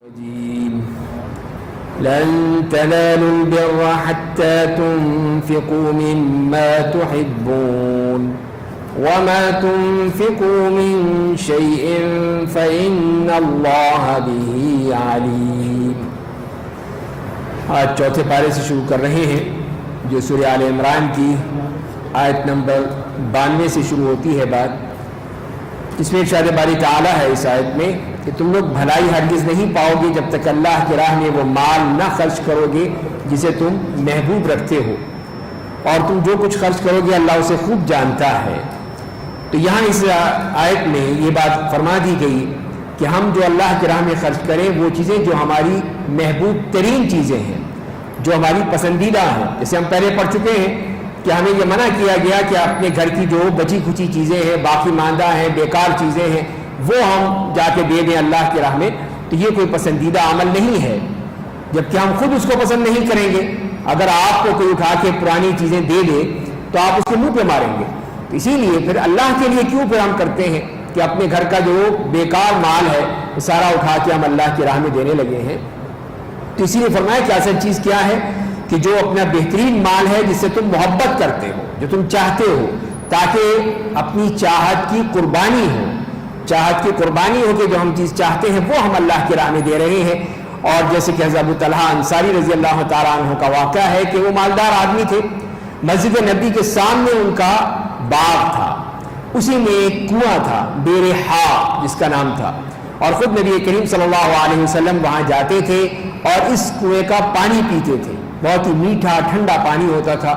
لن تنالوا البر حتى تنفقوا مما تحبون وما تنفقوا من شيء فإن الله به عليم۔ آج چوتھے پارے سے شروع کر رہے ہیں جو سورہ آل عمران کی آیت نمبر 92 سے شروع ہوتی ہے بات، اس میں ارشاد باری تعالیٰ ہے اس آیت میں کہ تم لوگ بھلائی ہرگز نہیں پاؤ گے جب تک اللہ کی راہ میں وہ مال نہ خرچ کرو گے جسے تم محبوب رکھتے ہو، اور تم جو کچھ خرچ کرو گے اللہ اسے خوب جانتا ہے۔ تو یہاں اس آیت میں یہ بات فرما دی گئی کہ ہم جو اللہ کی راہ میں خرچ کریں وہ چیزیں جو ہماری محبوب ترین چیزیں ہیں، جو ہماری پسندیدہ ہیں۔ جیسے ہم پہلے پڑھ چکے ہیں کہ ہمیں یہ منع کیا گیا کہ اپنے گھر کی جو بچی کھچی چیزیں ہیں، باقی ماندہ ہیں، بیکار چیزیں ہیں، وہ ہم جا کے دے دیں اللہ کی راہ میں، تو یہ کوئی پسندیدہ عمل نہیں ہے، جبکہ ہم خود اس کو پسند نہیں کریں گے۔ اگر آپ کو کوئی اٹھا کے پرانی چیزیں دے دے تو آپ اس کے منہ پہ ماریں گے، تو اسی لیے پھر اللہ کے لیے کیوں پھر ہم کرتے ہیں کہ اپنے گھر کا جو بیکار مال ہے وہ سارا اٹھا کے ہم اللہ کی راہ میں دینے لگے ہیں۔ تو اسی لیے فرمایا کہ اصل چیز کیا ہے کہ جو اپنا بہترین مال ہے جس سے تم محبت کرتے ہو، جو تم چاہتے ہو، تاکہ اپنی چاہت کی قربانی ہو، چاہت کی قربانی ہو کہ جو ہم چیز چاہتے ہیں وہ ہم اللہ کی راہ میں دے رہے ہیں۔ اور جیسے کہ حضرت ابو طلحہ انصاری رضی اللہ تعالیٰ عنہ کا واقعہ ہے کہ وہ مالدار آدمی تھے، مسجد نبی کے سامنے ان کا باغ تھا، اسی میں ایک کنواں تھا بیر ہا جس کا نام تھا، اور خود نبی کریم صلی اللہ علیہ وسلم وہاں جاتے تھے اور اس کنویں کا پانی پیتے تھے، بہت ہی میٹھا ٹھنڈا پانی ہوتا تھا،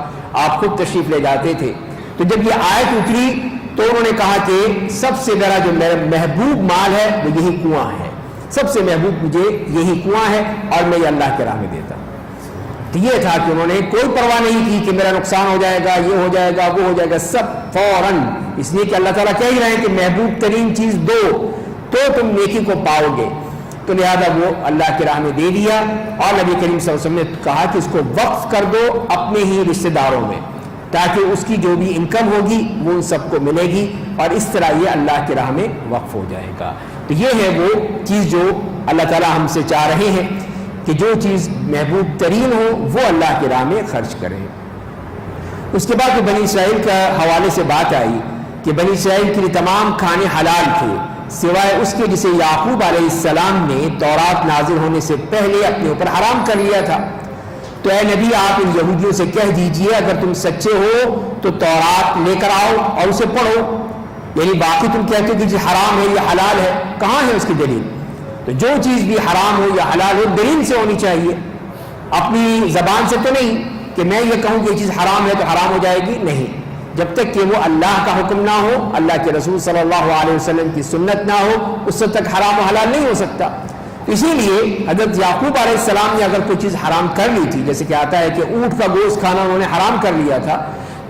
آپ خود تشریف لے جاتے تھے۔ تو جب یہ آیت اتری تو انہوں نے کہا کہ سب سے میرا جو میرا محبوب مال ہے وہ یہی کنواں ہے، سب سے محبوب مجھے یہی کنواں ہے اور میں یہ اللہ کی راہ میں دیتا ہوں۔ تو یہ تھا کہ انہوں نے کوئی پرواہ نہیں کی کہ میرا نقصان ہو جائے گا، یہ ہو جائے گا، وہ ہو جائے گا، سب فوراً، اس لیے کہ اللہ تعالیٰ کہہ ہی رہے ہیں کہ محبوب ترین چیز دو تو تم نیکی کو پاؤ گے، تو لہذا وہ اللہ کی راہ میں دے دیا۔ اور نبی کریم صلی اللہ علیہ وسلم نے کہا کہ اس کو وقف کر دو اپنے ہی رشتہ داروں میں، تاکہ اس کی جو بھی انکم ہوگی وہ ان سب کو ملے گی، اور اس طرح یہ اللہ کی راہ میں وقف ہو جائے گا۔ تو یہ ہے وہ چیز جو اللہ تعالیٰ ہم سے چاہ رہے ہیں کہ جو چیز محبوب ترین ہو وہ اللہ کی راہ میں خرچ کریں۔ اس کے بعد بنی اسرائیل کا حوالے سے بات آئی کہ بنی اسرائیل کے لیے تمام کھانے حلال تھے سوائے اس کے جسے یعقوب علیہ السلام نے تورات نازل ہونے سے پہلے اپنے اوپر حرام کر لیا تھا۔ تو اے نبی آپ ان یہودیوں سے کہہ دیجئے اگر تم سچے ہو تو تورات لے کر آؤ اور اسے پڑھو، یعنی باقی تم کہتے ہو کہ یہ حرام ہے یہ حلال ہے، کہاں ہے اس کی دلیل؟ تو جو چیز بھی حرام ہو یا حلال ہو دلیل سے ہونی چاہیے، اپنی زبان سے تو نہیں کہ میں یہ کہوں کہ یہ چیز حرام ہے تو حرام ہو جائے گی، نہیں، جب تک کہ وہ اللہ کا حکم نہ ہو، اللہ کے رسول صلی اللہ علیہ وسلم کی سنت نہ ہو، اس وقت تک حرام و حلال نہیں ہو سکتا۔ اسی لیے حضرت یعقوب علیہ السلام نے اگر کوئی چیز حرام کر لی تھی، جیسے کہ آتا ہے کہ اونٹ کا گوشت کھانا انہوں نے حرام کر لیا تھا،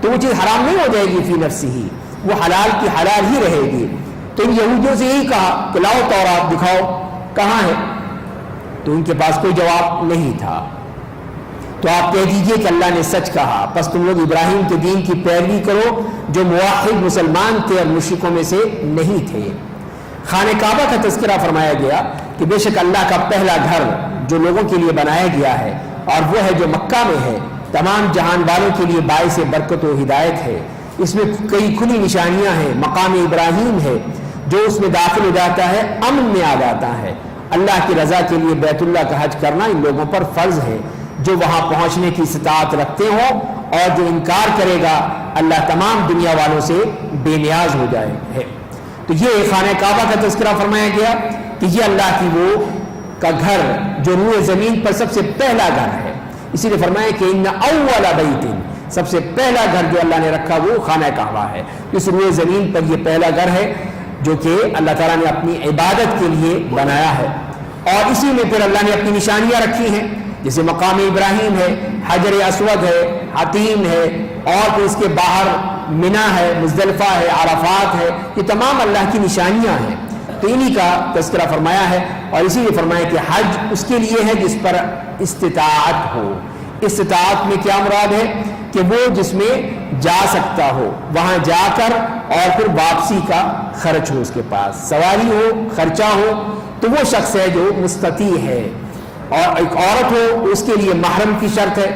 تو وہ چیز حرام نہیں ہو جائے گی فی نفسی ہی، وہ حلال کی حلال ہی رہے گی۔ تو ان یہودیوں سے یہی کہا کہ لاؤ تورات دکھاؤ کہاں ہے، تو ان کے پاس کوئی جواب نہیں تھا۔ تو آپ کہہ دیجئے کہ اللہ نے سچ کہا، پس تم لوگ ابراہیم کے دین کی پیروی کرو جو موحد مسلمان تھے اور مشرکوں میں سے نہیں تھے۔ خانہ کعبہ کا تذکرہ فرمایا گیا کہ بے شک اللہ کا پہلا گھر جو لوگوں کے لیے بنایا گیا ہے اور وہ ہے جو مکہ میں ہے، تمام جہان والوں کے لیے باعث برکت و ہدایت ہے۔ اس میں کئی کھلی نشانیاں ہیں، مقام ابراہیم ہے، جو اس میں داخل ہو جاتا ہے امن میں آ جاتا ہے۔ اللہ کی رضا کے لیے بیت اللہ کا حج کرنا ان لوگوں پر فرض ہے جو وہاں پہنچنے کی استطاعت رکھتے ہوں، اور جو انکار کرے گا اللہ تمام دنیا والوں سے بے نیاز ہو جائے ہے۔ تو یہ خانہ کعبہ کا تذکرہ فرمایا گیا کہ یہ اللہ کی وہ کا گھر جو روئے زمین پر سب سے پہلا گھر ہے، اسی لیے فرمایا کہ ان اول بیت، سب سے پہلا گھر جو اللہ نے رکھا وہ خانہ کعبہ ہے۔ اس روئے زمین پر یہ پہلا گھر ہے جو کہ اللہ تعالیٰ نے اپنی عبادت کے لیے بنایا ہے، اور اسی میں پھر اللہ نے اپنی نشانیاں رکھی ہیں، جیسے مقام ابراہیم ہے، حجر اسود ہے، حتیم ہے، اور پھر اس کے باہر منی ہے، مزدلفہ ہے، عرفات ہے، یہ تمام اللہ کی نشانیاں ہیں۔ تو انہی کا تذکرہ فرمایا ہے، اور اسی لیے فرمایا کہ حج اس کے لیے ہے جس پر استطاعت ہو۔ استطاعت میں کیا مراد ہے کہ وہ جس میں جا سکتا ہو وہاں جا کر اور پھر واپسی کا خرچ ہو، اس کے پاس سواری ہو، خرچہ ہو، تو وہ شخص ہے جو مستطیع ہے۔ اور ایک عورت ہو اس کے لیے محرم کی شرط ہے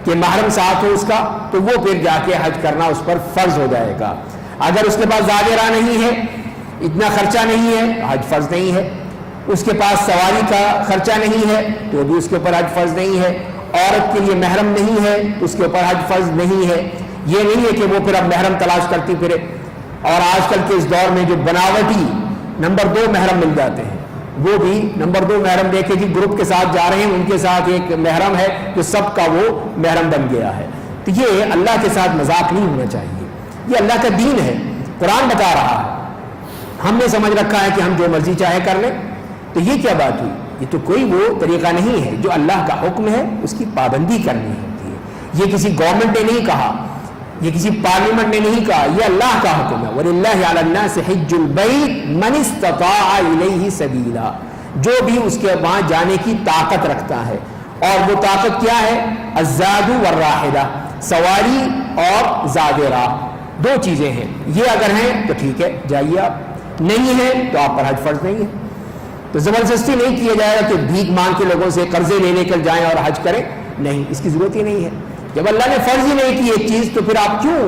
کہ محرم ساتھ ہو اس کا، تو وہ پھر جا کے حج کرنا اس پر فرض ہو جائے گا۔ اگر اس کے پاس زاد راہ نہیں ہے، اتنا خرچہ نہیں ہے، حج فرض نہیں ہے۔ اس کے پاس سواری کا خرچہ نہیں ہے تو بھی اس کے اوپر حج فرض نہیں ہے۔ عورت کے لیے محرم نہیں ہے تو اس کے اوپر حج فرض نہیں ہے۔ یہ نہیں ہے کہ وہ پھر اب محرم تلاش کرتی پھرے، اور آج کل کے اس دور میں جو بناوٹی نمبر 2 محرم مل جاتے ہیں، وہ بھی نمبر 2 محرم دیکھے جی گروپ کے ساتھ جا رہے ہیں، ان کے ساتھ ایک محرم ہے جو سب کا وہ محرم بن گیا ہے۔ تو یہ اللہ کے ساتھ مذاق نہیں ہونا چاہیے، یہ اللہ کا دین ہے، قرآن بتا رہا ہے۔ ہم نے سمجھ رکھا ہے کہ ہم جو مرضی چاہے کر لیں، تو یہ کیا بات ہوئی؟ یہ تو کوئی وہ طریقہ نہیں ہے۔ جو اللہ کا حکم ہے اس کی پابندی کرنی ہوتی ہے۔ یہ کسی گورنمنٹ نے نہیں کہا، یہ کسی پارلیمنٹ نے نہیں کہا، یہ اللہ کا حکم ہے۔ وَلِلَّهِ عَلَى النَّاسِ حِجُّ الْبَيْتِ مَنِ اسْتَطَاعَ إِلَيْهِ سَبِيلًا، جو بھی اس کے وہاں جانے کی طاقت رکھتا ہے۔ اور وہ طاقت کیا ہے؟ الزاد والراحلہ، سواری اور زاد راہ، 2 چیزیں ہیں۔ یہ اگر ہیں تو ٹھیک ہے جائیے، آپ نہیں ہیں تو آپ پر حج فرض نہیں ہے۔ تو زبردستی نہیں کیا جائے گا کہ بھیک مانگ کے لوگوں سے قرضے لے کر جائیں اور حج کریں، نہیں، اس کی ضرورت ہی نہیں ہے۔ جب اللہ نے فرض ہی نہیں کی ایک چیز تو پھر آپ کیوں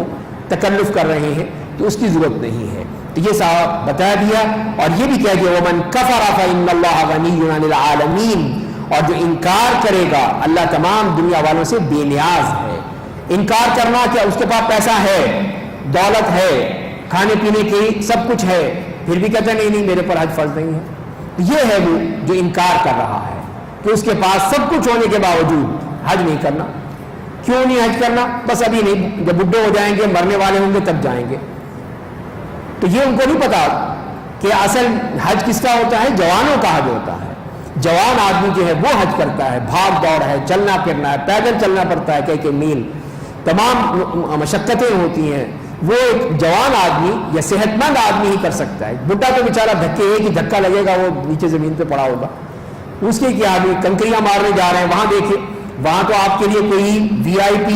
تکلف کر رہے ہیں؟ تو اس کی ضرورت نہیں ہے۔ تو یہ صاحب بتا دیا، اور یہ بھی کہہ دیا وَمَنْ كَفَرَ فَإِنَّ اللَّهَ غَنِيٌّ عَنِ الْعَالَمِينَ، اور جو انکار کرے گا اللہ تمام دنیا والوں سے بے نیاز ہے۔ انکار کرنا کہ اس کے پاس پیسہ ہے، دولت ہے، کھانے پینے کی سب کچھ ہے، پھر بھی کہتا نہیں میرے پر حج فرض نہیں ہے، یہ ہے وہ جو انکار کر رہا ہے کہ اس کے پاس سب کچھ ہونے کے باوجود حج نہیں کرنا۔ کیوں نہیں حج کرنا؟ بس ابھی نہیں، جب بڈھے ہو جائیں گے، مرنے والے ہوں گے تب جائیں گے۔ تو یہ ان کو نہیں پتا کہ اصل حج کس کا ہوتا ہے؟ جوانوں کا حج ہوتا ہے۔ جوان آدمی جو ہے وہ حج کرتا ہے، بھاگ دوڑ ہے، چلنا پھرنا ہے، پیدل چلنا پڑتا ہے کئی میل، تمام مشقتیں ہوتی ہیں، وہ ایک جوان آدمی یا صحت مند آدمی ہی کر سکتا ہے۔ بڈھا تو بیچارہ دھکے، ایک ہی دھکا لگے گا وہ نیچے زمین پہ پڑا ہوگا، اس کے کیا آدمی کنکریاں مارنے جا رہے ہیں، وہاں دیکھیے وہاں تو آپ کے لیے کوئی VIP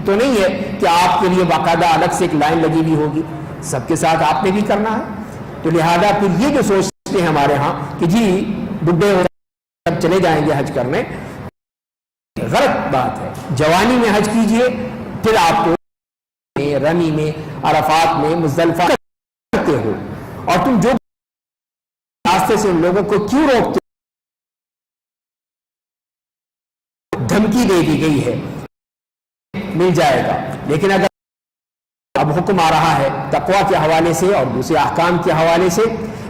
تو نہیں ہے کہ آپ کے لیے باقاعدہ الگ سے ایک لائن لگی ہوئی ہوگی، سب کے ساتھ آپ نے بھی کرنا ہے۔ تو لہذا پھر یہ جو سوچتے ہیں ہمارے ہاں کہ جی بڈھے ہو کر چلے جائیں گے حج کرنے، غلط بات ہے۔ جوانی میں حج کیجئے، پھر آپ کو رمی میں، عرفات میں، مزدلفہ کرتے ہو، اور تم جو راستے سے ان لوگوں کو کیوں روکتے؟ دھمکی دے دی گئی ہے، مل جائے گا۔ لیکن اگر اب حکم آ رہا ہے تقویٰ کے حوالے سے اور دوسرے احکام کے حوالے سے،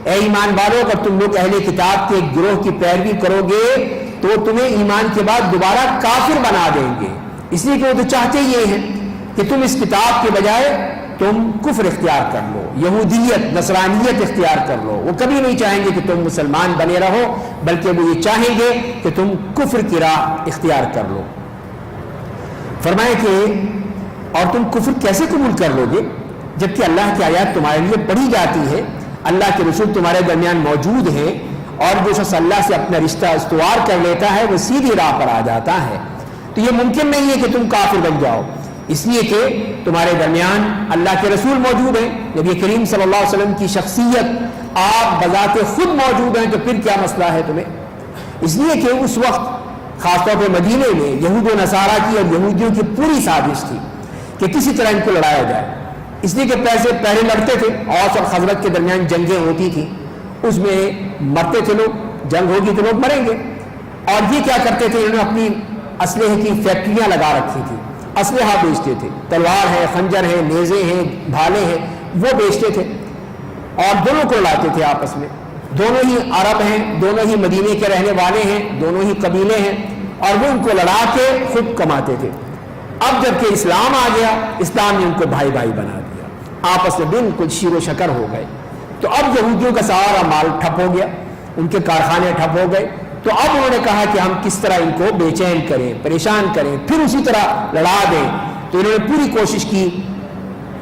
اے ایمان والو اگر تم لوگ اہل کتاب کے ایک گروہ کی پیروی کرو گے تو تمہیں ایمان کے بعد دوبارہ کافر بنا دیں گے، اس لیے کہ وہ تو چاہتے یہ ہیں کہ تم اس کتاب کے بجائے تم کفر اختیار کر لو، یہودیت نصرانیت اختیار کر لو۔ وہ کبھی نہیں چاہیں گے کہ تم مسلمان بنے رہو، بلکہ وہ یہ چاہیں گے کہ تم کفر کی راہ اختیار کر لو۔ فرمائے کہ اور تم کفر کیسے قبول کر لو گے جبکہ اللہ کی آیات تمہارے لیے پڑھی جاتی ہے، اللہ کے رسول تمہارے درمیان موجود ہیں، اور جو شخص اللہ سے اپنا رشتہ استوار کر لیتا ہے وہ سیدھی راہ پر آ جاتا ہے۔ تو یہ ممکن نہیں ہے کہ تم کافر بن جاؤ، اس لیے کہ تمہارے درمیان اللہ کے رسول موجود ہیں، نبی کریم صلی اللہ علیہ وسلم کی شخصیت آپ بذات خود موجود ہیں، تو پھر کیا مسئلہ ہے تمہیں؟ اس لیے کہ اس وقت خاص طور پہ مدینے میں یہود و نصارہ کی اور یہودیوں کی پوری سازش تھی کہ کسی طرح ان کو لڑایا جائے، اس لیے کہ پہلے لڑتے تھے، اوس اور خزرج کے درمیان جنگیں ہوتی تھیں، اس میں مرتے تھے لوگ، جنگ ہوگی تو لوگ مریں گے۔ اور یہ کیا کرتے تھے، انہوں نے اپنی اسلحے کی فیکٹریاں لگا رکھی تھی، اسلحہ بیچتے تھے، تلوار ہے، خنجر ہے، نیزے ہیں، بھالے ہیں، وہ بیچتے تھے، اور دونوں کو لڑاتے تھے آپس میں۔ دونوں ہی عرب ہیں، دونوں ہی مدینے کے رہنے والے ہیں، دونوں ہی قبیلے ہیں، اور وہ ان کو لڑا کے خود کماتے تھے۔ اب جب کہ اسلام آ گیا، اسلام نے ان کو بھائی بھائی بنا دیا، آپس میں بالکل شیر و شکر ہو گئے۔ تو اب یہودیوں کا سارا مال ٹھپ ہو گیا، ان کے کارخانے ٹھپ ہو گئے، تو اب انہوں نے کہا کہ ہم کس طرح ان کو بے چین کریں، پریشان کریں، پھر اسی طرح لڑا دیں۔ تو انہوں نے پوری کوشش کی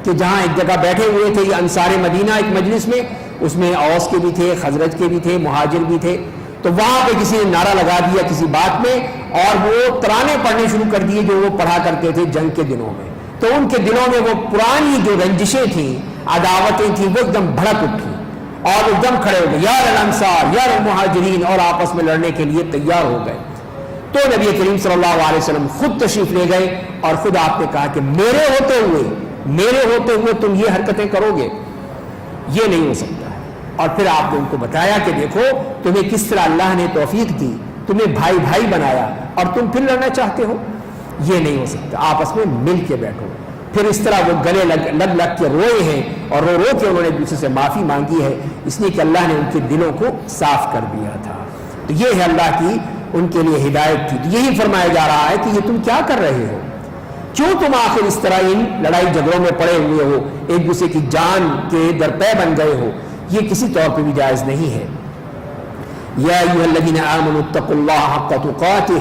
کہ جہاں ایک جگہ بیٹھے ہوئے تھے یہ انصار مدینہ ایک مجلس میں، اس میں اوس کے بھی تھے، خزرج کے بھی تھے، مہاجر بھی تھے، تو وہاں پہ کسی نے نعرہ لگا دیا کسی بات میں، اور وہ ترانے پڑھنے شروع کر دیے جو وہ پڑھا کرتے تھے جنگ کے دنوں میں۔ تو ان کے دلوں میں وہ پرانی جو رنجشیں تھیں، عداوتیں تھیں، وہ ایک دم بھڑک اٹھی اور ایک دم کھڑے ہو گئے، یا الانصار یا المہاجرین، اور آپس میں لڑنے کے لیے تیار ہو گئے۔ تو نبی کریم صلی اللہ علیہ وسلم خود تشریف لے گئے اور خود آپ نے کہا کہ میرے ہوتے ہوئے تم یہ حرکتیں کرو گے، یہ نہیں ہو سکتا ہے۔ اور پھر آپ نے ان کو بتایا کہ دیکھو تمہیں کس طرح اللہ نے توفیق دی، تمہیں بھائی بھائی بنایا، اور تم پھر لڑنا چاہتے ہو، یہ نہیں ہو سکتا، آپس میں مل کے بیٹھو۔ پھر اس طرح وہ گلے لگ کے روئے ہیں، اور رو کے انہوں نے دوسرے سے معافی مانگی ہے، اس لیے کہ اللہ نے ان کے دلوں کو صاف کر دیا تھا۔ تو یہ ہے اللہ کی ان کے لیے ہدایت تھی۔ تو یہی فرمایا جا رہا ہے کہ یہ تم کیا کر رہے ہو، کیوں تم آخر اس طرح ان لڑائی جھگڑوں میں پڑے ہوئے ہو، ایک دوسرے کی جان کے درپے بن گئے ہو، یہ کسی طور پہ بھی جائز نہیں ہے۔ یا ایھا الذین آمنوا اتقوا اللہ حق تقاتہ،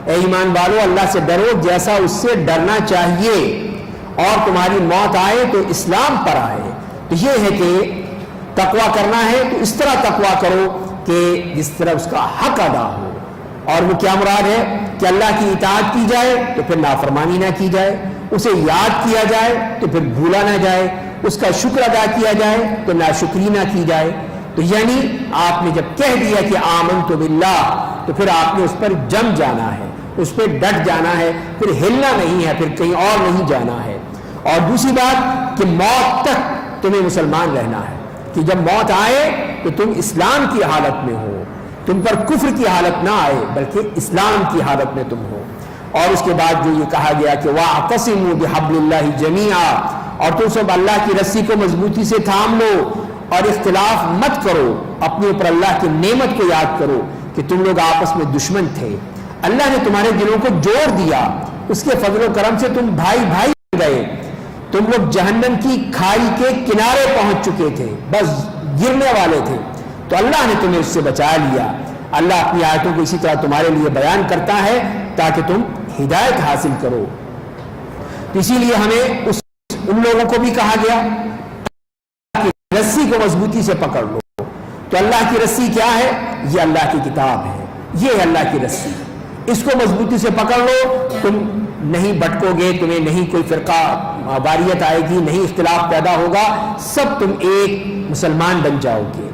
اے ایمان والو اللہ سے ڈرو جیسا اس سے ڈرنا چاہیے، اور تمہاری موت آئے تو اسلام پر آئے۔ تو یہ ہے کہ تقویٰ کرنا ہے تو اس طرح تقویٰ کرو کہ جس طرح اس کا حق ادا ہو۔ اور وہ کیا مراد ہے کہ اللہ کی اطاعت کی جائے تو پھر نافرمانی نہ کی جائے، اسے یاد کیا جائے تو پھر بھولا نہ جائے، اس کا شکر ادا کیا جائے تو ناشکری نہ کی جائے۔ تو یعنی آپ نے جب کہہ دیا کہ آمنت باللہ، تو پھر آپ نے اس پر جم جانا ہے، اس پہ ڈٹ جانا ہے، پھر ہلنا نہیں ہے، پھر کہیں اور نہیں جانا ہے۔ اور دوسری بات کہ موت تک تمہیں مسلمان رہنا ہے، کہ جب موت آئے تو تم اسلام کی حالت میں ہو، تم پر کفر کی حالت نہ آئے بلکہ اسلام کی حالت میں تم ہو۔ اور اس کے بعد جو یہ کہا گیا کہ وَاعْتَصِمُوا بِحَبْلِ اللَّهِ جَمِيعًا، اور تم سب اللہ کی رسی کو مضبوطی سے تھام لو اور اختلاف مت کرو، اپنے اوپر اللہ کی نعمت کو یاد کرو کہ تم لوگ آپس میں دشمن تھے، اللہ نے تمہارے دلوں کو جوڑ دیا، اس کے فضل و کرم سے تم بھائی بھائی بن گئے، تم لوگ جہنم کی کھائی کے کنارے پہنچ چکے تھے، بس گرنے والے تھے، تو اللہ نے تمہیں اس سے بچا لیا۔ اللہ اپنی آیتوں کو اسی طرح تمہارے لیے بیان کرتا ہے تاکہ تم ہدایت حاصل کرو۔ تو اسی لیے ہمیں ان لوگوں کو بھی کہا گیا کہ رسی کو مضبوطی سے پکڑ لو۔ تو اللہ کی رسی کیا ہے؟ یہ اللہ کی کتاب ہے، یہ ہے اللہ کی رسی، اس کو مضبوطی سے پکڑ لو، تم نہیں بھٹکو گے، تمہیں نہیں کوئی فرقہ واریت آئے گی، نہیں اختلاف پیدا ہوگا، سب تم ایک مسلمان بن جاؤ گے۔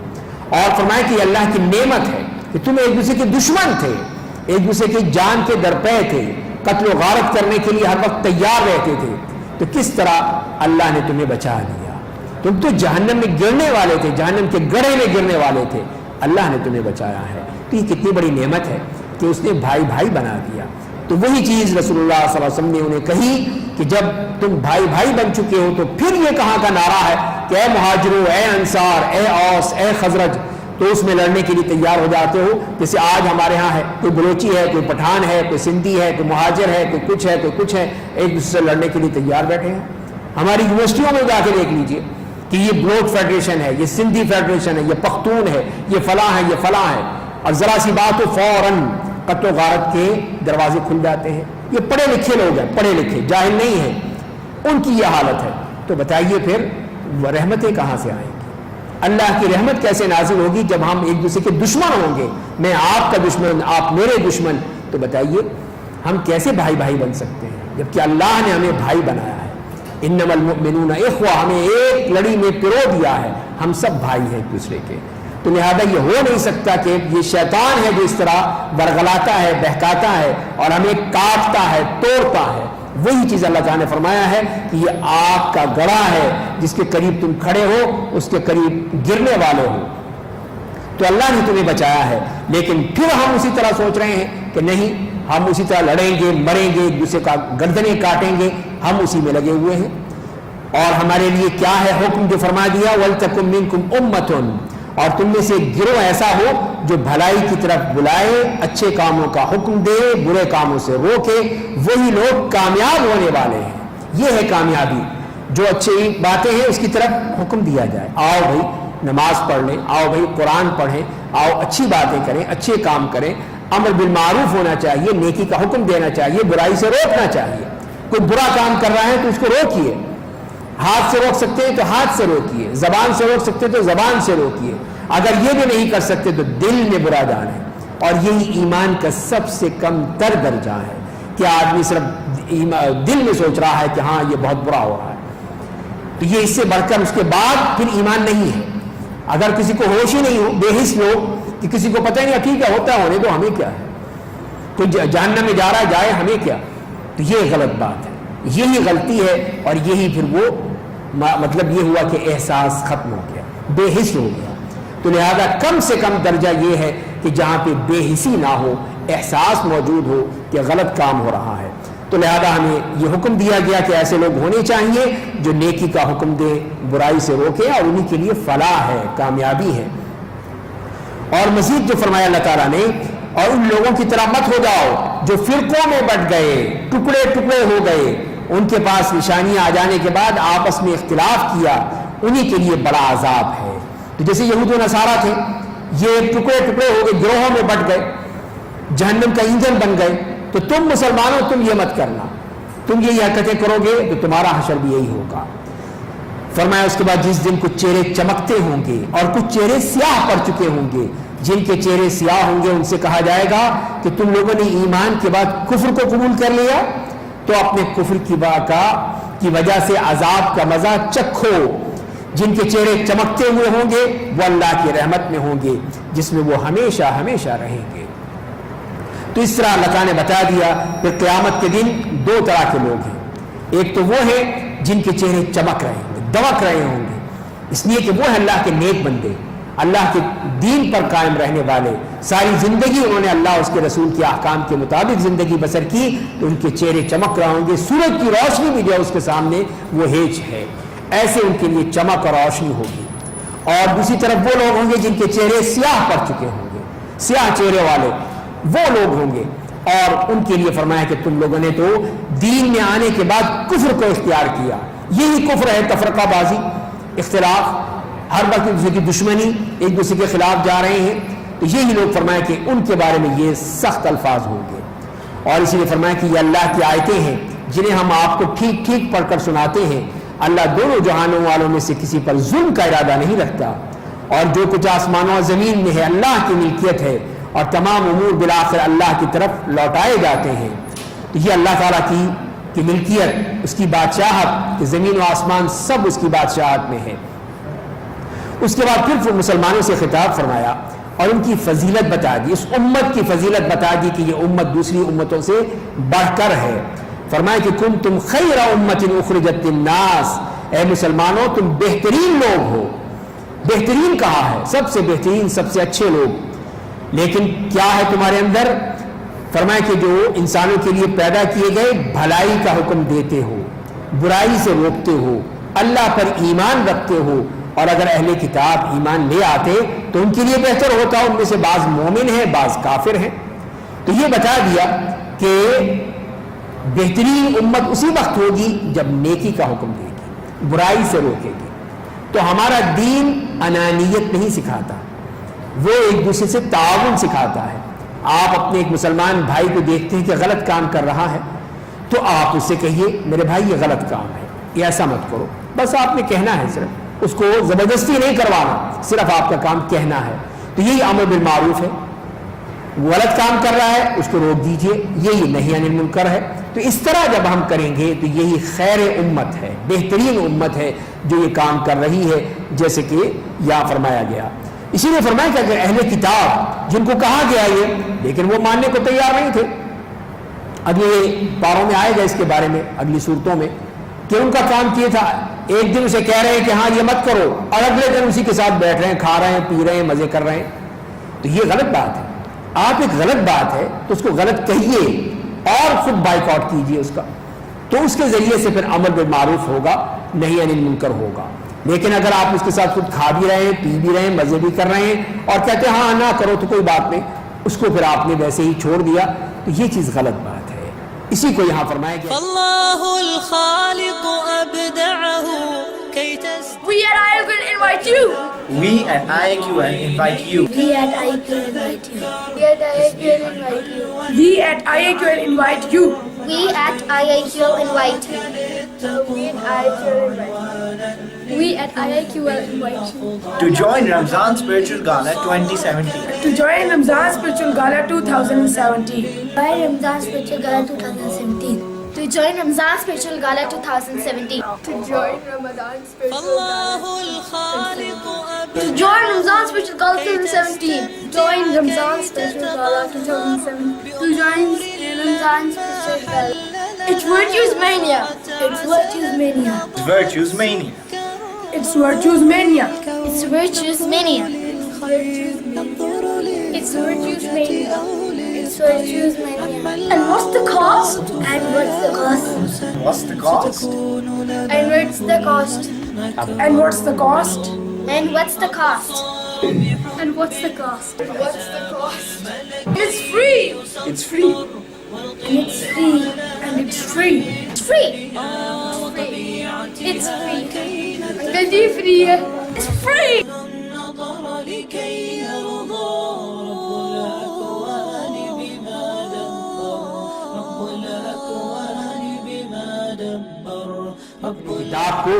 اور فرمایا کہ یہ اللہ کی نعمت ہے کہ تم ایک دوسرے کے دشمن تھے، ایک دوسرے کی جان کے درپے تھے، قتل و غارت کرنے کے لیے ہر وقت تیار رہتے تھے، تو کس طرح اللہ نے تمہیں بچا لیا۔ تم تو جہنم میں گرنے والے تھے، جہنم کے گڑھے میں گرنے والے تھے، اللہ نے تمہیں بچایا ہے۔ تو یہ کتنی بڑی نعمت ہے کہ اس نے بھائی بھائی بنا دیا۔ تو وہی چیز رسول اللہ صلی اللہ علیہ وسلم نے انہیں کہی کہ جب تم بھائی بھائی بن چکے ہو تو پھر یہ کہاں کا نعرہ ہے کہ اے مہاجرو، اے انصار، اے اوس، اے خزرج، تو اس میں لڑنے کے لیے تیار ہو جاتے ہو۔ جیسے آج ہمارے ہاں ہے، کوئی بلوچی ہے، کوئی پٹھان ہے، کوئی سندھی ہے، کوئی مہاجر ہے، کوئی کچھ ہے، کوئی کچھ ہے، ایک دوسرے سے لڑنے کے لیے تیار بیٹھے ہیں۔ ہماری یونیورسٹیوں میں جا کے دیکھ لیجئے کہ یہ بلوچ فیڈریشن ہے، یہ سندھی فیڈریشن ہے، یہ پختون ہے، یہ فلاں ہے، یہ فلاں ہے، اور ذرا سی بات ہو فوراً قتل و غارت کے دروازے کھل جاتے ہیں۔ یہ پڑھے لکھے لوگ ہیں، پڑھے لکھے، جاہل نہیں ہیں، ان کی یہ حالت ہے۔ تو بتائیے پھر رحمتیں کہاں سے آئیں گی؟ اللہ کی رحمت کیسے نازل ہوگی جب ہم ایک دوسرے کے دشمن ہوں گے؟ میں آپ کا دشمن، آپ میرے دشمن، تو بتائیے ہم کیسے بھائی بھائی بن سکتے ہیں جبکہ اللہ نے ہمیں بھائی بنایا ہے۔ انما المؤمنون اخوہ، ہمیں ایک لڑی میں پرو دیا ہے، ہم سب بھائی ہیں ایک دوسرے کے۔ تو لہذا یہ ہو نہیں سکتا کہ یہ شیطان ہے جو اس طرح ورغلاتا ہے، بہکاتا ہے اور ہمیں کاٹتا ہے، توڑتا ہے۔ وہی چیز اللہ تعالیٰ نے فرمایا ہے کہ یہ آگ کا گڑھا ہے، جس کے قریب تم کھڑے ہو اس کے قریب گرنے والے ہو۔ تو اللہ نے تمہیں بچایا ہے، لیکن پھر ہم اسی طرح سوچ رہے ہیں کہ نہیں، ہم اسی طرح لڑیں گے، مریں گے، ایک دوسرے کا گردنیں کاٹیں گے، ہم اسی میں لگے ہوئے ہیں۔ اور ہمارے لیے کیا ہے حکم جو فرما دیا، وَلْتَكُن مِّنكُمْ أُمَّةٌ، اور تم میں سے ایک گروہ ایسا ہو جو بھلائی کی طرف بلائے، اچھے کاموں کا حکم دے، برے کاموں سے روکے، وہی لوگ کامیاب ہونے والے ہیں۔ یہ ہے کامیابی، جو اچھی باتیں ہیں اس کی طرف حکم دیا جائے، آؤ بھائی نماز پڑھ لیں، آؤ بھائی قرآن پڑھیں، آؤ اچھی باتیں کریں، اچھے کام کریں، امر بالمعروف ہونا چاہیے، نیکی کا حکم دینا چاہیے، برائی سے روکنا چاہیے۔ کوئی برا کام کر رہا ہے تو اس کو روکیے، ہاتھ سے روک سکتے ہیں تو ہاتھ سے روکیے، زبان سے روک سکتے ہیں تو زبان سے روکیے، اگر یہ بھی نہیں کر سکتے تو دل میں برا جانیں۔ اور یہی ایمان کا سب سے کم تر درجہ ہے کہ آدمی صرف دل میں سوچ رہا ہے کہ ہاں یہ بہت برا ہو رہا ہے، تو یہ اس سے بڑھ کر اس کے بعد پھر ایمان نہیں ہے۔ اگر کسی کو ہوش ہی نہیں ہو، بے حس لوگ کہ کسی کو پتہ ہی نہیں ٹھیک ہے ہوتا ہے ہونے دو، ہمیں کیا ہے، کوئی جہنم میں جا رہا ہے جائے، ہمیں کیا، تو یہ غلط بات ہے، یہی غلطی ہے، اور یہی پھر وہ مطلب یہ ہوا کہ احساس ختم ہو گیا، بے حس ہو گیا۔ تو لہذا کم سے کم درجہ یہ ہے کہ جہاں پہ بے حسی نہ ہو، احساس موجود ہو کہ غلط کام ہو رہا ہے۔ تو لہذا ہمیں یہ حکم دیا گیا کہ ایسے لوگ ہونے چاہیے جو نیکی کا حکم دیں، برائی سے روکیں، اور انہی کے لیے فلاح ہے، کامیابی ہے۔ اور مزید جو فرمایا اللہ تعالیٰ نے، اور ان لوگوں کی طرح مت ہو جاؤ جو فرقوں میں بٹ گئے، ٹکڑے ٹکڑے ہو گئے، ان کے پاس نشانیاں آ جانے کے بعد آپس میں اختلاف کیا، انہی کے لیے بڑا عذاب ہے۔ تو جیسے یہود و نصارہ تھے، یہ ٹکڑے ٹکڑے ہو گئے، گروہوں میں بٹ گئے، جہنم کا ایندھن بن گئے۔ تو تم مسلمانوں تم یہ مت کرنا، تم یہی حرکتیں کرو گے تو تمہارا حشر بھی یہی ہوگا۔ فرمایا اس کے بعد جس دن کچھ چہرے چمکتے ہوں گے اور کچھ چہرے سیاہ پڑ چکے ہوں گے، جن کے چہرے سیاہ ہوں گے ان سے کہا جائے گا کہ تم لوگوں نے ایمان کے بعد کفر کو قبول کر لیا، تو اپنے کفر کی وجہ سے عذاب کا مزہ چکھو۔ جن کے چہرے چمکتے ہوئے ہوں گے وہ اللہ کی رحمت میں ہوں گے، جس میں وہ ہمیشہ ہمیشہ رہیں گے۔ تو اس طرح اللہ تعالیٰ نے بتا دیا کہ قیامت کے دن دو طرح کے لوگ ہیں، ایک تو وہ ہیں جن کے چہرے چمک رہے ہوں گے، دمک رہے ہوں گے، اس لیے کہ وہ ہے اللہ کے نیک بندے، اللہ کے دین پر قائم رہنے والے، ساری زندگی انہوں نے اللہ اس کے رسول کے احکام کے مطابق زندگی بسر کی، تو ان کے چہرے چمک رہے ہوں گے، سورج کی روشنی بھی جو ہے اس کے سامنے وہ ہیج ہے، ایسے ان کے لیے چمک اور روشنی ہوگی۔ اور دوسری طرف وہ لوگ ہوں گے جن کے چہرے سیاہ پڑ چکے ہوں گے، سیاہ چہرے والے وہ لوگ ہوں گے، اور ان کے لیے فرمایا کہ تم لوگوں نے تو دین میں آنے کے بعد کفر کو اختیار کیا، یہی کفر ہے، تفرقہ بازی، اختلاف، ہر وقت ایک دوسرے کی دشمنی، ایک دوسرے کے خلاف جا رہے ہیں، تو یہی لوگ فرمایا کہ ان کے بارے میں یہ سخت الفاظ ہوں گے۔ اور اسی لیے فرمایا کہ یہ اللہ کی آیتیں ہیں جنہیں ہم آپ کو ٹھیک ٹھیک پڑھ کر سناتے ہیں۔ اللہ دونوں جہانوں والوں میں سے کسی پر ظلم کا ارادہ نہیں رکھتا، اور جو کچھ آسمانوں اور زمین میں ہے اللہ کی ملکیت ہے، اور تمام امور بالآخر اللہ کی طرف لوٹائے جاتے ہیں۔ تو یہ اللہ تعالیٰ کی ملکیت، اس کی بادشاہت، کہ زمین و آسمان سب اس کی بادشاہت میں ہے۔ اس کے بعد پھر مسلمانوں سے خطاب فرمایا اور ان کی فضیلت بتا دی، اس امت کی فضیلت بتا دی کہ یہ امت دوسری امتوں سے بڑھ کر ہے۔ فرمایا کہ کنتم خیر امت اخرجت للناس، اے مسلمانوں تم بہترین لوگ ہو، بہترین کہا ہے، سب سے بہترین، سب سے اچھے لوگ، لیکن کیا ہے تمہارے اندر؟ فرمایا کہ جو انسانوں کے لیے پیدا کیے گئے بھلائی کا حکم دیتے ہو، برائی سے روکتے ہو، اللہ پر ایمان رکھتے ہو، اور اگر اہل کتاب ایمان لے آتے تو ان کے لیے بہتر ہوتا، ان میں سے بعض مومن ہیں بعض کافر ہیں۔ تو یہ بتا دیا کہ بہترین امت اسی وقت ہوگی جب نیکی کا حکم دے گی، برائی سے روکے گی۔ تو ہمارا دین انانیت نہیں سکھاتا، وہ ایک دوسرے سے تعاون سکھاتا ہے۔ آپ اپنے ایک مسلمان بھائی کو دیکھتے ہیں کہ غلط کام کر رہا ہے، تو آپ اس سے کہیے میرے بھائی یہ غلط کام ہے، یہ ایسا مت کرو، بس آپ نے کہنا ہے، صرف اس کو زبردستی نہیں کروانا، صرف آپ کا کام کہنا ہے۔ تو یہی امر بالمعروف ہے، غلط کام کر رہا ہے اس کو روک دیجئے، یہی نہی عن المنکر ہے۔ تو اس طرح جب ہم کریں گے تو یہی خیر امت ہے، بہترین امت ہے جو یہ کام کر رہی ہے، جیسے کہ یہاں فرمایا گیا۔ اسی لیے فرمایا کہ اگر اہل کتاب جن کو کہا گیا یہ، لیکن وہ ماننے کو تیار نہیں تھے، اگلے پاروں میں آئے گا اس کے بارے میں، اگلی صورتوں میں، کہ ان کا کام کیا تھا، ایک دن اسے کہہ رہے ہیں کہ ہاں یہ مت کرو، اور اگلے دن اسی کے ساتھ بیٹھ رہے ہیں، کھا رہے ہیں، پی رہے ہیں، مزے کر رہے ہیں۔ تو یہ غلط بات ہے۔ آپ ایک غلط بات ہے تو اس کو غلط کہیے اور خود بائیک آؤٹ کیجئے اس کا، تو اس کے ذریعے سے پھر امر بالمعروف ہوگا، نہی عن المنکر ہوگا۔ لیکن اگر آپ اس کے ساتھ خود کھا بھی رہے ہیں، پی بھی رہے ہیں، مزے بھی کر رہے ہیں، اور کہتے ہیں ہاں نہ کرو تو کوئی بات نہیں، اس کو پھر آپ نے ویسے ہی چھوڑ دیا، تو یہ چیز غلط بات ہے۔ اسی کو یہاں فرمایا گیا، فاللہ الخالق ابدعہ کی We at IAQL invite you. We at IAQL invite you. We at IAQL invite you. We at IAQL invite you. We at IAQL invite you. We at IAQL invite you. We at IAQL invite you. We at IAQL invite you. To join Ramzan Spiritual Gala 2017. To join Ramzan Spiritual Gala 2017. By Ramzan Spiritual Gala 2017. To To join Ramzan Spiritual Gala 2017. To join Ramadan Spiritual فالله Gala. Khaliq To join Ramzan Spiritual Gala 2017. Join Ramzan Spiritual Gala 2017. To join Ramzan Spiritual Gala. It's Virtues Mania. It's Virtues Mania. It's Virtues Mania. It's Virtues Mania. It's Virtues Mania. It's Virtues Mania. It's Virtues Mania. And what's the cost? And what's the cost? What's the cost? And what's the cost? And what's the cost? And what's the cost? And what's the cost? What's the cost? It's free. It's free. And it's free. And it's free. It's free. It's free. Uncle ji free hai. It's free. النظر لكي يرضى رب الأكوان بما دبر رب الأكوان بما دبر رب کتاب کو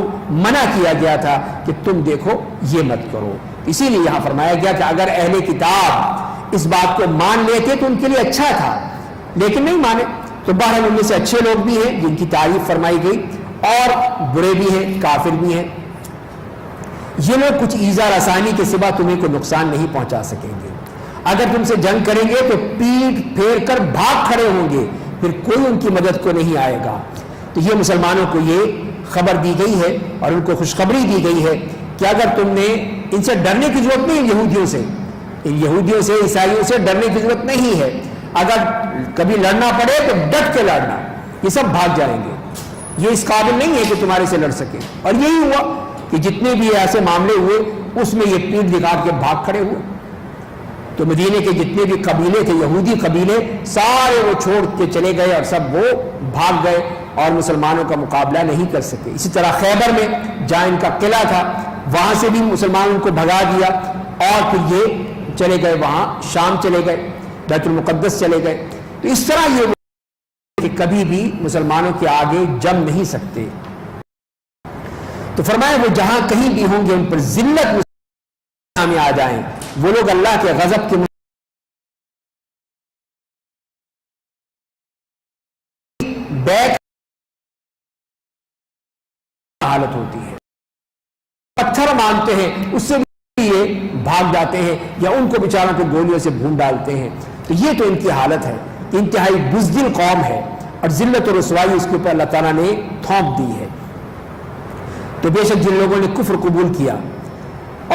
منع کیا گیا تھا کہ تم دیکھو یہ مت کرو. اسی لیے یہاں فرمایا گیا کہ اگر اہل کتاب اس بات کو مان لیتے تو ان کے لیے اچھا تھا, لیکن نہیں مانے. تو بہرحال ان میں سے اچھے لوگ بھی ہیں جن کی تعریف فرمائی گئی, اور برے بھی ہیں, کافر بھی ہیں. یہ لوگ کچھ ایذا رسانی کے سوا تمہیں کوئی نقصان نہیں پہنچا سکیں گے. اگر تم سے جنگ کریں گے تو پیٹ پھیر کر بھاگ کھڑے ہوں گے, پھر کوئی ان کی مدد کو نہیں آئے گا. تو یہ مسلمانوں کو یہ خبر دی گئی ہے اور ان کو خوشخبری دی گئی ہے کہ اگر تم نے ان سے ڈرنے کی ضرورت نہیں, یہودیوں سے, ان یہودیوں سے, عیسائیوں سے ڈرنے کی ضرورت نہیں ہے. اگر کبھی لڑنا پڑے تو ڈٹ کے لڑنا, یہ سب بھاگ جائیں گے. یہ اس قابل نہیں ہے کہ تمہارے سے لڑ سکے. اور یہی ہوا کہ جتنے بھی ایسے معاملے ہوئے اس میں یہ پیٹ دکھا کے بھاگ کھڑے ہوئے. تو مدینے کے جتنے بھی قبیلے تھے, یہودی قبیلے, سارے وہ چھوڑ کے چلے گئے اور سب وہ بھاگ گئے اور مسلمانوں کا مقابلہ نہیں کر سکے. اسی طرح خیبر میں جہاں ان کا قلعہ تھا وہاں سے بھی مسلمانوں کو بھگا دیا, اور پھر یہ چلے گئے وہاں شام چلے گئے, بیت المقدس چلے گئے. تو اس طرح یہ کہ کبھی بھی مسلمانوں کے آگے جم نہیں سکتے. تو فرمایا وہ جہاں کہیں بھی ہوں گے ان پر ذلت میں آ جائیں. وہ لوگ اللہ کے غضب کے بیٹھ حالت ہوتی ہے, پتھر مانتے ہیں اس سے بھی یہ بھاگ جاتے ہیں یا ان کو بیچاروں کو گولیوں سے بھون ڈالتے ہیں. تو یہ تو ان کی حالت ہے. انتہائی بزدل قوم ہے اور ذلت و رسوائی اس کے اوپر اللہ تعالیٰ نے تھوپ دی ہے. تو بے شک جن لوگوں نے کفر قبول کیا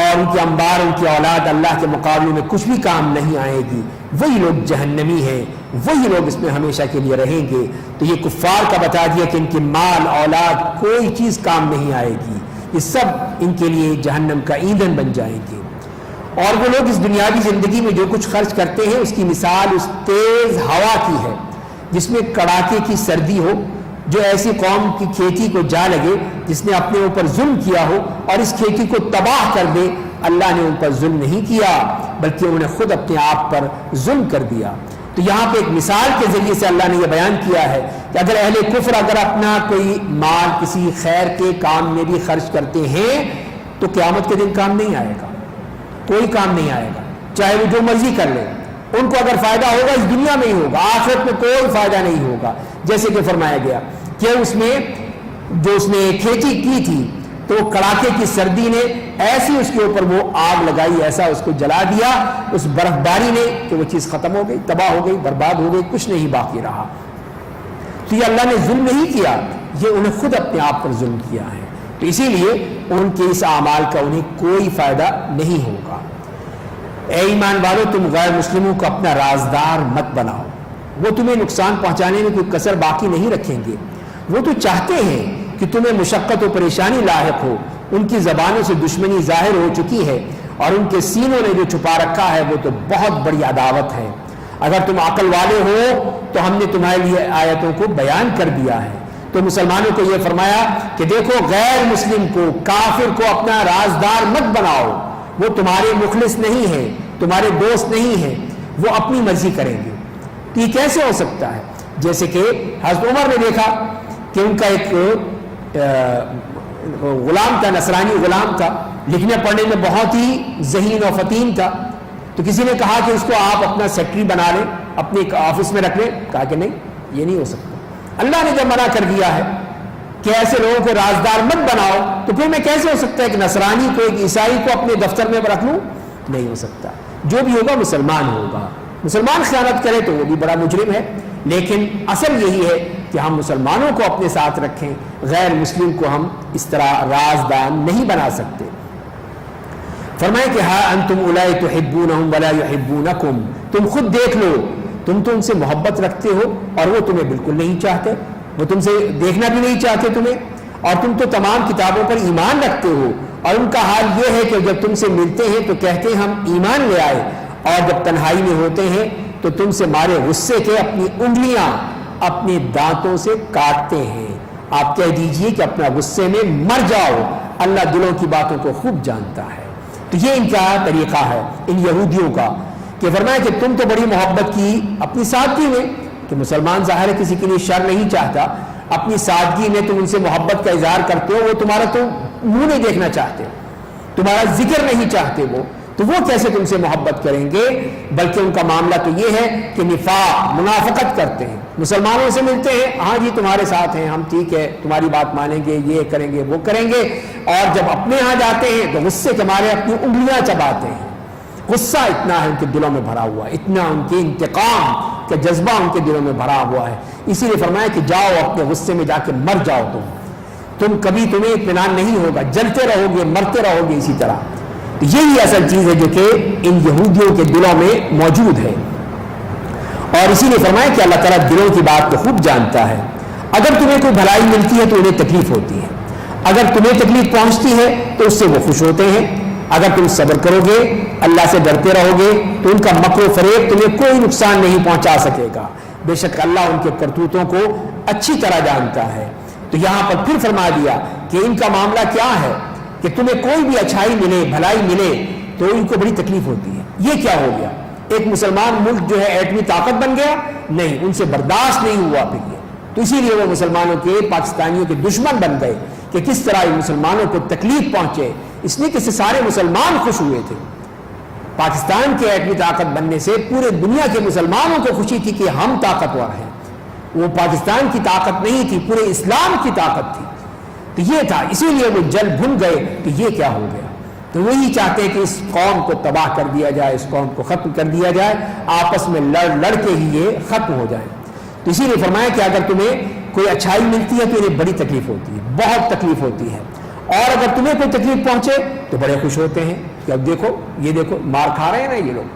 اور ان کے انبار, ان کی اولاد اللہ کے مقابلے میں کچھ بھی کام نہیں آئے گی, وہی لوگ جہنمی ہیں, وہی لوگ اس میں ہمیشہ کے لیے رہیں گے. تو یہ کفار کا بتا دیا کہ ان کی مال اولاد کوئی چیز کام نہیں آئے گی, یہ سب ان کے لیے جہنم کا ایندھن بن جائیں گے. اور وہ لوگ اس دنیاوی زندگی میں جو کچھ خرچ کرتے ہیں اس کی مثال اس تیز ہوا کی ہے جس میں کڑاکے کی سردی ہو, جو ایسی قوم کی کھیتی کو جا لگے جس نے اپنے اوپر ظلم کیا ہو اور اس کھیتی کو تباہ کر دے. اللہ نے ان پر ظلم نہیں کیا بلکہ انہوں نے خود اپنے آپ پر ظلم کر دیا. تو یہاں پہ ایک مثال کے ذریعے سے اللہ نے یہ بیان کیا ہے کہ اگر اہل کفر اگر اپنا کوئی مال کسی خیر کے کام میں بھی خرچ کرتے ہیں تو قیامت کے دن کام نہیں آئے گا, کوئی کام نہیں آئے گا, چاہے وہ جو مرضی کر لیں. ان کو اگر فائدہ ہوگا اس دنیا میں ہی ہوگا, آخرت میں کوئی فائدہ نہیں ہوگا. جیسے کہ فرمایا گیا کہ اس میں جو اس نے کھیتی کی تھی تو وہ کڑاکے کی سردی نے ایسی اس کے اوپر وہ آگ لگائی, ایسا اس کو جلا دیا اس برف باری نے کہ وہ چیز ختم ہو گئی, تباہ ہو گئی, برباد ہو گئی, کچھ نہیں باقی رہا. تو یہ اللہ نے ظلم نہیں کیا, یہ انہیں خود اپنے آپ پر ظلم کیا ہے. تو اسی لیے ان کے اس اعمال کا انہیں کوئی فائدہ نہیں ہوگا. اے ایمان والو, تم غیر مسلموں کو اپنا رازدار مت بناؤ, وہ تمہیں نقصان پہنچانے میں کوئی کسر باقی نہیں رکھیں گے. وہ تو چاہتے ہیں کہ تمہیں مشقت و پریشانی لاحق ہو. ان کی زبانوں سے دشمنی ظاہر ہو چکی ہے اور ان کے سینوں نے جو چھپا رکھا ہے وہ تو بہت بڑی عداوت ہے. اگر تم عقل والے ہو تو ہم نے تمہارے لیے آیتوں کو بیان کر دیا ہے. تو مسلمانوں کو یہ فرمایا کہ دیکھو غیر مسلم کو, کافر کو اپنا رازدار مت بناؤ. وہ تمہارے مخلص نہیں ہیں, تمہارے دوست نہیں ہیں, وہ اپنی مرضی کریں گے. تو یہ کیسے ہو سکتا ہے؟ جیسے کہ حضرت عمر نے دیکھا کہ ان کا ایک غلام تھا, نصرانی غلام تھا, لکھنے پڑھنے میں بہت ہی ذہین و فطین تھا. تو کسی نے کہا کہ اس کو آپ اپنا سیکرٹری بنا لیں, اپنے آفس میں رکھ لیں. کہا کہ نہیں, یہ نہیں ہو سکتا. اللہ نے جب منع کر دیا ہے کہ ایسے لوگوں کو رازدار مت بناؤ، تو پھر میں کیسے ہو سکتا ہے کہ نصرانی کو، ایک عیسائی کو اپنے دفتر میں رکھ لوں؟ نہیں ہو سکتا. جو بھی ہوگا مسلمان ہوگا. مسلمان خیانت کرے تو وہ بھی بڑا مجرم ہے، لیکن اصل یہی ہے کہ ہم مسلمانوں کو اپنے ساتھ رکھیں، غیر مسلم کو ہم اس طرح رازدار نہیں بنا سکتے. فرمائے کہ ہاں انتم اولائی تحبونہم ولا یحبونکم، تم خود دیکھ لو، تم تو ان سے محبت رکھتے ہو اور وہ تمہیں بالکل نہیں چاہتے، وہ تم سے دیکھنا بھی نہیں چاہتے تمہیں، اور تم تو تمام کتابوں پر ایمان رکھتے ہو، اور ان کا حال یہ ہے کہ جب تم سے ملتے ہیں تو کہتے ہیں ہم ایمان لے آئے، اور جب تنہائی میں ہوتے ہیں تو تم سے مارے غصے کے اپنی انگلیاں اپنے دانتوں سے کاٹتے ہیں. آپ کہہ دیجئے کہ اپنا غصے میں مر جاؤ، اللہ دلوں کی باتوں کو خوب جانتا ہے. تو یہ ان کا طریقہ ہے ان یہودیوں کا کہ فرمایا کہ تم تو بڑی محبت کی اپنی سادگی میں، کہ مسلمان ظاہر ہے کسی کے لیے شر نہیں چاہتا، اپنی سادگی میں تم ان سے محبت کا اظہار کرتے ہو، وہ تمہارا تو منہ نہیں دیکھنا چاہتے، تمہارا ذکر نہیں چاہتے، تو وہ کیسے تم سے محبت کریں گے؟ بلکہ ان کا معاملہ تو یہ ہے کہ نفاق، منافقت کرتے ہیں. مسلمانوں سے ملتے ہیں، ہاں جی تمہارے ساتھ ہیں ہم، ٹھیک ہے تمہاری بات مانیں گے، یہ کریں گے وہ کریں گے، اور جب اپنے ہاں جاتے ہیں تو غصے کے مارے اپنی انگلیاں چباتے ہیں. غصہ اتنا ہے ان کے دلوں میں بھرا ہوا ہے، اتنا ان کے انتقام کا جذبہ ان کے دلوں میں بھرا ہوا ہے. اسی لیے فرمایا کہ جاؤ اپنے غصے میں جا کے مر جاؤ، تم کبھی تمہیں اطمینان نہیں ہوگا، جلتے رہو گے، مرتے رہو گے اسی طرح. تو یہی اصل چیز ہے جو کہ ان یہودیوں کے دلوں میں موجود ہے. اور اسی لیے فرمایا کہ اللہ تعالیٰ دلوں کی بات کو خوب جانتا ہے. اگر تمہیں کوئی بھلائی ملتی ہے تو انہیں تکلیف ہوتی ہے، اگر تمہیں تکلیف پہنچتی ہے تو اس سے وہ خوش ہوتے ہیں. اگر تم صبر کرو گے، اللہ سے ڈرتے رہو گے، تو ان کا مکر و فریب تمہیں کوئی نقصان نہیں پہنچا سکے گا. بے شک اللہ ان کے کرتوتوں کو اچھی طرح جانتا ہے. تو یہاں پر پھر فرما دیا کہ ان کا معاملہ کیا ہے کہ تمہیں کوئی بھی اچھائی ملے، بھلائی ملے تو ان کو بڑی تکلیف ہوتی ہے. یہ کیا ہو گیا؟ ایک مسلمان ملک جو ہے ایٹمی طاقت بن گیا؟ نہیں، ان سے برداشت نہیں ہوا پھر یہ. تو اسی لیے وہ مسلمانوں کے، پاکستانیوں کے دشمن بن گئے کہ کس طرح مسلمانوں کو تکلیف پہنچے. اس لیے کہ سارے مسلمان خوش ہوئے تھے. پاکستان کے ایٹمی طاقت بننے سے پورے دنیا کے مسلمانوں کو خوشی تھی کہ ہم طاقتور ہیں. وہ پاکستان کی طاقت نہیں تھی، پورے اسلام کی طاقت تھی. تو یہ تھا، اسی لیے وہ جل بھن گئے کہ یہ کیا ہو گیا. تو وہی چاہتے ہیں کہ اس قوم کو تباہ کر دیا جائے، اس قوم کو ختم کر دیا جائے، آپس میں لڑ کے ہی یہ ختم ہو جائے. تو اسی لیے فرمایا کہ اگر تمہیں کوئی اچھائی ملتی ہے تو انہیں بڑی تکلیف ہوتی ہے، بہت تکلیف ہوتی ہے، اور اگر تمہیں کوئی تکلیف پہنچے تو بڑے خوش ہوتے ہیں کہ اب دیکھو، یہ دیکھو مار کھا رہے ہیں نا یہ لوگ.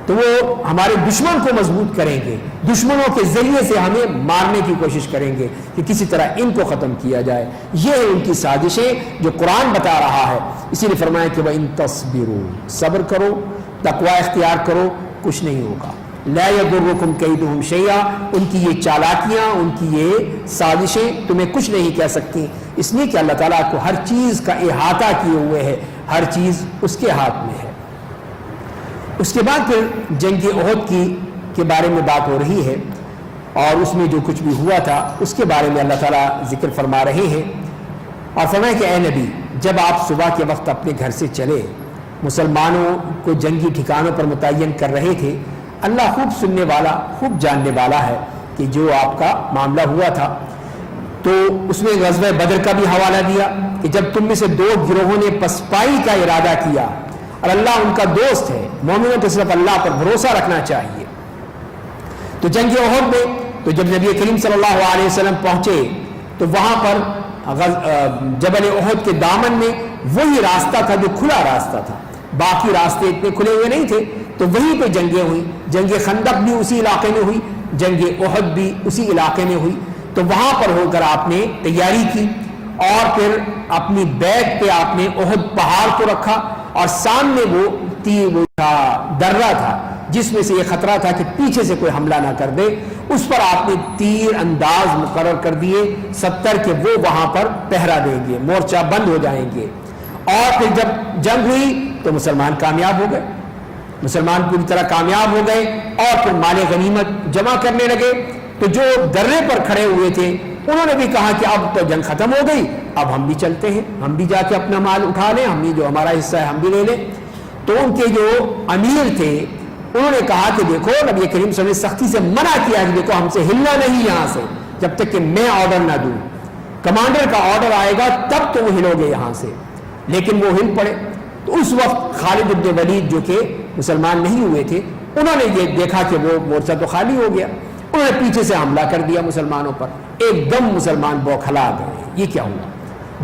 تو وہ ہمارے دشمن کو مضبوط کریں گے، دشمنوں کے ذریعے سے ہمیں مارنے کی کوشش کریں گے کہ کسی طرح ان کو ختم کیا جائے. یہ ہے ان کی سازشیں جو قرآن بتا رہا ہے. اسی لیے فرمایا کہ وَإِن تَصْبِرُوا، صبر کرو، تقوی اختیار کرو، کچھ نہیں ہوگا. لَا يَضُرُّكُمْ كَيْدُهُمْ شَيْئًا، ان کی یہ چالاکیاں، ان کی یہ سازشیں تمہیں کچھ نہیں کہہ سکتی. اس لیے کہ اللہ تعالیٰ کو ہر چیز کا احاطہ کیے ہوئے ہے، ہر چیز اس کے ہاتھ میں ہے. اس کے بعد پھر جنگ احد کے بارے میں بات ہو رہی ہے، اور اس میں جو کچھ بھی ہوا تھا اس کے بارے میں اللہ تعالیٰ ذکر فرما رہے ہیں. اور فرمایا کہ اے نبی، جب آپ صبح کے وقت اپنے گھر سے چلے، مسلمانوں کو جنگی ٹھکانوں پر متعین کر رہے تھے، اللہ خوب سننے والا، خوب جاننے والا ہے کہ جو آپ کا معاملہ ہوا تھا. تو اس میں غزوہ بدر کا بھی حوالہ دیا کہ جب تم میں سے دو گروہوں نے پسپائی کا ارادہ کیا، اور اللہ ان کا دوست ہے، مومنوں کو صرف اللہ پر بھروسہ رکھنا چاہیے. تو جنگ احد میں تو جب نبی کریم صلی اللہ علیہ وسلم پہنچے تو وہاں پر جبل احد کے دامن میں وہی راستہ تھا جو کھلا راستہ تھا، باقی راستے اتنے کھلے ہوئے نہیں تھے. تو وہیں پہ جنگیں ہوئی، جنگ خندق بھی اسی علاقے میں ہوئی، جنگ احد بھی اسی علاقے میں ہوئی. تو وہاں پر ہو کر آپ نے تیاری کی، اور پھر اپنی بیک پہ آپ نے احد پہاڑ کو رکھا، اور سامنے وہ درہ تھا جس میں سے یہ خطرہ تھا کہ پیچھے سے کوئی حملہ نہ کر دے. اس پر آپ نے تیر انداز مقرر کر دیے 70 کے، وہ وہاں پر پہرا دیں گے، مورچہ بند ہو جائیں گے. اور پھر جب جنگ ہوئی تو مسلمان کامیاب ہو گئے، مسلمان پوری طرح کامیاب ہو گئے، اور پھر مال غنیمت جمع کرنے لگے. تو جو درے پر کھڑے ہوئے تھے انہوں نے بھی کہا کہ اب تو جنگ ختم ہو گئی، اب ہم بھی چلتے ہیں، ہم بھی جا کے اپنا مال اٹھا لیں، ہم بھی جو ہمارا حصہ ہے ہم بھی لے لیں. تو ان کے جو امیر تھے انہوں نے کہا کہ دیکھو، نبی کریم صلی اللہ علیہ وسلم نے سختی سے منع کیا کہ دیکھو ہم سے ہلنا نہیں یہاں سے، جب تک کہ میں آرڈر نہ دوں. کمانڈر کا آرڈر آئے گا تب تم ہلو گے یہاں سے. لیکن وہ ہل پڑے. تو اس وقت خالد بن ولید جو کہ مسلمان نہیں ہوئے تھے, انہوں نے یہ دیکھا کہ وہ مورچہ تو خالی ہو گیا, انہوں نے پیچھے سے حملہ کر دیا مسلمانوں پر. ایک دم مسلمان بوکھلا گئے, یہ کیا ہوا؟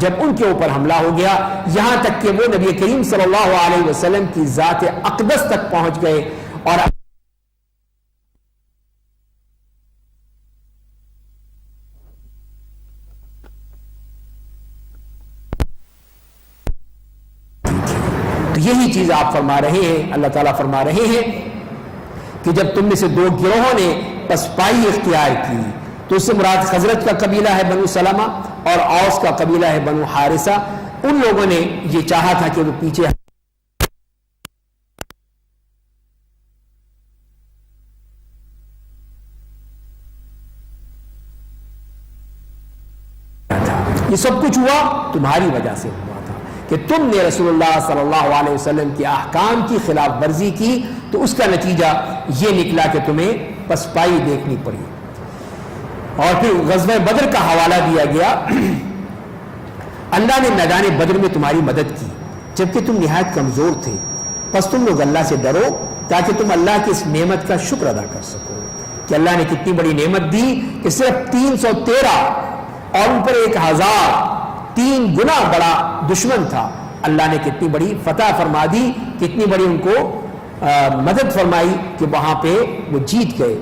جب ان کے اوپر حملہ ہو گیا, یہاں تک کہ وہ نبی کریم صلی اللہ علیہ وسلم کی ذات اقدس تک پہنچ گئے. اور تو یہی چیز آپ فرما رہے ہیں, اللہ تعالیٰ فرما رہے ہیں کہ جب تم میں سے دو گروہوں نے پسپائی اختیار کی, تو اس سے مراد خزرج کا قبیلہ ہے بنو سلمہ اور اوس کا قبیلہ ہے بنو حارثہ. ان لوگوں نے یہ چاہا تھا کہ وہ پیچھے یہ سب کچھ ہوا تمہاری وجہ سے ہوا تھا کہ تم نے رسول اللہ صلی اللہ علیہ وسلم کے احکام کی خلاف ورزی کی, تو اس کا نتیجہ یہ نکلا کہ تمہیں پسپائی دیکھنی پڑی. اور پھر غزوہ بدر کا حوالہ دیا گیا. اللہ نے میدان بدر میں تمہاری مدد کی جبکہ تم نہایت کمزور تھے, پس تم لوگ اللہ سے ڈرو تاکہ تم اللہ کی اس نعمت کا شکر ادا کر سکو کہ اللہ نے کتنی بڑی نعمت دی کہ صرف 313 اور ان پر 1000 3 گنا بڑا دشمن تھا, اللہ نے کتنی بڑی فتح فرما دی, کتنی بڑی ان کو مدد فرمائی کہ وہاں پہ وہ جیت گئے.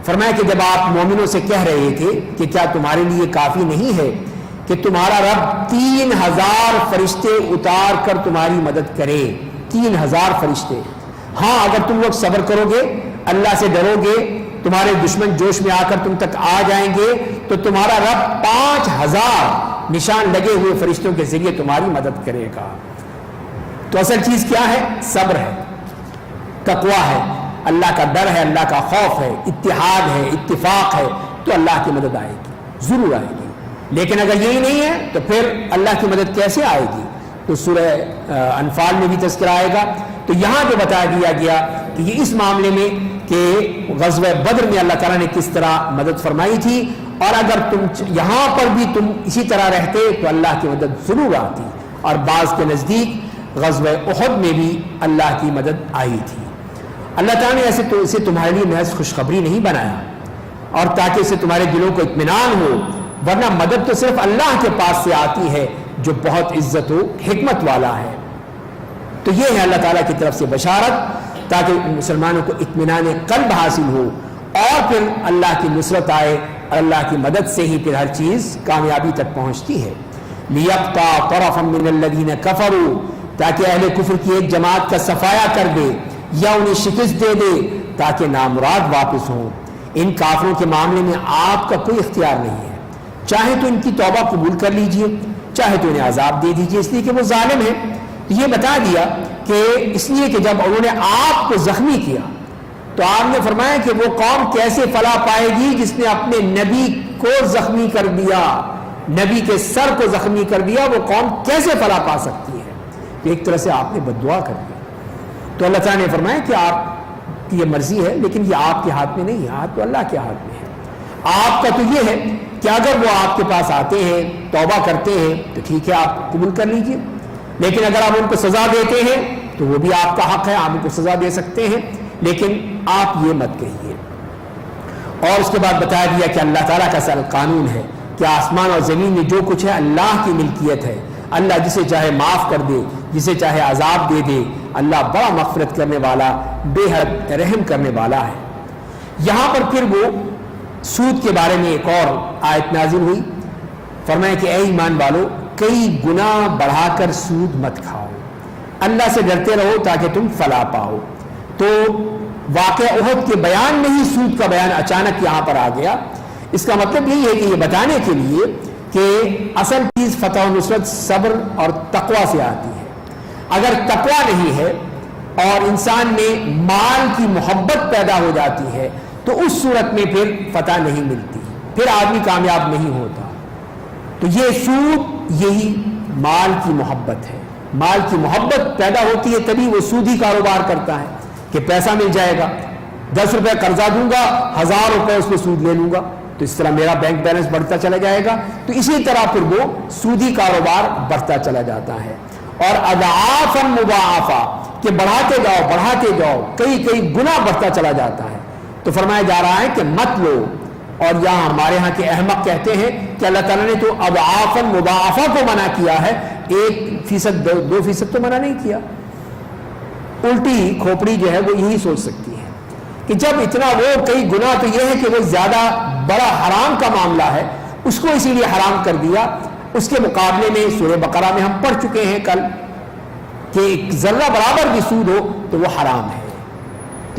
فرمایا کہ جب آپ مومنوں سے کہہ رہے تھے کہ کیا تمہارے لیے کافی نہیں ہے کہ تمہارا رب 3000 فرشتے اتار کر تمہاری مدد کرے, 3000 فرشتے. ہاں اگر تم لوگ صبر کرو گے, اللہ سے ڈرو گے, تمہارے دشمن جوش میں آ کر تم تک آ جائیں گے, تو تمہارا رب 5000 نشان لگے ہوئے فرشتوں کے ذریعے تمہاری مدد کرے گا. تو اصل چیز کیا ہے؟ صبر ہے, تقویٰ ہے, اللہ کا ڈر ہے, اللہ کا خوف ہے, اتحاد ہے, اتفاق ہے, تو اللہ کی مدد آئے گی, ضرور آئے گی. لیکن اگر یہی نہیں ہے تو پھر اللہ کی مدد کیسے آئے گی؟ تو سورہ انفال میں بھی تذکرہ آئے گا. تو یہاں پہ بتا دیا گیا کہ یہ اس معاملے میں کہ غزوہ بدر میں اللہ تعالیٰ نے کس طرح مدد فرمائی تھی, اور اگر تم یہاں پر بھی تم اسی طرح رہتے تو اللہ کی مدد ضرور آتی. اور بعض کے نزدیک غزوہ احد میں بھی اللہ کی مدد آئی تھی. اللہ تعالیٰ نے ایسے تو اسے تمہارے لیے محض خوشخبری نہیں بنایا اور تاکہ اسے تمہارے دلوں کو اطمینان ہو, ورنہ مدد تو صرف اللہ کے پاس سے آتی ہے جو بہت عزت و حکمت والا ہے. تو یہ ہے اللہ تعالیٰ کی طرف سے بشارت تاکہ مسلمانوں کو اطمینان قلب حاصل ہو, اور پھر اللہ کی نصرت آئے, اور اللہ کی مدد سے ہی پھر ہر چیز کامیابی تک پہنچتی ہے. لِيَقْطَعَ طَرَفًا مِّنَ الَّذِينَ كَفَرُوا, تاکہ اہل کفر کی ایک جماعت کا صفایا کر دے یا انہیں شکست دے دے تاکہ نامراد واپس ہوں. ان کافروں کے معاملے میں آپ کا کوئی اختیار نہیں ہے, چاہے تو ان کی توبہ قبول کر لیجئے, چاہے تو انہیں عذاب دے دیجئے, اس لیے کہ وہ ظالم ہیں. یہ بتا دیا کہ اس لیے کہ جب انہوں نے آپ کو زخمی کیا تو آپ نے فرمایا کہ وہ قوم کیسے فلاح پائے گی جس نے اپنے نبی کو زخمی کر دیا, نبی کے سر کو زخمی کر دیا, وہ قوم کیسے فلاح پا سکتی ہے؟ ایک طرح سے آپ نے بد دعا کر دی. تو اللہ تعالیٰ نے فرمایا کہ آپ کی یہ مرضی ہے, لیکن یہ آپ کے ہاتھ میں نہیں ہے, ہاتھ تو اللہ کے ہاتھ میں ہے. آپ کا تو یہ ہے کہ اگر وہ آپ کے پاس آتے ہیں, توبہ کرتے ہیں, تو ٹھیک ہے, آپ قبول کر لیجئے. لیکن اگر آپ ان کو سزا دیتے ہیں تو وہ بھی آپ کا حق ہے, آپ ان کو سزا دے سکتے ہیں, لیکن آپ یہ مت کہیے. اور اس کے بعد بتا دیا کہ اللہ تعالیٰ کا اصل قانون ہے کہ آسمان اور زمین میں جو کچھ ہے اللہ کی ملکیت ہے. اللہ جسے چاہے معاف کر دے, جسے چاہے عذاب دے دے. اللہ بڑا مغفرت کرنے والا, بے حد رحم کرنے والا ہے. یہاں پر پھر وہ سود کے بارے میں ایک اور آیت نازل ہوئی. فرمایا کہ اے ایمان والو, کئی گنا بڑھا کر سود مت کھاؤ, اللہ سے ڈرتے رہو تاکہ تم فلاح پاؤ. تو واقعہ احد کے بیان میں ہی سود کا بیان اچانک یہاں پر آ گیا. اس کا مطلب یہی ہے کہ یہ بتانے کے لیے کہ اصل چیز فتح و نصرت صبر اور تقوی سے آتی ہے. اگر تقوی نہیں ہے اور انسان میں مال کی محبت پیدا ہو جاتی ہے تو اس صورت میں پھر فتح نہیں ملتی, پھر آدمی کامیاب نہیں ہوتا. تو یہ سود یہی مال کی محبت ہے. مال کی محبت پیدا ہوتی ہے تبھی وہ سودی کاروبار کرتا ہے کہ پیسہ مل جائے گا, 10 روپے قرضہ دوں گا, 1000 روپے اس میں سود لے لوں گا, تو اس طرح میرا بینک بیلنس بڑھتا چلا جائے گا. تو اسی طرح پھر وہ سودی کاروبار بڑھتا چلا جاتا ہے. اور اضعافا مضاعفا کہ بڑھاتے جاؤ کئی گنا بڑھتا چلا جاتا ہے. تو فرمایا جا رہا ہے کہ مت لو. اور یہاں ہمارے ہاں کے احمق کہتے ہیں کہ اللہ تعالیٰ نے تو اضعافا مضاعفا کو منع کیا ہے, 1% 2% تو منع نہیں کیا. الٹی کھوپڑی جو ہے وہ یہی سوچ سکتی ہے کہ جب اتنا وہ کئی گنا, تو یہ ہے کہ وہ زیادہ بڑا حرام کا معاملہ ہے, اس کو اسی لیے حرام کر دیا. اس کے مقابلے میں سورہ بقرہ میں ہم پڑھ چکے ہیں کل کہ ایک ذرہ برابر بھی سود ہو تو وہ حرام ہے.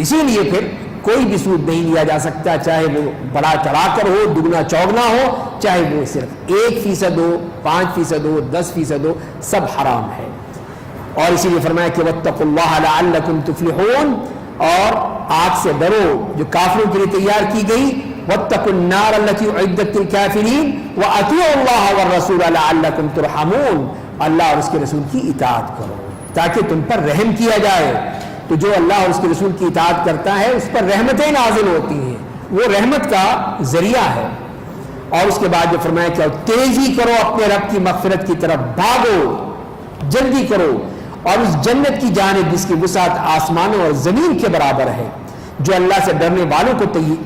اسی لیے پھر کوئی بھی سود نہیں لیا جا سکتا, چاہے وہ بڑا چڑھا کر ہو, دگنا چوگنا ہو, چاہے وہ صرف 1% ہو, 5% ہو, 10% ہو, سب حرام ہے. اور اسی لیے فرمایا کہ واتقوا اللہ لعلکم تفلحون, اور آگ سے ڈرو جو کافروں کے لیے تیار کی گئی. واتقوا النار التي اعدت للكافرين واطیعوا اللہ والرسول لعلکم ترحمون, اللہ اور اس کے رسول کی اطاعت کرو تاکہ تم پر رحم کیا جائے. تو جو اللہ اور اس کے رسول کی اطاعت کرتا ہے اس پر رحمتیں نازل ہوتی ہیں, وہ رحمت کا ذریعہ ہے. اور اس کے بعد جو فرمایا کہ تیزی کرو اپنے رب کی مغفرت کی طرف, بھاگو, جلدی کرو, اور اس جنت کی جانب جس کی وسعت آسمانوں اور زمین کے برابر ہے, جو اللہ سے ڈرنے والوں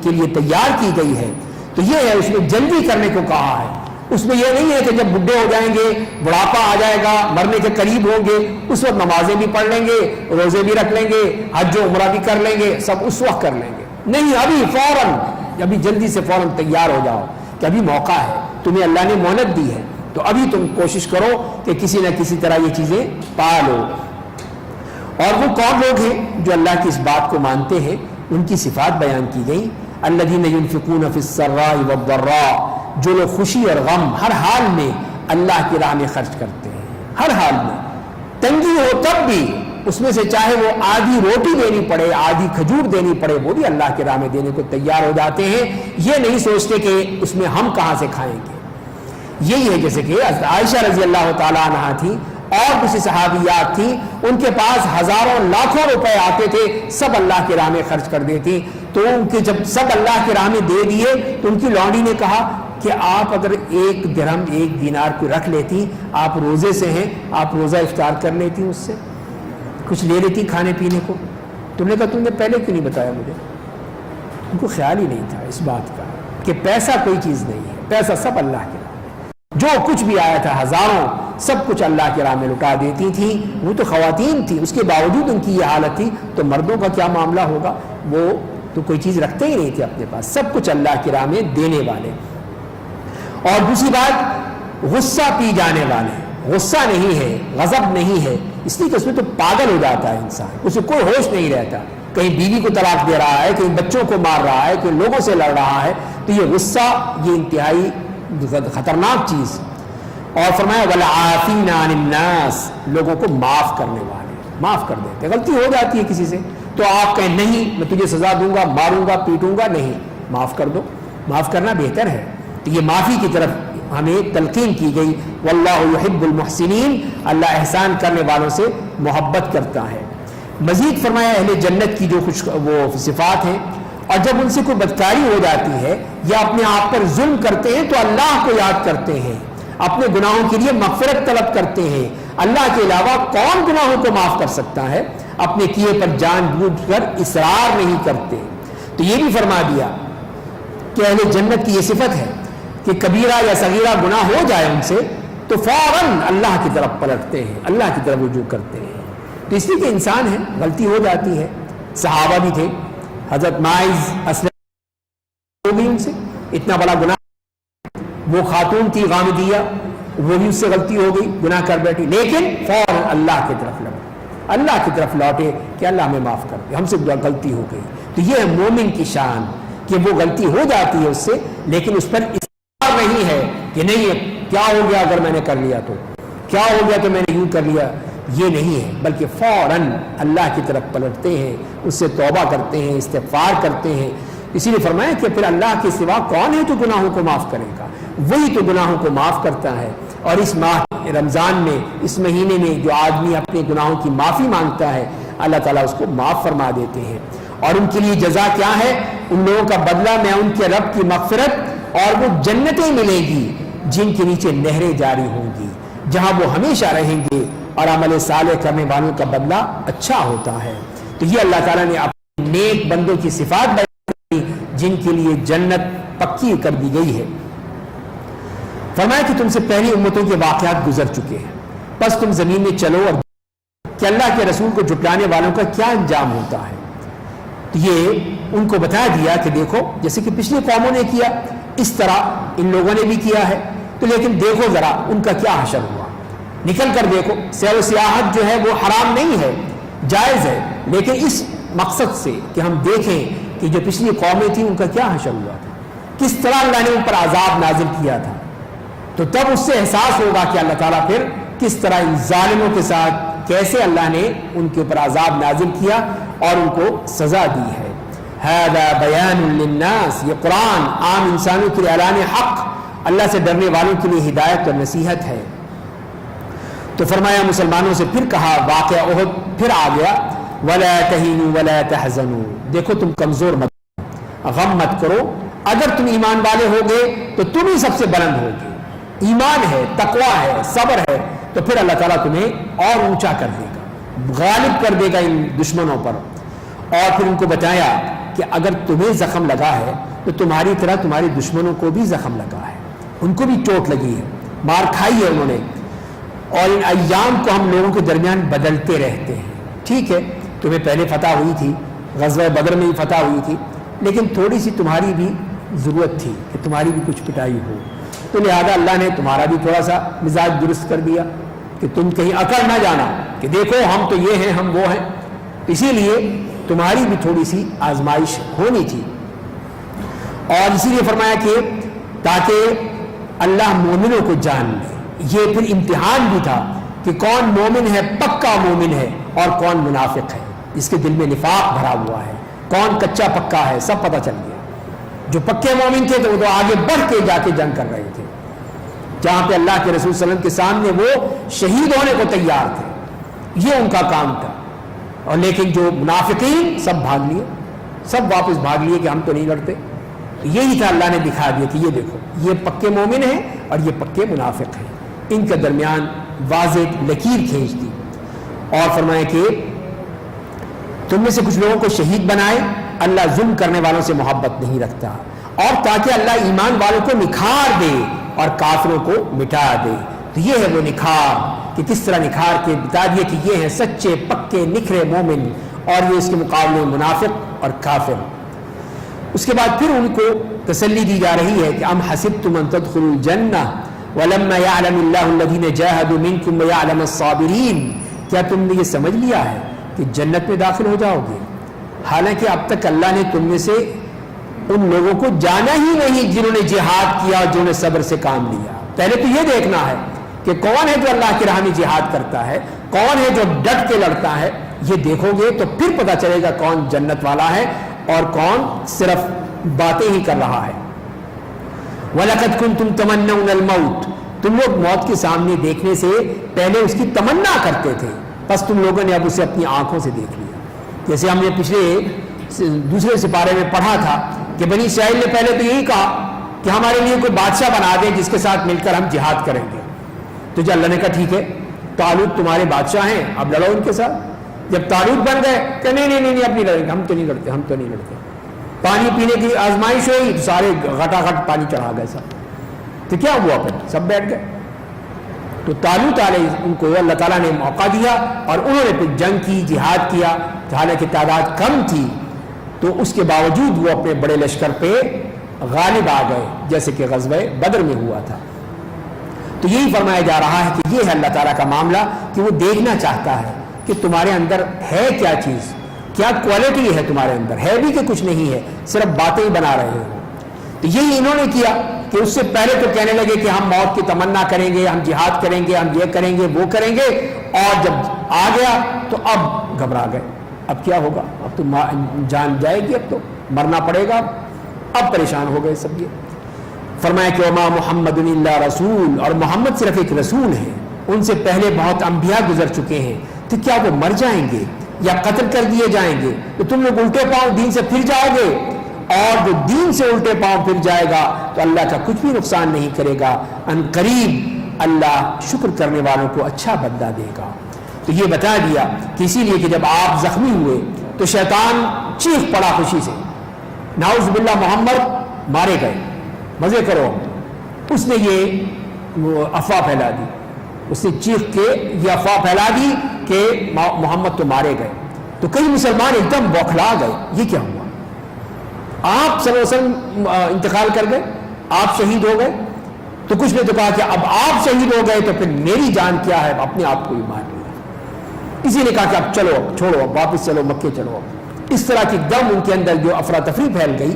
کے لیے تیار کی گئی ہے. تو یہ ہے, اس میں جلدی کرنے کو کہا ہے. اس میں یہ نہیں ہے کہ جب بڈھے ہو جائیں گے, بڑھاپا آ جائے گا, مرنے کے قریب ہوں گے, اس وقت نمازیں بھی پڑھ لیں گے, روزے بھی رکھ لیں گے, حج و عمرہ بھی کر لیں گے, سب اس وقت کر لیں گے. نہیں, ابھی فوراً, ابھی جلدی سے فوراً تیار ہو جاؤ کہ ابھی موقع ہے, تمہیں اللہ نے مہلت دی ہے, تو ابھی تم کوشش کرو کہ کسی نہ کسی طرح یہ چیزیں پا لو. اور وہ کون لوگ ہیں جو اللہ کی اس بات کو مانتے ہیں, ان کی صفات بیان کی گئی. الذین ينفقون فی السراء والضراء, جو لوگ خوشی اور غم ہر حال میں اللہ کی راہ میں خرچ کرتے ہیں, ہر حال میں, تنگی ہو تب بھی اس میں سے چاہے وہ آدھی روٹی دینی پڑے, آدھی کھجور دینی پڑے, وہ بھی اللہ کی راہ میں دینے کو تیار ہو جاتے ہیں. یہ نہیں سوچتے کہ اس میں ہم کہاں سے کھائیں گے. یہی ہے جیسے کہ عائشہ رضی اللہ تعالیٰ عنہا تھی اور کسی صحابیات تھیں, ان کے پاس ہزاروں لاکھوں روپے آتے تھے, سب اللہ کی راہ میں خرچ کر دیتی. تو ان کے جب سب اللہ کی راہ میں دے دیے تو ان کی لونڈی نے کہا کہ آپ اگر 1 درہم 1 دینار کو رکھ لیتی, آپ روزے سے ہیں, آپ روزہ افطار کر لیتی, اس سے کچھ لے لیتی کھانے پینے کو. تم نے کہا تم نے پہلے کیوں نہیں بتایا مجھے. ان کو خیال ہی نہیں تھا اس بات کا کہ پیسہ کوئی چیز نہیں ہے, پیسہ سب اللہ کی راہ میں, جو کچھ بھی آیا تھا ہزاروں, سب کچھ اللہ کی راہ میں لٹا دیتی تھیں. وہ تو خواتین تھیں, اس کے باوجود ان کی یہ حالت تھی, تو مردوں کا کیا معاملہ ہوگا. وہ تو کوئی چیز رکھتے ہی نہیں تھے اپنے پاس, سب کچھ اللہ کی راہ میں دینے والے. اور دوسری بات, غصہ پی جانے والے, غصہ نہیں ہے, غضب نہیں ہے, اس لیے کہ اس میں تو پاگل ہو جاتا ہے انسان, اسے کوئی ہوش نہیں رہتا, کہیں بیوی کو طلاق دے رہا ہے, کہیں بچوں کو مار رہا ہے, کہیں لوگوں سے لڑ رہا ہے. تو یہ غصہ یہ انتہائی خطرناک چیز. اور فرمایا والعافین عن الناس, لوگوں کو معاف کرنے والے, معاف کر دیتے. غلطی ہو جاتی ہے کسی سے تو آپ کہیں نہیں میں تجھے سزا دوں گا, ماروں گا, پیٹوں گا, نہیں, معاف کر دو. معاف کرنا بہتر ہے. تو یہ معافی کی طرف ہمیں تلقین کی گئی. واللہ یحب المحسنین, اللہ احسان کرنے والوں سے محبت کرتا ہے. مزید فرمایا اہل جنت کی جو وہ صفات ہیں, اور جب ان سے کوئی بدکاری ہو جاتی ہے یا اپنے آپ پر ظلم کرتے ہیں تو اللہ کو یاد کرتے ہیں, اپنے گناہوں کے لیے مغفرت طلب کرتے ہیں. اللہ کے علاوہ کون گناہوں کو معاف کر سکتا ہے. اپنے کیے پر جان بوجھ کر اصرار نہیں کرتے. تو یہ بھی فرما دیا کہ اہل جنت کی یہ صفت ہے کہ کبیرہ یا صغیرہ گناہ ہو جائے ان سے تو فوراً اللہ کی طرف پلٹتے ہیں, اللہ کی طرف رجوع کرتے ہیں. تو اس لیے کہ انسان ہے, غلطی ہو جاتی ہے. صحابہ بھی تھے, حضرت ماعز اسلم ہو گئی ان سے, اتنا بڑا گناہ. وہ خاتون تھی غامدیہ, وہ بھی اس سے غلطی ہو گئی, گناہ کر بیٹھی, لیکن فوراً اللہ کی طرف لوٹے, اللہ کی طرف لوٹے کہ اللہ ہمیں معاف کر دے, ہم سے غلطی ہو گئی. تو یہ ہے مومن کی شان کہ وہ غلطی ہو جاتی ہے اس سے, لیکن اس پر اصرار نہیں ہے کہ نہیں کیا ہو گیا اگر میں نے کر لیا, تو کیا ہو گیا تو میں نے یوں کر لیا. یہ نہیں ہے, بلکہ فوراً اللہ کی طرف پلٹتے ہیں, اس سے توبہ کرتے ہیں, استغفار کرتے ہیں. اسی لیے فرمایا کہ پھر اللہ کے سوا کون ہے تو گناہوں کو معاف کرے گا, وہی تو گناہوں کو معاف کرتا ہے. اور اس ماہ رمضان میں, اس مہینے میں جو آدمی اپنے گناہوں کی معافی مانگتا ہے, اللہ تعالیٰ اس کو معاف فرما دیتے ہیں. اور ان کے لیے جزا کیا ہے, ان لوگوں کا بدلہ میں ان کے رب کی مغفرت اور وہ جنتیں ملیں گی جن کے نیچے نہریں جاری ہوں گی، جہاں وہ ہمیشہ رہیں گے، اور عمل صالح کرنے والوں کا بدلہ اچھا ہوتا ہے۔ تو یہ اللہ تعالیٰ نے اپنے نیک بندوں کی صفات بیان کی جن کے لیے جنت پکی کر دی گئی ہے۔ فرمایا کہ تم سے پہلی امتوں کے واقعات گزر چکے ہیں، بس تم زمین میں چلو اور کہ اللہ کے رسول کو جھٹلانے والوں کا کیا انجام ہوتا ہے۔ تو یہ ان کو بتا دیا کہ دیکھو جیسے کہ پچھلی قوموں نے کیا اس طرح ان لوگوں نے بھی کیا ہے، تو لیکن دیکھو ذرا ان کا کیا حشر ہوا، نکل کر دیکھو۔ سیر و سیاحت جو ہے وہ حرام نہیں ہے، جائز ہے، لیکن اس مقصد سے کہ ہم دیکھیں کہ جو پچھلی قومیں تھیں ان کا کیا حشر ہوا تھا، کس طرح اللہ نے ان پر عذاب نازل کیا تھا، تو تب اس سے احساس ہوگا کہ اللہ تعالیٰ پھر کس طرح ان ظالموں کے ساتھ کیسے اللہ نے ان کے اوپر عذاب نازل کیا اور ان کو سزا دی ہے۔ هذا بیان للناس، یہ قرآن عام انسانوں کے لیے اعلان حق، اللہ سے ڈرنے والوں کے لیے ہدایت اور نصیحت ہے۔ تو فرمایا مسلمانوں سے پھر کہا، واقعہ احد پھر آ گیا، ولا تہینوا ولا تحزنوا، دیکھو تم کمزور مت، غم مت کرو، اگر تم ایمان والے ہوگے تو تم ہی سب سے بلند ہوگے، ایمان ہے، تقویٰ ہے، صبر ہے، تو پھر اللہ تعالیٰ تمہیں اور اونچا کر دے گا، غالب کر دے گا ان دشمنوں پر۔ اور پھر ان کو بتایا کہ اگر تمہیں زخم لگا ہے تو تمہاری طرح تمہارے دشمنوں کو بھی زخم لگا ہے، ان کو بھی چوٹ لگی ہے، مار کھائی ہے انہوں نے، اور ان ایام کو ہم لوگوں کے درمیان بدلتے رہتے ہیں۔ ٹھیک ہے تمہیں پہلے فتح ہوئی تھی، غزوہ بدر میں بھی فتح ہوئی تھی، لیکن تھوڑی سی تمہاری بھی ضرورت تھی کہ تمہاری بھی کچھ پٹائی ہو، تو لہذا اللہ نے تمہارا بھی تھوڑا سا مزاج درست کر دیا کہ تم کہیں اکڑ نہ جانا کہ دیکھو ہم تو یہ ہیں ہم وہ ہیں، اسی لیے تمہاری بھی تھوڑی سی آزمائش ہونی تھی۔ اور اسی لیے فرمایا کہ تاکہ اللہ مومنوں کو جان لے، یہ پھر امتحان بھی تھا کہ کون مومن ہے، پکا مومن ہے، اور کون منافق ہے، جس کے دل میں نفاق بھرا ہوا ہے، کون کچا پکا ہے، سب پتہ چل گیا۔ جو پکے مومن تھے تو وہ تو آگے بڑھ کے جا کے جنگ کر رہے تھے، جہاں پہ اللہ کے رسول صلی اللہ علیہ وسلم کے سامنے وہ شہید ہونے کو تیار تھے، یہ ان کا کام تھا۔ اور لیکن جو منافقین سب بھاگ لیے، سب واپس بھاگ لیے کہ ہم تو نہیں لڑتے۔ یہی تھا، اللہ نے دکھا دیا کہ یہ دیکھو یہ پکے مومن ہیں اور یہ پکے منافق ہیں، ان کے درمیان واضح لکیر کھینچ دی۔ اور فرمایا کہ تم میں سے کچھ لوگوں کو شہید بنائے، اللہ ظلم کرنے والوں سے محبت نہیں رکھتا، اور تاکہ اللہ ایمان والوں کو نکھار دے اور کافروں کو مٹا دے۔ تو یہ ہے وہ نکھار، کہ کس طرح نکھار کے بتا دیے کہ یہ ہیں سچے پکے نکھرے مومن، اور یہ اس کے مقابلے میں منافق اور کافر۔ اس کے بعد پھر ان کو تسلی دی جا رہی ہے کہ ام حسبتم ان تدخلوا الجنہ ولما يعلم اللہ الذین جاہدوا منکم ويعلم الصابرین، کیا تم نے یہ سمجھ لیا ہے کہ جنت میں داخل ہو جاؤ گے، حالانکہ اب تک اللہ نے تم میں سے ان لوگوں کو جانا ہی نہیں جنہوں نے جہاد کیا، جنہوں نے صبر سے کام لیا۔ پہلے تو یہ دیکھنا ہے کہ کون ہے جو اللہ کی راہ میں جہاد کرتا ہے، کون ہے جو ڈٹ کے لڑتا ہے، یہ دیکھو گے تو پھر پتہ چلے گا کون جنت والا ہے اور کون صرف باتیں ہی کر رہا ہے۔ وَلَقَدْ كُنْتُمْ تَمَنَّوْنَ الْمَوْتِ، تم لوگ موت کے سامنے دیکھنے سے پہلے اس کی تمنا کرتے تھے، بس تم لوگوں نے اب اسے اپنی آنکھوں سے دیکھ لیا۔ جیسے ہم نے پچھلے دوسرے سپارے میں پڑھا تھا کہ بنی اسرائیل نے پہلے تو یہی کہا کہ ہمارے لیے کوئی بادشاہ بنا دیں جس کے ساتھ مل کر ہم جہاد کریں گے، تو جب اللہ نے کہا ٹھیک ہے طالوت تمہارے بادشاہ ہیں، اب لڑو ان کے ساتھ۔ جب طالوت بن گئے کہ نہیں اب نہیں لڑیں گے، ہم تو نہیں لڑتے۔ پانی پینے کی آزمائش ہوئی تو سارے گھٹا گھٹ پانی چڑھا گئے سب، تو کیا ہوا پھر سب بیٹھ گئے۔ تو طالوت علیہ ان کو اللہ تعالیٰ نے موقع دیا اور انہوں نے پھر جنگ کی، جہاد کیا، حالانکہ تعداد کم تھی تو اس کے باوجود وہ اپنے بڑے لشکر پہ غالب آ گئے، جیسے کہ غزوہ بدر میں ہوا تھا۔ تو یہی فرمایا جا رہا ہے کہ یہ ہے اللہ تعالیٰ کا معاملہ کہ وہ دیکھنا چاہتا ہے کہ تمہارے اندر ہے کیا چیز، کیا کوالٹی ہے تمہارے اندر، ہے بھی کہ کچھ نہیں ہے، صرف باتیں ہی بنا رہے ہو۔ تو یہی انہوں نے کیا کہ اس سے پہلے تو کہنے لگے کہ ہم موت کی تمنا کریں گے، ہم جہاد کریں گے، ہم یہ کریں گے وہ کریں گے، اور جب آ گیا تو اب گھبرا گئے، اب کیا ہوگا، اب تو جان جائے گی، اب تو مرنا پڑے گا، اب پریشان ہو گئے سب۔ یہ فرمایا کہ وما محمد الا رسول، اور محمد صرف ایک رسول ہے، ان سے پہلے بہت انبیاء گزر چکے ہیں، تو کیا وہ مر جائیں گے یا قتل کر دیے جائیں گے تو تم لوگ الٹے پاؤں دین سے پھر جاؤ گے؟ اور جو دین سے الٹے پاؤں پھر جائے گا تو اللہ کا کچھ بھی نقصان نہیں کرے گا، ان قریب اللہ شکر کرنے والوں کو اچھا بدلہ دے گا۔ تو یہ بتا دیا کہ اسی لیے کہ جب آپ زخمی ہوئے تو شیطان چیخ پڑا خوشی سے، نعوذ باللہ محمد مارے گئے، مزے کرو۔ اس نے یہ افواہ پھیلا دی، اس نے چیخ کے یہ افواہ پھیلا دی کہ محمد تو مارے گئے۔ تو کئی مسلمان ایک دم بوکھلا گئے، یہ کیا ہوا؟ آپ صلی اللہ علیہ وسلم انتقال کر گئے، آپ شہید ہو گئے، تو کچھ نے تو کہا کہ اب آپ شہید ہو گئے تو پھر میری جان کیا ہے، اپنے آپ کو ہی مار لیا۔ کسی نے کہا کہ اب چلو، اب چھوڑو، اب واپس چلو، مکے چلو۔ اس طرح کی دم ان کے اندر جو افراتفری پھیل گئی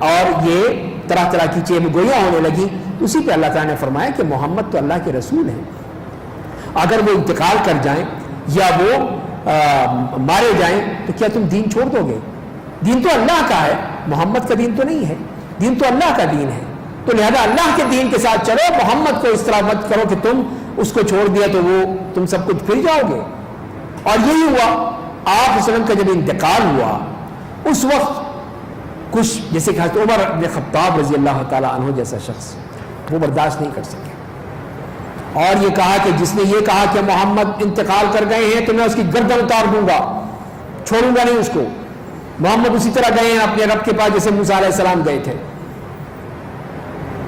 اور یہ طرح طرح کی چیم گوئیاں ہونے لگی، اسی پہ اللہ تعالیٰ نے فرمایا کہ محمد تو اللہ کے رسول ہیں، اگر وہ انتقال کر جائیں یا وہ مارے جائیں تو کیا تم دین چھوڑ دو گے؟ دین تو اللہ کا ہے، محمد کا دین تو نہیں ہے، دین تو اللہ کا دین ہے، تو لہذا اللہ کے دین کے ساتھ چلو، محمد کو اس طرح مت کرو کہ تم اس کو چھوڑ دیا تو وہ تم سب کچھ پھر جاؤ گے۔ اور یہی ہوا، آپ وسلم کا جب انتقال ہوا اس وقت کچھ جیسے کہ حضرت عمر بن خطاب رضی اللہ تعالیٰ عنہ جیسا شخص وہ برداشت نہیں کر سکے، اور یہ کہا کہ جس نے یہ کہا کہ محمد انتقال کر گئے ہیں تو میں اس کی گردن اتار دوں گا، چھوڑوں گا نہیں اس کو۔ محمد اسی طرح گئے ہیں اپنے رب کے پاس جیسے موسیٰ علیہ السلام گئے تھے۔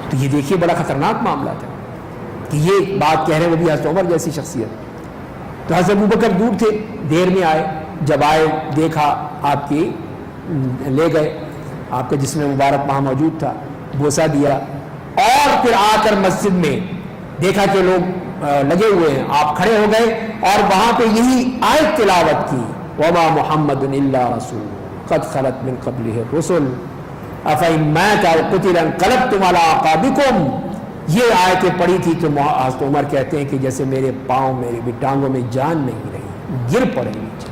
تو یہ دیکھیے بڑا خطرناک معاملہ تھا کہ یہ بات کہہ رہے ہیں وہ بھی حضرت عمر جیسی شخصیت۔ تو حضرت ابوبکر دور تھے، دیر میں آئے، جب آئے دیکھا آپ کی لے گئے، آپ کا جسم مبارک وہاں موجود تھا، بوسہ دیا، اور پھر آ کر مسجد میں دیکھا کہ لوگ لگے ہوئے ہیں، آپ کھڑے ہو گئے اور وہاں پہ یہی آیت تلاوت کی، وما محمد الا رسول قد خلت من قبلہ الرسل افإن مات أو قتل انقلبتم على أعقابكم۔ یہ آیتیں پڑھی تھی تو حضرت عمر کہتے ہیں کہ جیسے میرے پاؤں، میری بھی ٹانگوں میں جان نہیں رہی، گر پڑے نیچے،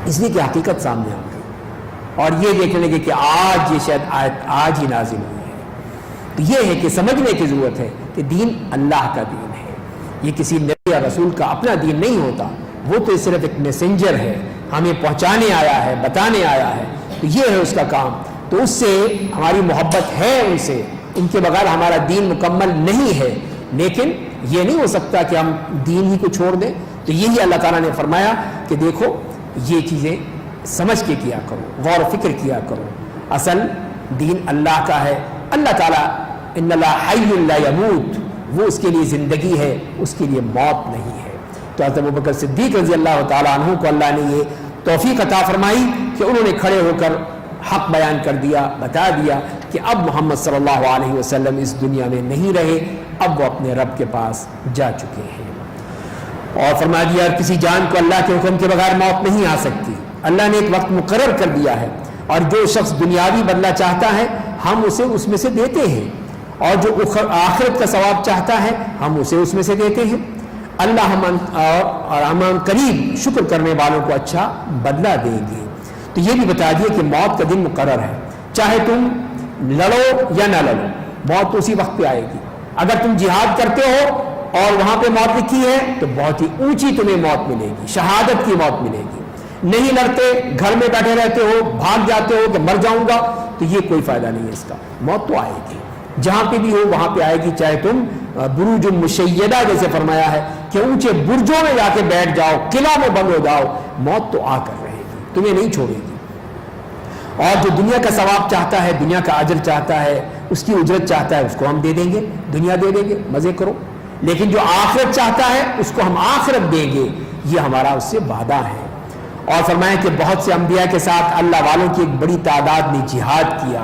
اس لیے کہ حقیقت سامنے آ گئی اور یہ دیکھنے لگے کہ آج یہ شاید آیت آج ہی نازل ہوئی ہے۔ تو یہ ہے کہ سمجھنے کی ضرورت ہے کہ دین اللہ کا دین ہے، یہ کسی نبی یا رسول کا اپنا دین نہیں ہوتا، وہ تو صرف ایک میسنجر ہے، ہمیں پہنچانے آیا ہے، بتانے آیا ہے، تو یہ ہے اس کا کام۔ تو اس سے ہماری محبت ہے، ان کے بغیر ہمارا دین مکمل نہیں ہے، لیکن یہ نہیں ہو سکتا کہ ہم دین ہی کو چھوڑ دیں۔ تو یہی اللہ تعالیٰ نے فرمایا کہ دیکھو یہ چیزیں سمجھ کے کیا کرو، غور و فکر کیا کرو، اصل دین اللہ کا ہے۔ اللہ تعالیٰ ان اللہ حی لا یموت، وہ اس کے لیے زندگی ہے، اس کے لیے موت نہیں ہے۔ تو حضرت ابوبکر صدیق رضی اللہ تعالیٰ عنہ کو اللہ نے یہ توفیق عطا فرمائی کہ انہوں نے کھڑے ہو کر حق بیان کر دیا، بتا دیا کہ اب محمد صلی اللہ علیہ وسلم اس دنیا میں نہیں رہے، اب وہ اپنے رب کے پاس جا چکے ہیں۔ اور فرما دیا کسی جان کو اللہ کے حکم کے بغیر موت نہیں آ سکتی، اللہ نے ایک وقت مقرر کر دیا ہے، اور جو شخص دنیاوی بدلہ چاہتا ہے ہم اسے اس میں سے دیتے ہیں، اور جو آخرت کا ثواب چاہتا ہے ہم اسے اس میں سے دیتے ہیں۔ اللہ ہم قریب شکر کرنے والوں کو اچھا بدلہ دیں گے۔ تو یہ بھی بتا دیا کہ موت کا دن مقرر ہے، چاہے تم لڑو یا نہ لڑو، موت تو اسی وقت پہ آئے گی۔ اگر تم جہاد کرتے ہو اور وہاں پہ موت لکھی ہے تو بہت ہی اونچی تمہیں موت ملے گی، شہادت کی موت ملے گی۔ نہیں لڑتے، گھر میں بیٹھے رہتے ہو، بھاگ جاتے ہو کہ مر جاؤں گا، تو یہ کوئی فائدہ نہیں ہے اس کا، موت تو آئے گی، جہاں پہ بھی ہو وہاں پہ آئے گی، چاہے تم بروج مشیدہ جیسے فرمایا ہے کہ اونچے برجوں میں جا کے بیٹھ جاؤ، قلعہ میں بند ہو جاؤ، موت تو آ کر رہے گی، تمہیں نہیں چھوڑے گی۔ اور جو دنیا کا ثواب چاہتا ہے، دنیا کا اجر چاہتا ہے، اس کی اجرت چاہتا ہے، اس کو ہم دے دیں گے، دنیا دے دیں گے، مزے کرو۔ لیکن جو آخرت چاہتا ہے اس کو ہم آخرت دیں گے، یہ ہمارا اس سے وعدہ ہے۔ اور فرمایا کہ بہت سے انبیاء کے ساتھ اللہ والوں کی ایک بڑی تعداد نے جہاد کیا،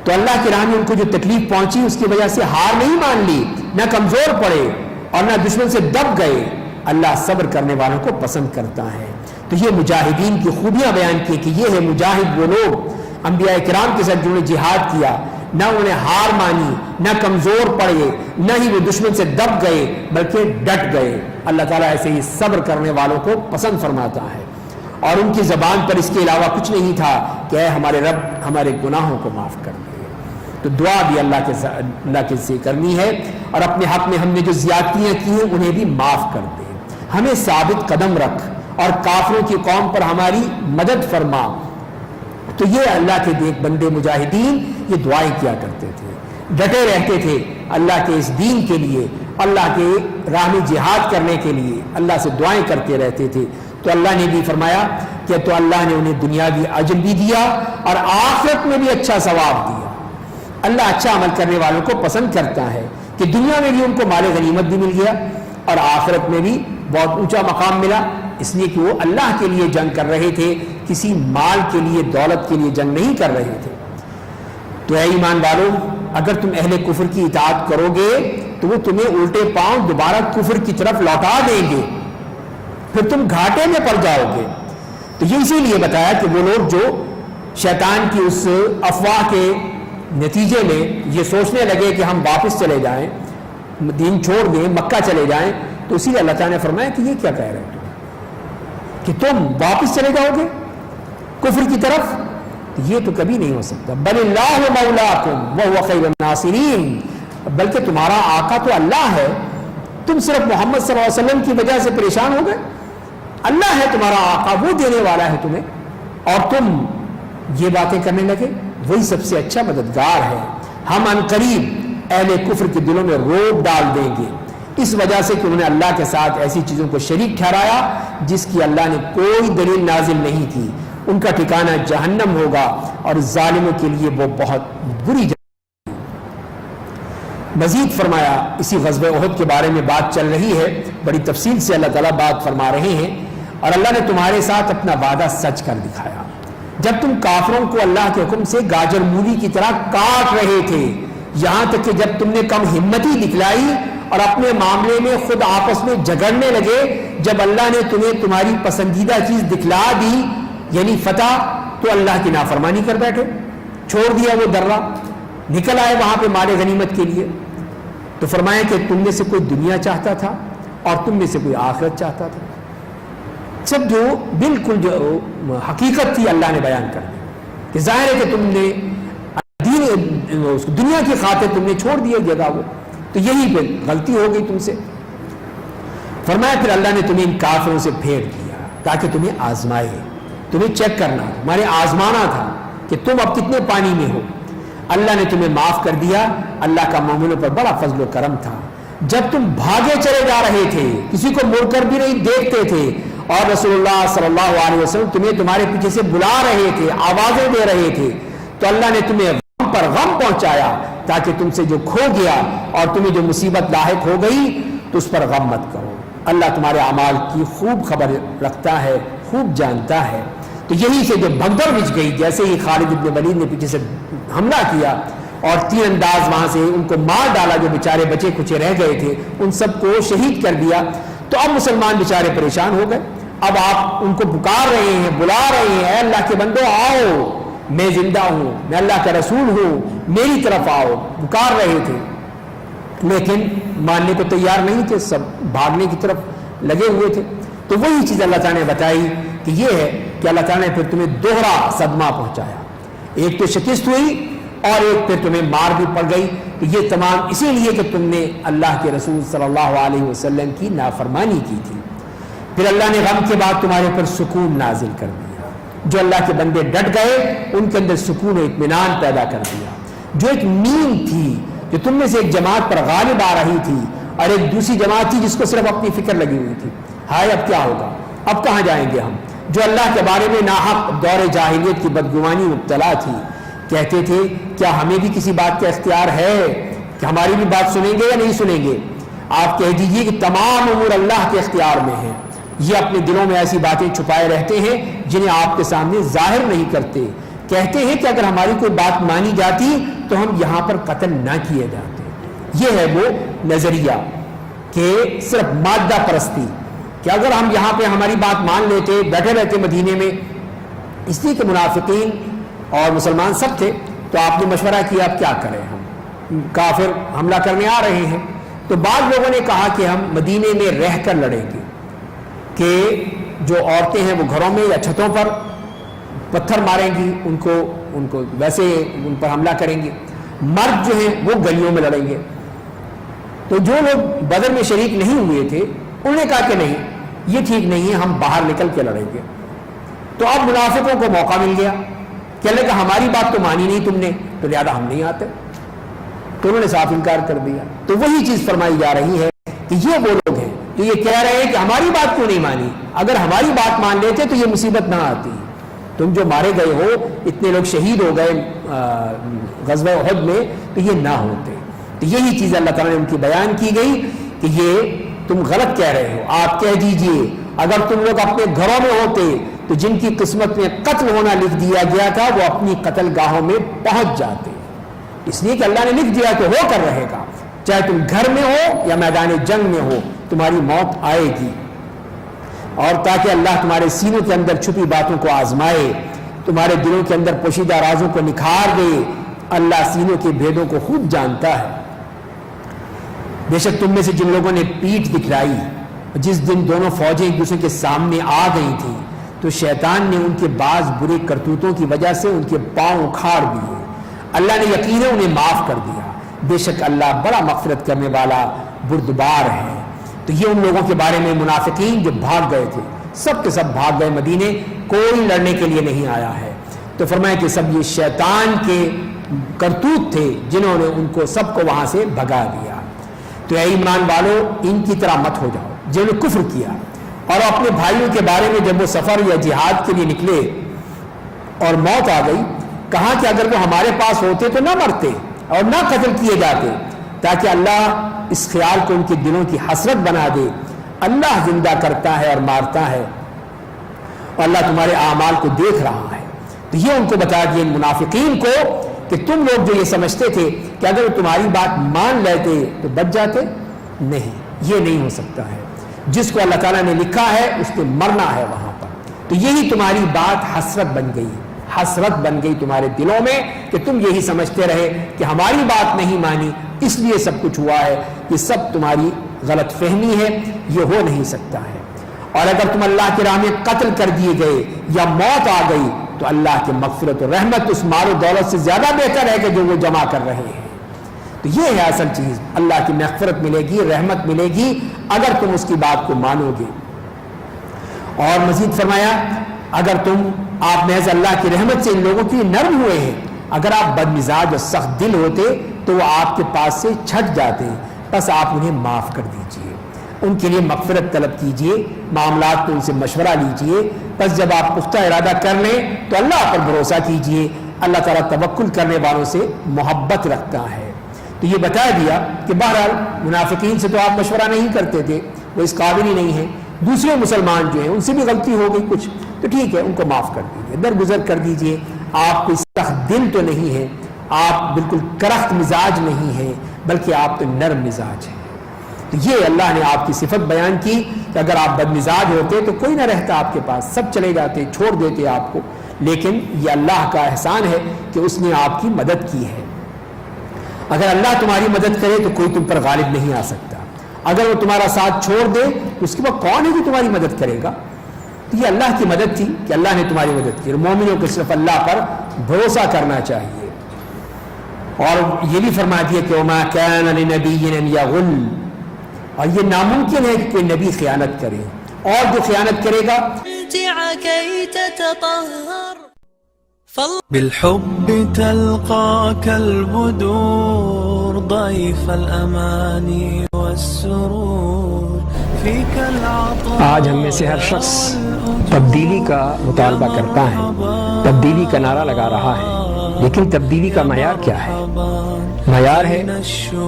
تو اللہ کی راہ میں ان کو جو تکلیف پہنچی اس کی وجہ سے ہار نہیں مان لی، نہ کمزور پڑے اور نہ دشمن سے دب گئے۔ اللہ صبر کرنے والوں کو پسند کرتا ہے۔ تو یہ مجاہدین کی خوبیاں بیان کی کہ یہ ہے مجاہد وہ لوگ انبیاء کرام کے ساتھ جنہوں نے جہاد کیا، نہ انہیں ہار مانی، نہ کمزور پڑے، نہ ہی وہ دشمن سے دب گئے بلکہ ڈٹ گئے۔ اللہ تعالیٰ ایسے ہی صبر کرنے والوں کو پسند فرماتا ہے۔ اور ان کی زبان پر اس کے علاوہ کچھ نہیں تھا کہ اے ہمارے رب ہمارے گناہوں کو معاف کر دے۔ تو دعا بھی اللہ کے سے کرنی ہے، اور اپنے حق میں ہم نے جو زیادتیاں کی ہیں انہیں بھی معاف کر دے، ہمیں ثابت قدم رکھ اور کافروں کی قوم پر ہماری مدد فرما، تو یہ اللہ کے ایک بندے مجاہدین یہ دعائیں کیا کرتے تھے، ڈٹے رہتے تھے اللہ کے اس دین کے لیے، اللہ کے راہ میں جہاد کرنے کے لیے اللہ سے دعائیں کرتے رہتے تھے۔ تو اللہ نے بھی فرمایا کہ تو اللہ نے انہیں دنیاوی اجر بھی دیا اور آخرت میں بھی اچھا ثواب دیا۔ اللہ اچھا عمل کرنے والوں کو پسند کرتا ہے کہ دنیا میں بھی ان کو مال غنیمت بھی مل گیا اور آخرت میں بھی بہت اونچا مقام ملا، اس لیے کہ وہ اللہ کے لیے جنگ کر رہے تھے، کسی مال کے لیے دولت کے لیے جنگ نہیں کر رہے تھے۔ تو اے ایمان والوں، اگر تم اہل کفر کی اطاعت کرو گے تو وہ تمہیں الٹے پاؤں دوبارہ کفر کی طرف لوٹا دیں گے، پھر تم گھاٹے میں پڑ جاؤ گے۔ تو یہ اسی لیے بتایا کہ وہ لوگ جو شیطان کی اس افواہ کے نتیجے میں یہ سوچنے لگے کہ ہم واپس چلے جائیں، دین چھوڑ دیں، مکہ چلے جائیں، تو اسی لیے اللہ تعالیٰ نے فرمایا کہ یہ کیا کہہ رہے ہو کہ تم واپس چلے جاؤ گے کفر کی طرف؟ یہ تو کبھی نہیں ہو سکتا۔ بل اللہ مولاکم وہو خیر الناصرین، بلکہ تمہارا آقا تو اللہ ہے، تم صرف محمد صلی اللہ علیہ وسلم کی وجہ سے پریشان ہو گئے؟ اللہ ہے تمہارا آقا، وہ دینے والا ہے تمہیں، اور تم یہ باتیں کرنے لگے، وہی سب سے اچھا مددگار ہے۔ ہم عنقریب اہل کفر کے دلوں میں روب ڈال دیں گے، اس وجہ سے کہ انہوں نے اللہ کے ساتھ ایسی چیزوں کو شریک ٹھہرایا جس کی اللہ نے کوئی دلیل نازل نہیں کی۔ ان کا ٹھکانہ جہنم ہوگا اور ظالموں کے لیے وہ بہت بری جگہ۔ مزید فرمایا، اسی غزوہ احد کے بارے میں بات چل رہی ہے، بڑی تفصیل سے اللہ تعالیٰ بات فرما رہے ہیں، اور اللہ نے تمہارے ساتھ اپنا وعدہ سچ کر دکھایا جب تم کافروں کو اللہ کے حکم سے گاجر مولی کی طرح کاٹ رہے تھے، یہاں تک کہ جب تم نے کم ہمتی دکھلائی اور اپنے معاملے میں خود آپس میں جھگڑنے لگے، جب اللہ نے تمہیں تمہاری پسندیدہ چیز دکھلا دی یعنی فتح، تو اللہ کی نافرمانی کر بیٹھے، چھوڑ دیا وہ درہ، نکل آئے وہاں پہ مال غنیمت کے لیے۔ تو فرمایا کہ تم میں سے کوئی دنیا چاہتا تھا اور تم میں سے کوئی آخرت چاہتا تھا، سب جو بالکل جو حقیقت تھی اللہ نے بیان کر دی کہ ظاہر ہے کہ تم نے دنیا کی خاطر تم نے چھوڑ دیا جگہ وہ، تو یہی پہ غلطی ہو گئی تم سے۔ فرمایا پھر اللہ نے تمہیں ان کافروں سے پھیر دیا تاکہ تمہیں آزمائے، تمہیں چیک کرنا، تمہارے آزمانا تھا کہ تم اب کتنے پانی میں ہو۔ اللہ نے تمہیں معاف کر دیا، اللہ کا مومنوں پر بڑا فضل و کرم تھا۔ جب تم بھاگے چلے جا رہے تھے، کسی کو مڑ کر بھی نہیں دیکھتے تھے، اور رسول اللہ صلی اللہ علیہ وسلم تمہیں تمہارے پیچھے سے بلا رہے تھے، آوازیں دے رہے تھے، تو اللہ نے تمہیں غم پر غم پہنچایا تاکہ تم سے جو کھو گیا اور تمہیں جو مصیبت لاحق ہو گئی تو اس پر غم مت کرو۔ اللہ تمہارے اعمال کی خوب خبر رکھتا ہے، خوب جانتا ہے۔ تو یہی سے جو بھگدڑ مچ گئی، جیسے ہی خالد بن ولید نے پیچھے سے حملہ کیا اور تین انداز وہاں سے ان کو مار ڈالا، جو بیچارے بچے کچے رہ گئے تھے ان سب کو شہید کر دیا، تو اب مسلمان بیچارے پریشان ہو گئے۔ اب آپ ان کو پکار رہے ہیں، بلا رہے ہیں، اے اللہ کے بندو آؤ، میں زندہ ہوں، میں اللہ کا رسول ہوں، میری طرف آؤ، پکار رہے تھے، لیکن ماننے کو تیار نہیں تھے، سب بھاگنے کی طرف لگے ہوئے تھے۔ تو وہی چیز اللہ تعالیٰ نے بتائی کہ یہ ہے کہ اللہ تعالیٰ نے پھر تمہیں دوہرا صدمہ پہنچایا، ایک تو شکست ہوئی اور ایک پھر تمہیں مار بھی پڑ گئی۔ تو یہ تمام اسی لیے کہ تم نے اللہ کے رسول صلی اللہ علیہ وسلم کی نافرمانی کی تھی۔ پھر اللہ نے غم کے بعد تمہارے پر سکون نازل کر دیا، جو اللہ کے بندے ڈٹ گئے ان کے اندر سکون و اطمینان پیدا کر دیا۔ جو ایک نیند تھی جو تم میں سے ایک جماعت پر غالب آ رہی تھی اور ایک دوسری جماعت تھی جس کو صرف اپنی فکر لگی ہوئی تھی، ہائے اب کیا ہوگا، اب کہاں جائیں گے ہم، جو اللہ کے بارے میں ناحق دور جاہلیت کی بدگمانی مبتلا تھی، کہتے تھے کیا ہمیں بھی کسی بات کا اختیار ہے کہ ہماری بھی بات سنیں گے یا نہیں سنیں گے؟ آپ کہہ دیجئے کہ تمام امور اللہ کے اختیار میں ہیں۔ یہ اپنے دلوں میں ایسی باتیں چھپائے رہتے ہیں جنہیں آپ کے سامنے ظاہر نہیں کرتے۔ کہتے ہیں کہ اگر ہماری کوئی بات مانی جاتی تو ہم یہاں پر قتل نہ کیے جاتے۔ یہ ہے وہ نظریہ کہ صرف مادہ پرستی، کہ اگر ہم یہاں پہ ہماری بات مان لیتے، بیٹھے رہتے مدینے میں، اس لیے کہ منافقین اور مسلمان سب تھے، تو آپ نے مشورہ کیا اب کیا کریں، ہم کافر حملہ کرنے آ رہے ہیں۔ تو بعض لوگوں نے کہا کہ ہم مدینے میں رہ کر لڑیں گے، کہ جو عورتیں ہیں وہ گھروں میں یا چھتوں پر پتھر ماریں گی، ان کو ویسے ان پر حملہ کریں گے، مرد جو ہیں وہ گلیوں میں لڑیں گے۔ تو جو لوگ بدر میں شریک نہیں ہوئے تھے انہوں نے کہا کہ نہیں، یہ ٹھیک نہیں ہے، ہم باہر نکل کے لڑیں گے۔ تو اب منافقوں کو موقع مل گیا کہنے لگا ہماری بات تو مانی نہیں تم نے تو لہذا ہم نہیں آتے، تو انہوں نے صاف انکار کر دیا۔ تو وہی چیز فرمائی جا رہی ہے کہ یہ وہ لوگ ہیں جو یہ کہہ رہے ہیں کہ ہماری بات کیوں نہیں مانی، اگر ہماری بات مان لیتے تو یہ مصیبت نہ آتی، تم جو مارے گئے ہو، اتنے لوگ شہید ہو گئے غزوہ احد میں، تو یہ نہ ہوتے۔ تو یہی چیز اللہ تعالیٰ نے ان کی بیان کی گئی کہ یہ تم غلط کہہ رہے ہو۔ آپ کہہ دیجئے اگر تم لوگ اپنے گھروں میں ہوتے تو جن کی قسمت میں قتل ہونا لکھ دیا گیا تھا وہ اپنی قتل گاہوں میں پہنچ جاتے، اس لیے کہ اللہ نے لکھ دیا تو ہو کر رہے گا، چاہے تم گھر میں ہو یا میدان جنگ میں ہو تمہاری موت آئے گی۔ اور تاکہ اللہ تمہارے سینوں کے اندر چھپی باتوں کو آزمائے، تمہارے دلوں کے اندر پوشیدہ رازوں کو نکھار دے، اللہ سینوں کے بھیدوں کو خوب جانتا ہے۔ بے شک تم میں سے جن لوگوں نے پیٹھ دکھلائی، جس دن دونوں فوجیں ایک دوسرے کے سامنے آ گئی تھیں تو شیطان نے ان کے بعض برے کرتوتوں کی وجہ سے ان کے پاؤں اکھاڑ دیے، اللہ نے یقیناً انہیں معاف کر دیا، بے شک اللہ بڑا مغفرت کرنے والا بردبار ہے۔ تو یہ ان لوگوں کے بارے میں منافقین جو بھاگ گئے تھے، سب کے سب بھاگ گئے مدینے، کوئی لڑنے کے لیے نہیں آیا ہے۔ تو فرمایا کہ سب یہ شیطان کے کرتوت تھے جنہوں نے ان کو سب کو وہاں سے بھگا دیا۔ تو اے ایمان والو ان کی طرح مت ہو جاؤ جنہوں نے کفر کیا، اور اپنے بھائیوں کے بارے میں جب وہ سفر یا جہاد کے لیے نکلے اور موت آ گئی، کہا کہ اگر وہ ہمارے پاس ہوتے تو نہ مرتے اور نہ قتل کیے جاتے، تاکہ اللہ اس خیال کو ان کے دلوں کی حسرت بنا دے، اللہ زندہ کرتا ہے اور مارتا ہے اور اللہ تمہارے اعمال کو دیکھ رہا ہے۔ تو یہ ان کو بتا دیا ان منافقین کو کہ تم لوگ جو یہ سمجھتے تھے کہ اگر وہ تمہاری بات مان لیتے تو بچ جاتے، نہیں، یہ نہیں ہو سکتا ہے، جس کو اللہ تعالیٰ نے لکھا ہے اس کو مرنا ہے وہاں پر۔ تو یہی تمہاری بات حسرت بن گئی، حسرت بن گئی تمہارے دلوں میں کہ تم یہی سمجھتے رہے کہ ہماری بات نہیں مانی اس لیے سب کچھ ہوا ہے، یہ سب تمہاری غلط فہمی ہے، یہ ہو نہیں سکتا ہے۔ اور اگر تم اللہ کی راہ میں قتل کر دیے گئے یا موت آ گئی تو اللہ کی مغفرت و رحمت اس مال و دولت سے زیادہ بہتر ہے کہ جو وہ جمع کر رہے ہیں۔ تو یہ ہے اصل چیز، اللہ کی مغفرت ملے گی، رحمت ملے گی اگر تم اس کی بات کو مانو گے۔ اور مزید فرمایا اگر آپ محض اللہ کی رحمت سے ان لوگوں کے لیے نرم ہوئے ہیں، اگر آپ بد مزاج اور سخت دل ہوتے تو وہ آپ کے پاس سے چھٹ جاتے، بس آپ انہیں معاف کر دیجئے، ان کے لیے مغفرت طلب کیجئے، معاملات میں ان سے مشورہ لیجئے، بس جب آپ پختہ ارادہ کر لیں تو اللہ پر بھروسہ کیجئے، اللہ تعالیٰ توکل کرنے والوں سے محبت رکھتا ہے۔ تو یہ بتا دیا کہ بہرحال منافقین سے تو آپ مشورہ نہیں کرتے تھے، وہ اس قابل ہی نہیں ہیں، دوسرے مسلمان جو ہیں ان سے بھی غلطی ہو گئی کچھ، تو ٹھیک ہے ان کو معاف کر دیجیے، درگزر کر دیجیے، آپ کوئی سخت دل تو نہیں ہے، آپ بالکل کرخت مزاج نہیں ہیں، بلکہ آپ تو نرم مزاج ہیں۔ تو یہ اللہ نے آپ کی صفت بیان کی کہ اگر آپ بد مزاج ہوتے تو کوئی نہ رہتا آپ کے پاس، سب چلے جاتے، چھوڑ دیتے آپ کو، لیکن یہ اللہ کا احسان ہے کہ اس نے آپ کی مدد کی ہے۔ اگر اللہ تمہاری مدد کرے تو کوئی تم پر غالب نہیں آ سکتا، اگر وہ تمہارا ساتھ چھوڑ دے تو اس کے بعد کون ہے جو تمہاری مدد کرے گا؟ تو یہ اللہ کی مدد تھی کہ اللہ نے تمہاری مدد کی، اور مومنوں کو صرف اللہ پر بھروسہ کرنا چاہیے۔ اور یہ بھی فرما دیا کہ وما كان لنبي ان يغل، اور یہ ناممکن ہے کہ کوئی نبی خیانت کرے، اور جو خیانت کرے گا كي تتطهر بالحب تلقاك البدور ضيف الأماني والسرور فيك العطاء۔ آج ہم میں سے ہر شخص تبدیلی کا مطالبہ کرتا ہے، تبدیلی کا نعرہ لگا رہا ہے، لیکن تبدیلی کا معیار کیا ہے؟ معیار ہے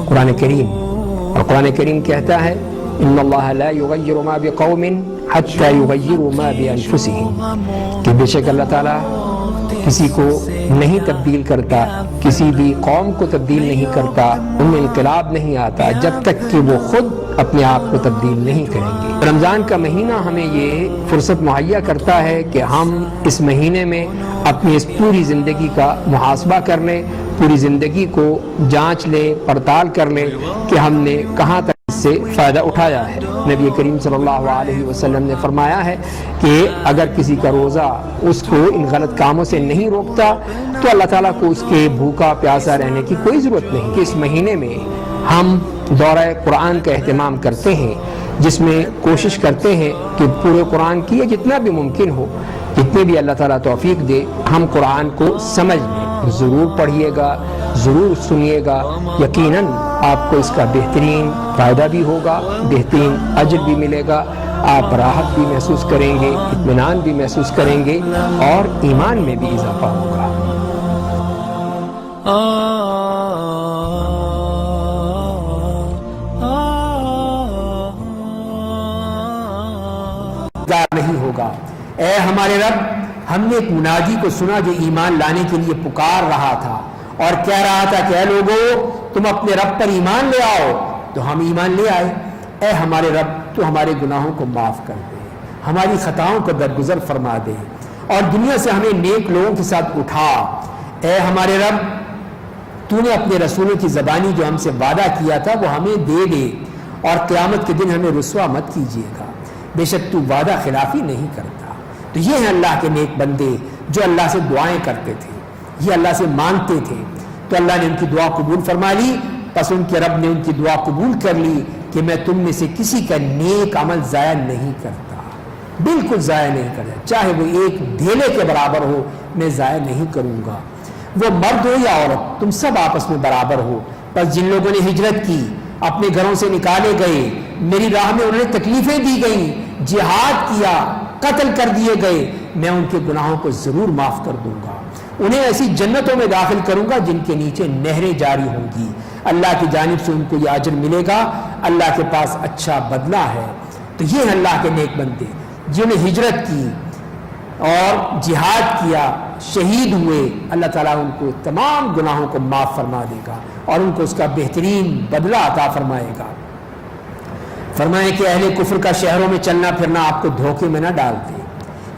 قرآن کریم، اور قرآن کریم کہتا ہے ان اللہ لا یغیر ما بقوم حتی یغیروا ما بانفسهم، کہ بے شک اللہ تعالیٰ کسی کو نہیں تبدیل کرتا، کسی بھی قوم کو تبدیل نہیں کرتا، ان میں انقلاب نہیں آتا جب تک کہ وہ خود اپنے آپ کو تبدیل نہیں کریں گے۔ رمضان کا مہینہ ہمیں یہ فرصت مہیا کرتا ہے کہ ہم اس مہینے میں اپنی اس پوری زندگی کا محاسبہ کر لیں، پوری زندگی کو جانچ لیں، پڑتال کر لیں کہ ہم نے کہاں تک اس سے فائدہ اٹھایا ہے۔ نبی کریم صلی اللہ علیہ وسلم نے فرمایا ہے کہ اگر کسی کا روزہ اس کو ان غلط کاموں سے نہیں روکتا تو اللہ تعالیٰ کو اس کے بھوکا پیاسا رہنے کی کوئی ضرورت نہیں۔ کہ اس مہینے میں ہم دورہ قرآن کا اہتمام کرتے ہیں، جس میں کوشش کرتے ہیں کہ پورے قرآن کی جتنا بھی ممکن ہو اتنے بھی اللہ تعالیٰ توفیق دے ہم قرآن کو سمجھ لیں. ضرور پڑھیے گا، ضرور سنیے گا، یقیناً آپ کو اس کا بہترین فائدہ بھی ہوگا، بہترین اجر بھی ملے گا، آپ راحت بھی محسوس کریں گے، اطمینان بھی محسوس کریں گے اور ایمان میں بھی اضافہ ہوگا. نہیں ہوگا. اے ہمارے رب، ہم نے ایک منادی کو سنا جو ایمان لانے کے لیے پکار رہا تھا اور کہہ رہا تھا کہ اے لوگو تم اپنے رب پر ایمان لے آؤ. تو ہم ایمان لے آئے. اے ہمارے رب، تو ہمارے گناہوں کو معاف کر دے، ہماری خطاؤں کو درگزر فرما دے اور دنیا سے ہمیں نیک لوگوں کے ساتھ اٹھا. اے ہمارے رب، تو نے اپنے رسولوں کی زبانی جو ہم سے وعدہ کیا تھا وہ ہمیں دے دے اور قیامت کے دن ہمیں رسوا مت کیجیے گا، بے شک تو وعدہ خلافی نہیں کرتا. تو یہ ہیں اللہ کے نیک بندے جو اللہ سے دعائیں کرتے تھے، یہ اللہ سے مانگتے تھے، تو اللہ نے ان کی دعا قبول فرما لی. پس ان کے رب نے ان کی دعا قبول کر لی کہ میں تم میں سے کسی کا نیک عمل ضائع نہیں کرتا، بالکل ضائع نہیں کرتا، چاہے وہ ایک ڈھیلے کے برابر ہو میں ضائع نہیں کروں گا. وہ مرد ہو یا عورت، تم سب آپس میں برابر ہو. پس جن لوگوں نے ہجرت کی، اپنے گھروں سے نکالے گئے، میری راہ میں انہیں تکلیفیں دی گئیں، جہاد کیا، قتل کر دیے گئے، میں ان کے گناہوں کو ضرور معاف کر دوں گا. انہیں ایسی جنتوں میں داخل کروں گا جن کے نیچے نہریں جاری ہوں گی. اللہ کی جانب سے ان کو یہ اجر ملے گا، اللہ کے پاس اچھا بدلہ ہے. تو یہ ہیں اللہ کے نیک بندے جنہوں نے ہجرت کی اور جہاد کیا، شہید ہوئے. اللہ تعالیٰ ان کو تمام گناہوں کو معاف فرما دے گا اور ان کو اس کا بہترین بدلہ عطا فرمائے گا. فرمائے کہ اہل کفر کا شہروں میں چلنا پھرنا آپ کو دھوکے میں نہ ڈال دے.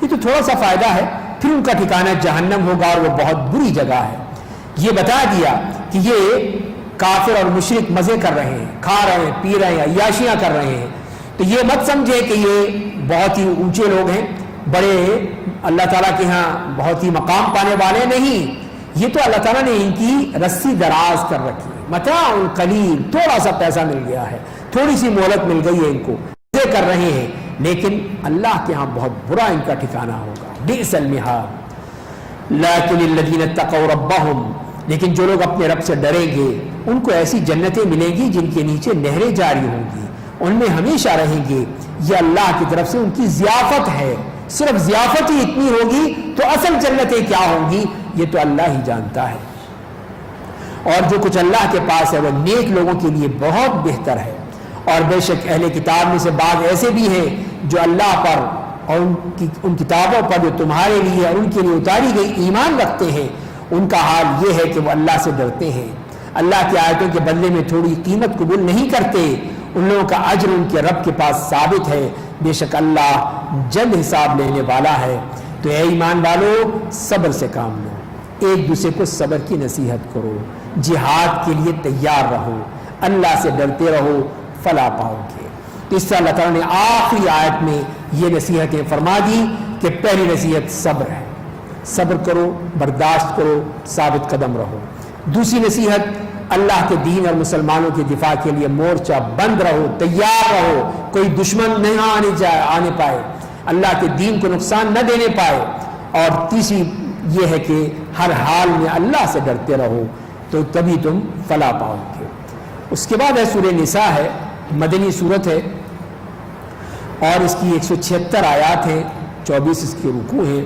یہ تو تھوڑا سا فائدہ ہے، پھر ان کا ٹھکانہ جہنم ہوگا اور وہ بہت بری جگہ ہے. یہ بتا دیا کہ یہ کافر اور مشرک مزے کر رہے ہیں، کھا رہے ہیں، پی رہے ہیں، عیاشیاں کر رہے ہیں. تو یہ مت سمجھے کہ یہ بہت ہی اونچے لوگ ہیں، بڑے اللہ تعالیٰ کے ہاں بہت ہی مقام پانے والے نہیں. یہ تو اللہ تعالیٰ نے ان کی رسی دراز کر رکھی ہے. متاع قلیل، تھوڑا سا پیسہ مل گیا ہے، تھوڑی سی مہلت مل گئی ہے، ان کو مزے کر رہے ہیں، لیکن اللہ کے ہاں بہت برا ان کا ٹھکانہ ہوگا. بئس المہاد. لیکن الذین اتقوا ربہم، لیکن جو لوگ اپنے رب سے ڈریں گے ان کو ایسی جنتیں ملیں گی جن کے نیچے نہریں جاری ہوں گی، ان میں ہمیشہ رہیں گے. یہ اللہ کی طرف سے ان کی ضیافت ہے. صرف ضیافت ہی اتنی ہوگی تو اصل جنتیں کیا ہوں گی یہ تو اللہ ہی جانتا ہے. اور جو کچھ اللہ کے پاس ہے وہ نیک لوگوں کے لیے بہت بہتر ہے. اور بے شک اہل کتاب میں سے بعض ایسے بھی ہیں جو اللہ پر اور ان کتابوں پر جو تمہارے لیے اور ان کے لیے اتاری گئی ایمان رکھتے ہیں. ان کا حال یہ ہے کہ وہ اللہ سے ڈرتے ہیں، اللہ کی آیتوں کے بدلے میں تھوڑی قیمت قبول نہیں کرتے. ان لوگوں کا اجر ان کے رب کے پاس ثابت ہے، بے شک اللہ جلد حساب لینے والا ہے. تو اے ایمان والو، صبر سے کام لو، ایک دوسرے کو صبر کی نصیحت کرو، جہاد کے لیے تیار رہو، اللہ سے ڈرتے رہو، فلاح پاؤ گے. اس سے اللہ تعالیٰ نے آخری آیت میں یہ نصیحتیں فرما دی کہ پہلی نصیحت صبر ہے، صبر کرو، برداشت کرو، ثابت قدم رہو. دوسری نصیحت اللہ کے دین اور مسلمانوں کے دفاع کے لیے مورچہ بند رہو، تیار رہو، کوئی دشمن نہیں آنے پائے، اللہ کے دین کو نقصان نہ دینے پائے. اور تیسری یہ ہے کہ ہر حال میں اللہ سے ڈرتے رہو، تو تبھی تم فلاح پاؤ گے. اس کے بعد ہے سورہ نساء، ہے مدنی صورت ہے اور اس کی 176 آیات ہیں، 24 اس کے رکوع ہیں.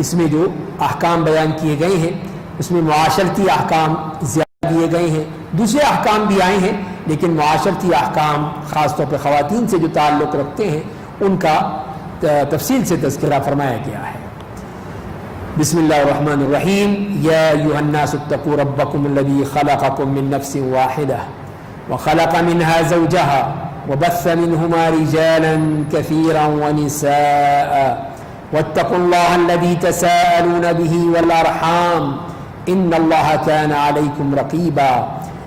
اس میں جو احکام بیان کیے گئے ہیں اس میں معاشرتی احکام زیادہ دیے گئے ہیں، دوسرے احکام بھی آئے ہیں لیکن معاشرتی احکام خاص طور پہ خواتین سے جو تعلق رکھتے ہیں ان کا تفصیل سے تذکرہ فرمایا گیا ہے. بسم اللہ الرحمن الرحیم. یا ایھا الناس اتقوا ربکم الذی خلقکم من نفس واحدہ وخلق منها زوجها وبث منهما رجالا كثيرا ونساء واتقوا الله الذي تساءلون به والارحام ان اللہ كان علیکم رقیبا.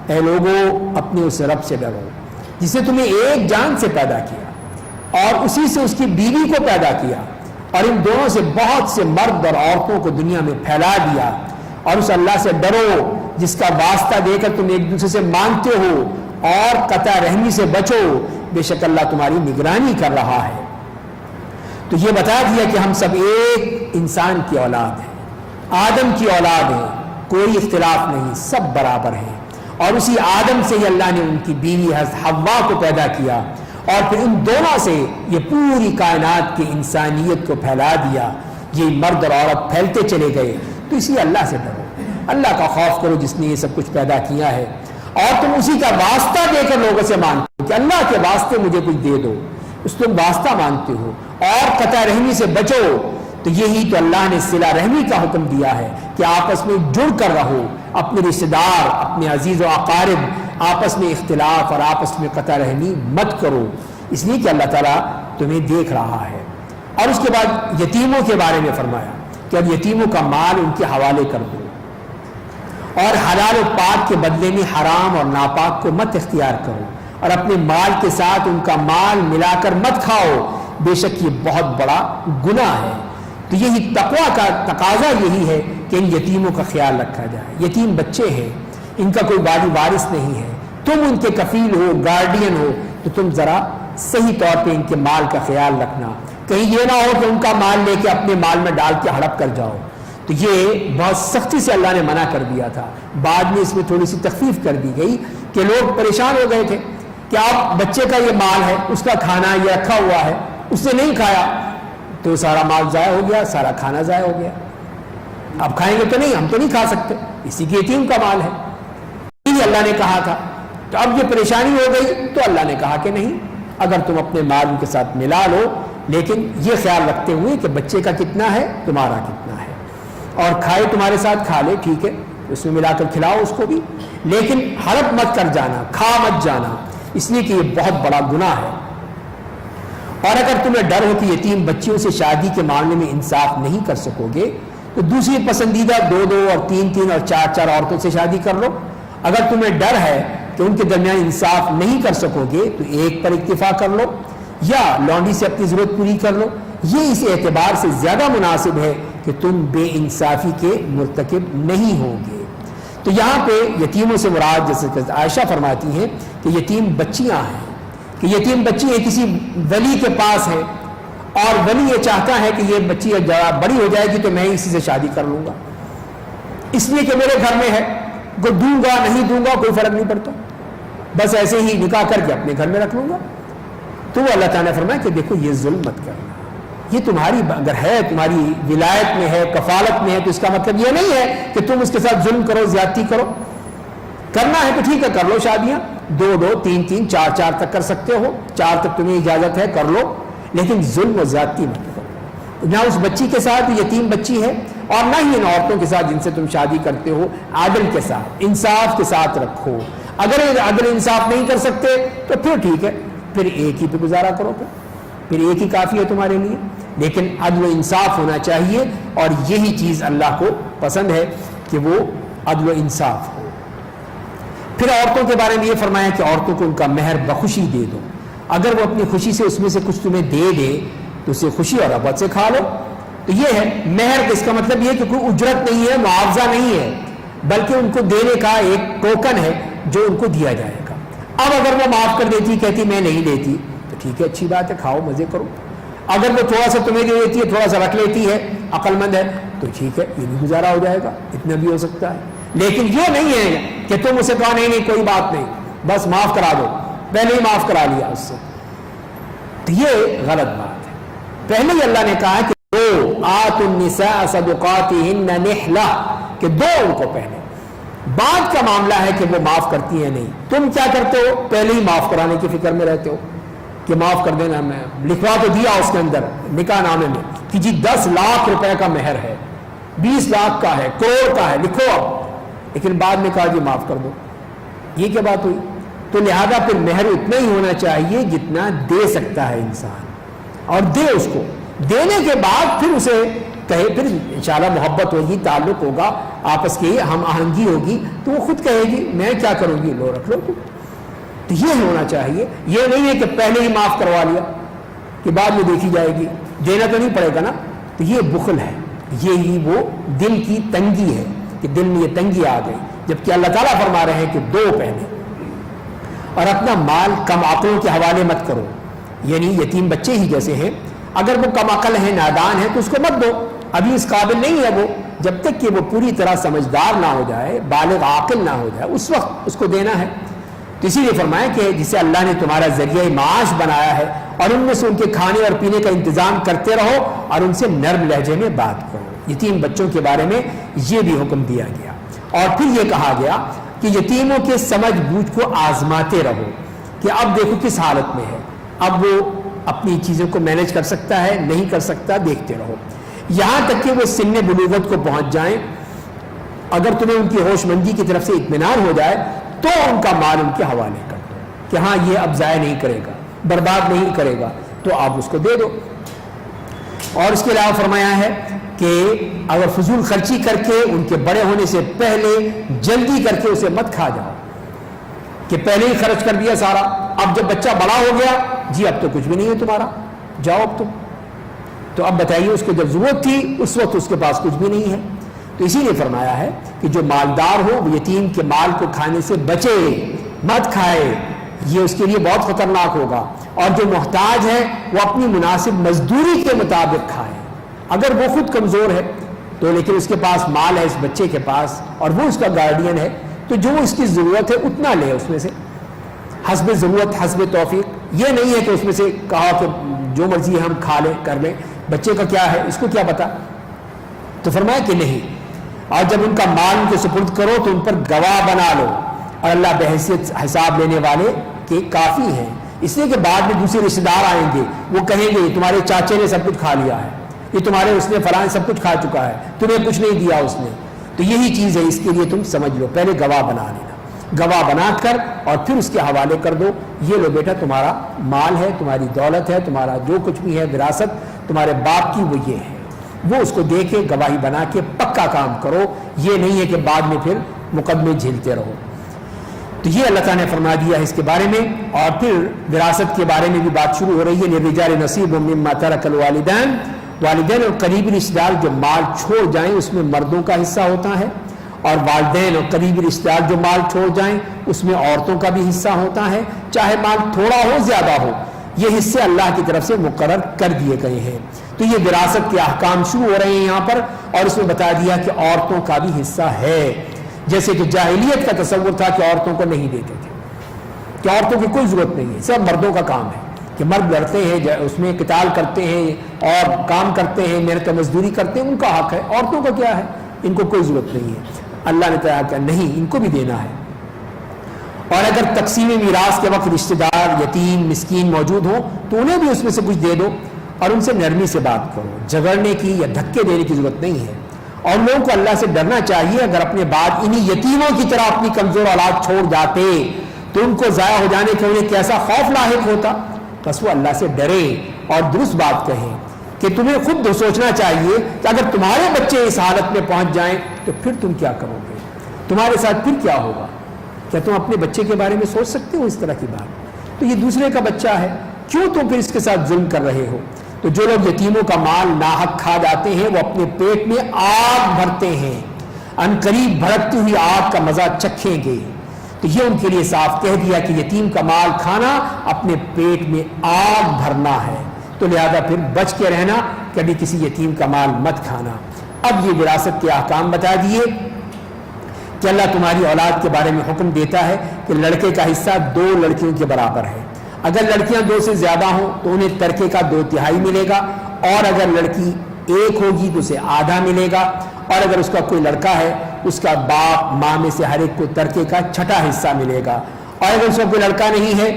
اے لوگو، اپنے اس رب سے ڈرو جس نے تمہیں ایک جان سے پیدا کیا اور اسی سے اس کی بیوی کو پیدا کیا اور ان دونوں سے بہت سے مرد اور عورتوں کو دنیا میں پھیلا دیا. اور اس اللہ سے ڈرو جس کا واسطہ دے کر تم ایک دوسرے سے مانگتے ہو اور قطع رحمی سے بچو، بے شک اللہ تمہاری نگرانی کر رہا ہے. تو تو یہ بتا دیا کہ ہم سب ایک انسان کی اولاد ہیں، آدم کی اولاد ہیں، کوئی اختلاف نہیں، سب برابر ہیں. اور اسی آدم سے ہی اللہ نے ان کی بیوی حضرت حوا کو پیدا کیا، اور پھر ان دونوں سے یہ پوری کائنات کی انسانیت کو پھیلا دیا. یہ مرد اور عورت پھیلتے چلے گئے. تو اسی اللہ سے ڈرو، اللہ کا خوف کرو جس نے یہ سب کچھ پیدا کیا ہے، اور تم اسی کا واسطہ دے کر لوگوں سے مانگتے ہو کہ اللہ کے واسطے مجھے کچھ دے دو، اس تم واسطہ مانگتے ہو. اور قطع رحمی سے بچو. تو یہی تو اللہ نے صلہ رحمی کا حکم دیا ہے کہ آپس میں جڑ کر رہو، اپنے رشتہ دار، اپنے عزیز و اقارب، آپس میں اختلاف اور آپس میں قطع رحمی مت کرو، اس لیے کہ اللہ تعالیٰ تمہیں دیکھ رہا ہے. اور اس کے بعد یتیموں کے بارے میں فرمایا کہ اب یتیموں کا مال ان کے حوالے کر دو، اور حلال و پاک کے بدلے میں حرام اور ناپاک کو مت اختیار کرو، اور اپنے مال کے ساتھ ان کا مال ملا کر مت کھاؤ، بے شک یہ بہت بڑا گناہ ہے. تو یہی تقویٰ کا تقاضا یہی ہے کہ ان یتیموں کا خیال رکھا جائے. یتیم بچے ہیں، ان کا کوئی والی وارث نہیں ہے، تم ان کے کفیل ہو، گارڈین ہو، تو تم ذرا صحیح طور پہ ان کے مال کا خیال رکھنا. کہیں یہ نہ ہو کہ ان کا مال لے کے اپنے مال میں ڈال کے ہڑپ کر جاؤ. تو یہ بہت سختی سے اللہ نے منع کر دیا تھا. بعد میں اس میں تھوڑی سی تخفیف کر دی گئی کہ لوگ پریشان ہو گئے تھے کہ آپ بچے کا یہ مال ہے، اس کا کھانا یہ رکھا ہوا ہے، اس نے نہیں کھایا تو سارا مال ضائع ہو گیا، سارا کھانا ضائع ہو گیا. اب کھائیں گے تو نہیں، ہم تو نہیں کھا سکتے، اسی کے یتیم کا مال ہے، یہ اللہ نے کہا تھا. تو اب یہ پریشانی ہو گئی تو اللہ نے کہا کہ نہیں، اگر تم اپنے مال ان کے ساتھ ملا لو، لیکن یہ خیال رکھتے ہوئے کہ بچے کا کتنا ہے، تمہارا کتنا ہے، اور کھائے تمہارے ساتھ کھا لے، ٹھیک ہے، اس میں ملا کر کھلاؤ اس کو بھی، لیکن ہڑپ مت کر جانا، کھا مت جانا، اس لیے کہ یہ بہت بڑا گناہ ہے. اور اگر تمہیں ڈر ہو کہ یتیم بچیوں سے شادی کے معاملے میں انصاف نہیں کر سکو گے تو دوسری پسندیدہ 2 اور 3 اور 4 عورتوں سے شادی کر لو. اگر تمہیں ڈر ہے کہ ان کے درمیان انصاف نہیں کر سکو گے تو ایک پر اکتفا کر لو، یا لونڈی سے اپنی ضرورت پوری کر لو. یہ اس اعتبار سے زیادہ مناسب ہے کہ تم بے انصافی کے مرتکب نہیں ہوگے. تو یہاں پہ یتیموں سے مراد جیسے عائشہ فرماتی ہیں کہ یتیم بچیاں ہیں، کہ یتیم بچی ہے کسی ولی کے پاس ہے، اور ولی یہ چاہتا ہے کہ یہ بچی بڑی ہو جائے گی تو میں اسی سے شادی کر لوں گا، اس لیے کہ میرے گھر میں ہے، کو دوں گا نہیں دوں گا کوئی فرق نہیں پڑتا، بس ایسے ہی نکاح کر کے اپنے گھر میں رکھ لوں گا. تو وہ اللہ تعالیٰ نے فرمایا کہ دیکھو یہ ظلم مت کرنا، یہ تمہاری اگر ہے، تمہاری ولایت میں ہے، کفالت میں ہے، تو اس کا مطلب یہ نہیں ہے کہ تم اس کے ساتھ ظلم کرو، زیادتی کرو. کرنا ہے تو ٹھیک ہے، کر لو شادیاں، 2 3 4 تک کر سکتے ہو، 4 تک تمہیں اجازت ہے، کر لو، لیکن ظلم و زیادتی مت کرو. نہ اس بچی کے ساتھ یتیم بچی ہے، اور نہ ہی ان عورتوں کے ساتھ جن سے تم شادی کرتے ہو. عدل کے ساتھ، انصاف کے ساتھ رکھو. اگر عدل انصاف نہیں کر سکتے تو پھر ٹھیک ہے، پھر ایک ہی پہ گزارا کرو، پھر ایک ہی کافی ہے تمہارے لیے، لیکن عدل و انصاف ہونا چاہیے. اور یہی چیز اللہ کو پسند ہے کہ وہ عدل و انصاف ہو. پھر عورتوں کے بارے میں یہ فرمایا کہ عورتوں کو ان کا مہر بخوشی دے دو. اگر وہ اپنی خوشی سے اس میں سے کچھ تمہیں دے دے تو اسے خوشی اور رغبت سے کھا لو. تو یہ ہے مہر، اس کا مطلب یہ کہ کوئی اجرت نہیں ہے، معاوضہ نہیں ہے، بلکہ ان کو دینے کا ایک ٹوکن ہے جو ان کو دیا جائے گا. اب اگر وہ معاف کر دیتی، کہتی میں نہیں لیتی، تو ٹھیک ہے، اچھی بات ہے، کھاؤ مزے کرو. اگر وہ تھوڑا سا تمہیں دے دیتی ہے، تھوڑا سا رکھ لیتی ہے، عقل مند ہے، تو ٹھیک ہے، یہ بھی گزارا ہو جائے گا، اتنا بھی ہو سکتا ہے. لیکن یہ نہیں ہے کہ تم اسے کہا نہیں کوئی بات نہیں، بس معاف کرا دو، پہلے ہی معاف کرا لیا اس سے، تو یہ غلط بات ہے. پہلے ہی اللہ نے کہا کہ آتوا النساء صدقاتهن نحلہ، کہ دو ان کو پہلے. بعد کا معاملہ ہے کہ وہ معاف کرتی ہیں نہیں. تم کیا کرتے ہو؟ پہلے ہی معاف کرانے کی فکر میں رہتے ہو کہ معاف کر دینا. میں لکھوا تو دیا اس کے اندر نکاح نامے میں کہ جی 10 لاکھ روپے کا مہر ہے، 20 لاکھ کا ہے، کروڑ کا ہے، لکھو اب. لیکن بعد میں کہا جی معاف کر دو. یہ کیا بات ہوئی؟ تو لہذا پھر مہر اتنا ہی ہونا چاہیے جتنا دے سکتا ہے انسان، اور دے اس کو. دینے کے بعد پھر اسے کہے، پھر انشاءاللہ محبت ہوگی، تعلق ہوگا، آپس کی ہم آہنگی ہوگی، تو وہ خود کہے گی میں کیا کروں گی، لو رکھ لو. تو یہ ہونا چاہیے. یہ نہیں ہے کہ پہلے ہی معاف کروا لیا کہ بعد میں دیکھی جائے گی، دینا تو نہیں پڑے گا نا. تو یہ بخل ہے، یہی وہ دل کی تنگی ہے کہ دل میں یہ تنگی آ گئی. جبکہ اللہ تعالیٰ فرما رہے ہیں کہ دو پہلے. اور اپنا مال کم عقلوں کے حوالے مت کرو، یعنی یتیم بچے ہی جیسے ہیں، اگر وہ کم عقل ہے، نادان ہے، تو اس کو مت دو، ابھی اس قابل نہیں ہے وہ، جب تک کہ وہ پوری طرح سمجھدار نہ ہو جائے، بالغ عاقل نہ ہو جائے، اس وقت اس کو دینا ہے۔ تو اسی لیے فرمایا کہ جسے اللہ نے تمہارا ذریعہ معاش بنایا ہے، اور ان میں سے ان کے کھانے اور پینے کا انتظام کرتے رہو اور ان سے نرم لہجے میں بات کرو۔ یتیم بچوں کے بارے میں یہ بھی حکم دیا گیا، اور پھر یہ کہا گیا کہ یتیموں کے سمجھ بوجھ کو آزماتے رہو کہ اب دیکھو کس حالت میں ہے، اب وہ اپنی چیزوں کو مینج کر سکتا ہے، نہیں کر سکتا، دیکھتے رہو یہاں تک کہ وہ سن بلوغت کو پہنچ جائیں۔ اگر تمہیں ان کی ہوش مندی کی طرف سے اطمینان ہو جائے تو ان کا مال ان کے حوالے کر دو کہ ہاں یہ اب ضائع نہیں کرے گا، برباد نہیں کرے گا، تو آپ اس کو دے دو۔ اور اس کے علاوہ فرمایا ہے کہ اگر فضول خرچی کر کے ان کے بڑے ہونے سے پہلے جلدی کر کے اسے مت کھا جاؤ کہ پہلے ہی خرچ کر دیا سارا، اب جب بچہ بڑا ہو گیا جی اب تو کچھ بھی نہیں ہے تمہارا، جاؤ اب تم، تو اب بتائیے اس کو جب ضرورت تھی اس وقت اس کے پاس کچھ بھی نہیں ہے۔ تو اسی لیے فرمایا ہے کہ جو مالدار ہو وہ یتیم کے مال کو کھانے سے بچے، مت کھائے، یہ اس کے لیے بہت خطرناک ہوگا، اور جو محتاج ہے وہ اپنی مناسب مزدوری کے مطابق کھائے۔ اگر وہ خود کمزور ہے تو لیکن اس کے پاس مال ہے اس بچے کے پاس اور وہ اس کا گارڈین ہے، تو جو اس کی ضرورت ہے اتنا لے اس میں سے، حسب ضرورت حسب توفیق۔ یہ نہیں ہے کہ اس میں سے کہا کہ جو مرضی ہم کھا لیں کر لیں، بچے کا کیا ہے اس کو کیا پتا، تو فرمایا کہ نہیں۔ اور جب ان کا مال ان کو سپرد کرو تو ان پر گواہ بنا لو، اور اللہ بحیثیت حساب لینے والے کے کافی ہیں، اس لیے کہ بعد میں دوسرے رشتے دار آئیں گے، وہ کہیں گے تمہارے چاچے نے سب کچھ کھا لیا ہے، یہ تمہارے اس نے فلاں سب کچھ کھا چکا ہے، تمہیں کچھ نہیں دیا اس نے۔ تو یہی چیز ہے، اس کے لیے تم سمجھ لو، پہلے گواہ بنا لینا، گواہ بنا کر اور پھر اس کے حوالے کر دو، یہ لو بیٹا تمہارا مال ہے، تمہاری دولت ہے، تمہارا جو کچھ بھی ہے وراثت تمہارے باپ کی وہ یہ ہے، وہ اس کو دے کے گواہی بنا کے پکا کام کرو، یہ نہیں ہے کہ بعد میں پھر مقدمے جھیلتے رہو۔ تو یہ اللہ تعالیٰ نے فرما دیا ہے اس کے بارے میں۔ اور پھر وراثت کے بارے میں بھی بات شروع ہو رہی ہے، للرجال نصیب مما ترک الوالدین، والدین اور قریبی رشتہ دار جو مال چھوڑ جائیں اس میں مردوں کا حصہ ہوتا ہے، اور والدین اور قریبی رشتہ دار جو مال چھوڑ جائیں اس میں عورتوں کا بھی حصہ ہوتا ہے، چاہے مال تھوڑا ہو زیادہ ہو، یہ حصے اللہ کی طرف سے مقرر کر دیے گئے ہیں۔ تو یہ وراثت کے احکام شروع ہو رہے ہیں یہاں پر، اور اس میں بتا دیا کہ عورتوں کا بھی حصہ ہے، جیسے کہ جاہلیت کا تصور تھا کہ عورتوں کو نہیں دیتے تھے، کہ عورتوں کی کوئی ضرورت نہیں ہے، سب مردوں کا کام ہے، کہ مرد لڑتے ہیں، اس میں قتال کرتے ہیں اور کام کرتے ہیں، محنت مزدوری کرتے ہیں، ان کا حق ہے، عورتوں کا کیا ہے، ان کو کوئی ضرورت نہیں ہے۔ اللہ نے کہا کہ نہیں، ان کو بھی دینا ہے۔ اور اگر تقسیم میراث کے وقت رشتہ دار یتیم مسکین موجود ہوں تو انہیں بھی اس میں سے کچھ دے دو، اور ان سے نرمی سے بات کرو، جھگڑنے کی یا دھکے دینے کی ضرورت نہیں ہے۔ اور لوگوں کو اللہ سے ڈرنا چاہیے، اگر اپنے بعد انہی یتیموں کی طرح اپنی کمزور اولاد چھوڑ جاتے تو ان کو ضائع ہو جانے کے انہیں کیسا خوف لاحق ہوتا، بس وہ اللہ سے ڈرے اور درست بات کہیں کہ تمہیں خود سوچنا چاہیے کہ اگر تمہارے بچے اس حالت میں پہنچ جائیں تو پھر تم کیا کرو گے، تمہارے ساتھ پھر کیا ہوگا، کیا تم اپنے بچے کے بارے میں سوچ سکتے ہو اس طرح کی بات؟ تو یہ دوسرے کا بچہ ہے، کیوں تم پھر اس کے ساتھ ظلم کر رہے ہو؟ تو جو لوگ یتیموں کا مال ناحق کھا جاتے ہیں وہ اپنے پیٹ میں آگ بھرتے ہیں، ان قریب بھڑکتی ہوئی آگ کا مزہ چکھیں گے۔ تو یہ ان کے لیے صاف کہہ دیا کہ یتیم کا مال کھانا اپنے پیٹ میں آگ بھرنا ہے، تو لہذا پھر بچ کے رہنا، کبھی کسی یتیم کا مال مت کھانا۔ اب یہ وراثت کے احکام بتا دیے کہ اللہ تمہاری اولاد کے بارے میں حکم دیتا ہے کہ لڑکے کا حصہ 2 لڑکیوں کے برابر ہے، اگر لڑکیاں 2 سے زیادہ ہوں تو انہیں ترکے کا 2/3 ملے گا، اور اگر لڑکی 1 ہوگی تو اسے آدھا ملے گا، اور اگر اس کا کوئی لڑکا ہے اس کا باپ ماں میں سے ہر ایک کو ترکے کا 6واں حصہ ملے گا، اور اگر اس کا کوئی لڑکا نہیں ہے،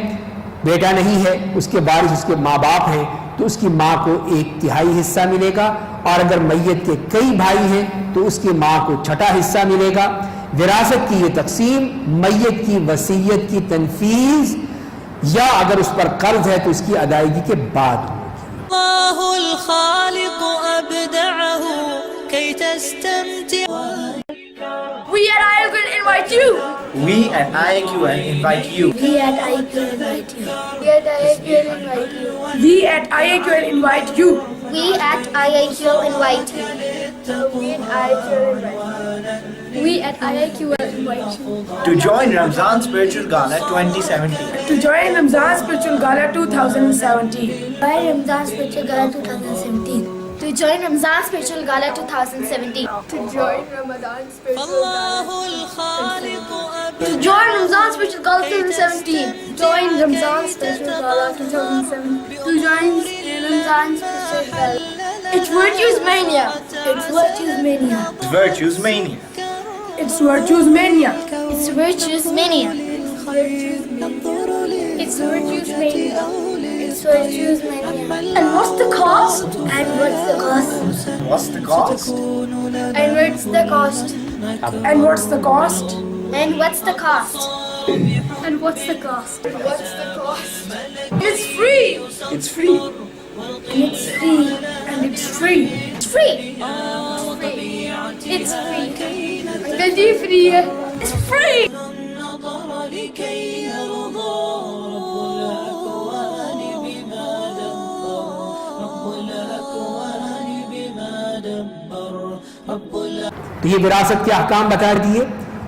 بیٹا نہیں ہے، اس کے وارث اس کے ماں باپ ہیں تو اس کی ماں کو 1/3 حصہ ملے گا، اور اگر میت کے کئی بھائی ہیں تو اس کی ماں کو 6واں حصہ ملے گا۔ وراثت کی یہ تقسیم میت کی وصیت کی تنفیذ یا اگر اس پر قرض ہے تو اس کی ادائیگی کے بعد ہوگی۔ اللہ الخالق ابدعہ کی تستمتع۔ We at IAQN invite you. We at IAQN invite you. We at IAQN invite you. We at IAQN invite you. We at IAQN invite you. We at IAQ invite you. We at IIQ invite you to join Ramzan Spiritual Gala 2017. to join Ramzan Spiritual Gala 2017. By Ramzan Spiritual Gala 2017. To join Ramzan Spiritual Gala 2017. to join Ramadan Spiritual فالله Khaliq To join Ramzan Spiritual Gala 2017. Join Ramzan Spiritual Gala 2017. To join Ramzan Spiritual Gala. It's Virtues Mania. It's Virtues Mania. Virtues Mania. It's Virtues Mania. It's Virtues Mania. It's Virtues Mania. It's Virtues Mania. And what's the cost? And what's the cost? What's the cost? And what's the cost? And what's the cost? And what's the cost? And what's the cost? What's the cost? It's free. It's free. And it's free. And it's free. It's free. It's free. Uncle ji free hai. It's free. النظر لكي يرضى رب الأكوان بما دبر رب تو یہ وراثت کے احکام بتا دیے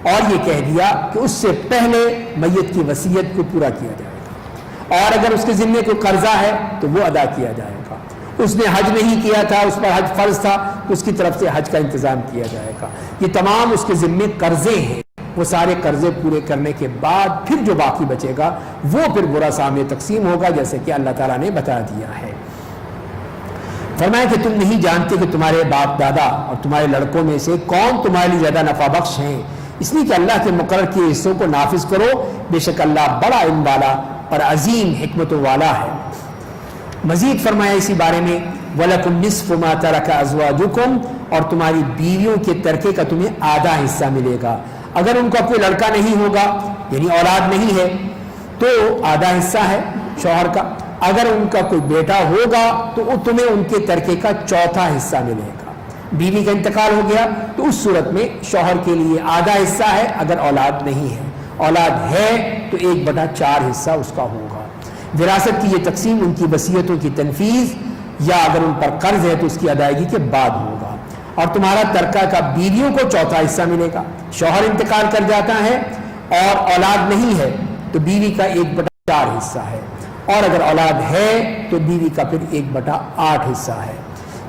اور یہ کہہ دیا کہ اس سے پہلے میت کی وصیت کو پورا کیا جائے گا، اور اگر اس کے ذمے کوئی قرضہ ہے تو وہ ادا کیا جائے گا، اس نے حج نہیں کیا تھا، اس پر حج فرض تھا، اس کی طرف سے حج کا انتظام کیا جائے گا، یہ تمام اس کے ذمے قرضے ہیں، وہ سارے قرضے پورے کرنے کے بعد پھر جو باقی بچے گا وہ پھر ورثاء میں تقسیم ہوگا، جیسے کہ اللہ تعالیٰ نے بتا دیا ہے۔ فرمایا کہ تم نہیں جانتے کہ تمہارے باپ دادا اور تمہارے لڑکوں میں سے کون تمہارے لیے زیادہ نفع بخش ہیں، اس لیے کہ اللہ کے مقرر کیے حصوں کو نافذ کرو، بے شک اللہ بڑا علم والا اور عظیم حکمتوں والا ہے۔ مزید فرمایا اسی بارے میں وَلَكُمْ نِصْفُ مَا تَرَكَ أَزْوَاجُكُمْ، اور تمہاری بیویوں کے ترکے کا تمہیں آدھا حصہ ملے گا، اگر ان کا کوئی لڑکا نہیں ہوگا یعنی اولاد نہیں ہے تو آدھا حصہ ہے شوہر کا، اگر ان کا کوئی بیٹا ہوگا تو تمہیں ان کے ترکے کا چوتھا حصہ ملے گا، بیوی کا انتقال ہو گیا تو اس صورت میں شوہر کے لیے آدھا حصہ ہے، اگر اولاد نہیں ہے، اولاد ہے تو 1/4 حصہ اس کا ہوگا۔ وراثت کی یہ تقسیم ان کی وصیتوں کی تنفیذ یا اگر ان پر قرض ہے تو اس کی ادائیگی کے بعد ہوگا، اور تمہارا ترکہ کا بیویوں کو چوتھا حصہ ملے گا، شوہر انتقال کر جاتا ہے اور اولاد نہیں ہے تو بیوی کا 1/4 حصہ ہے، اور اگر اولاد ہے تو بیوی کا پھر 1/8 حصہ ہے۔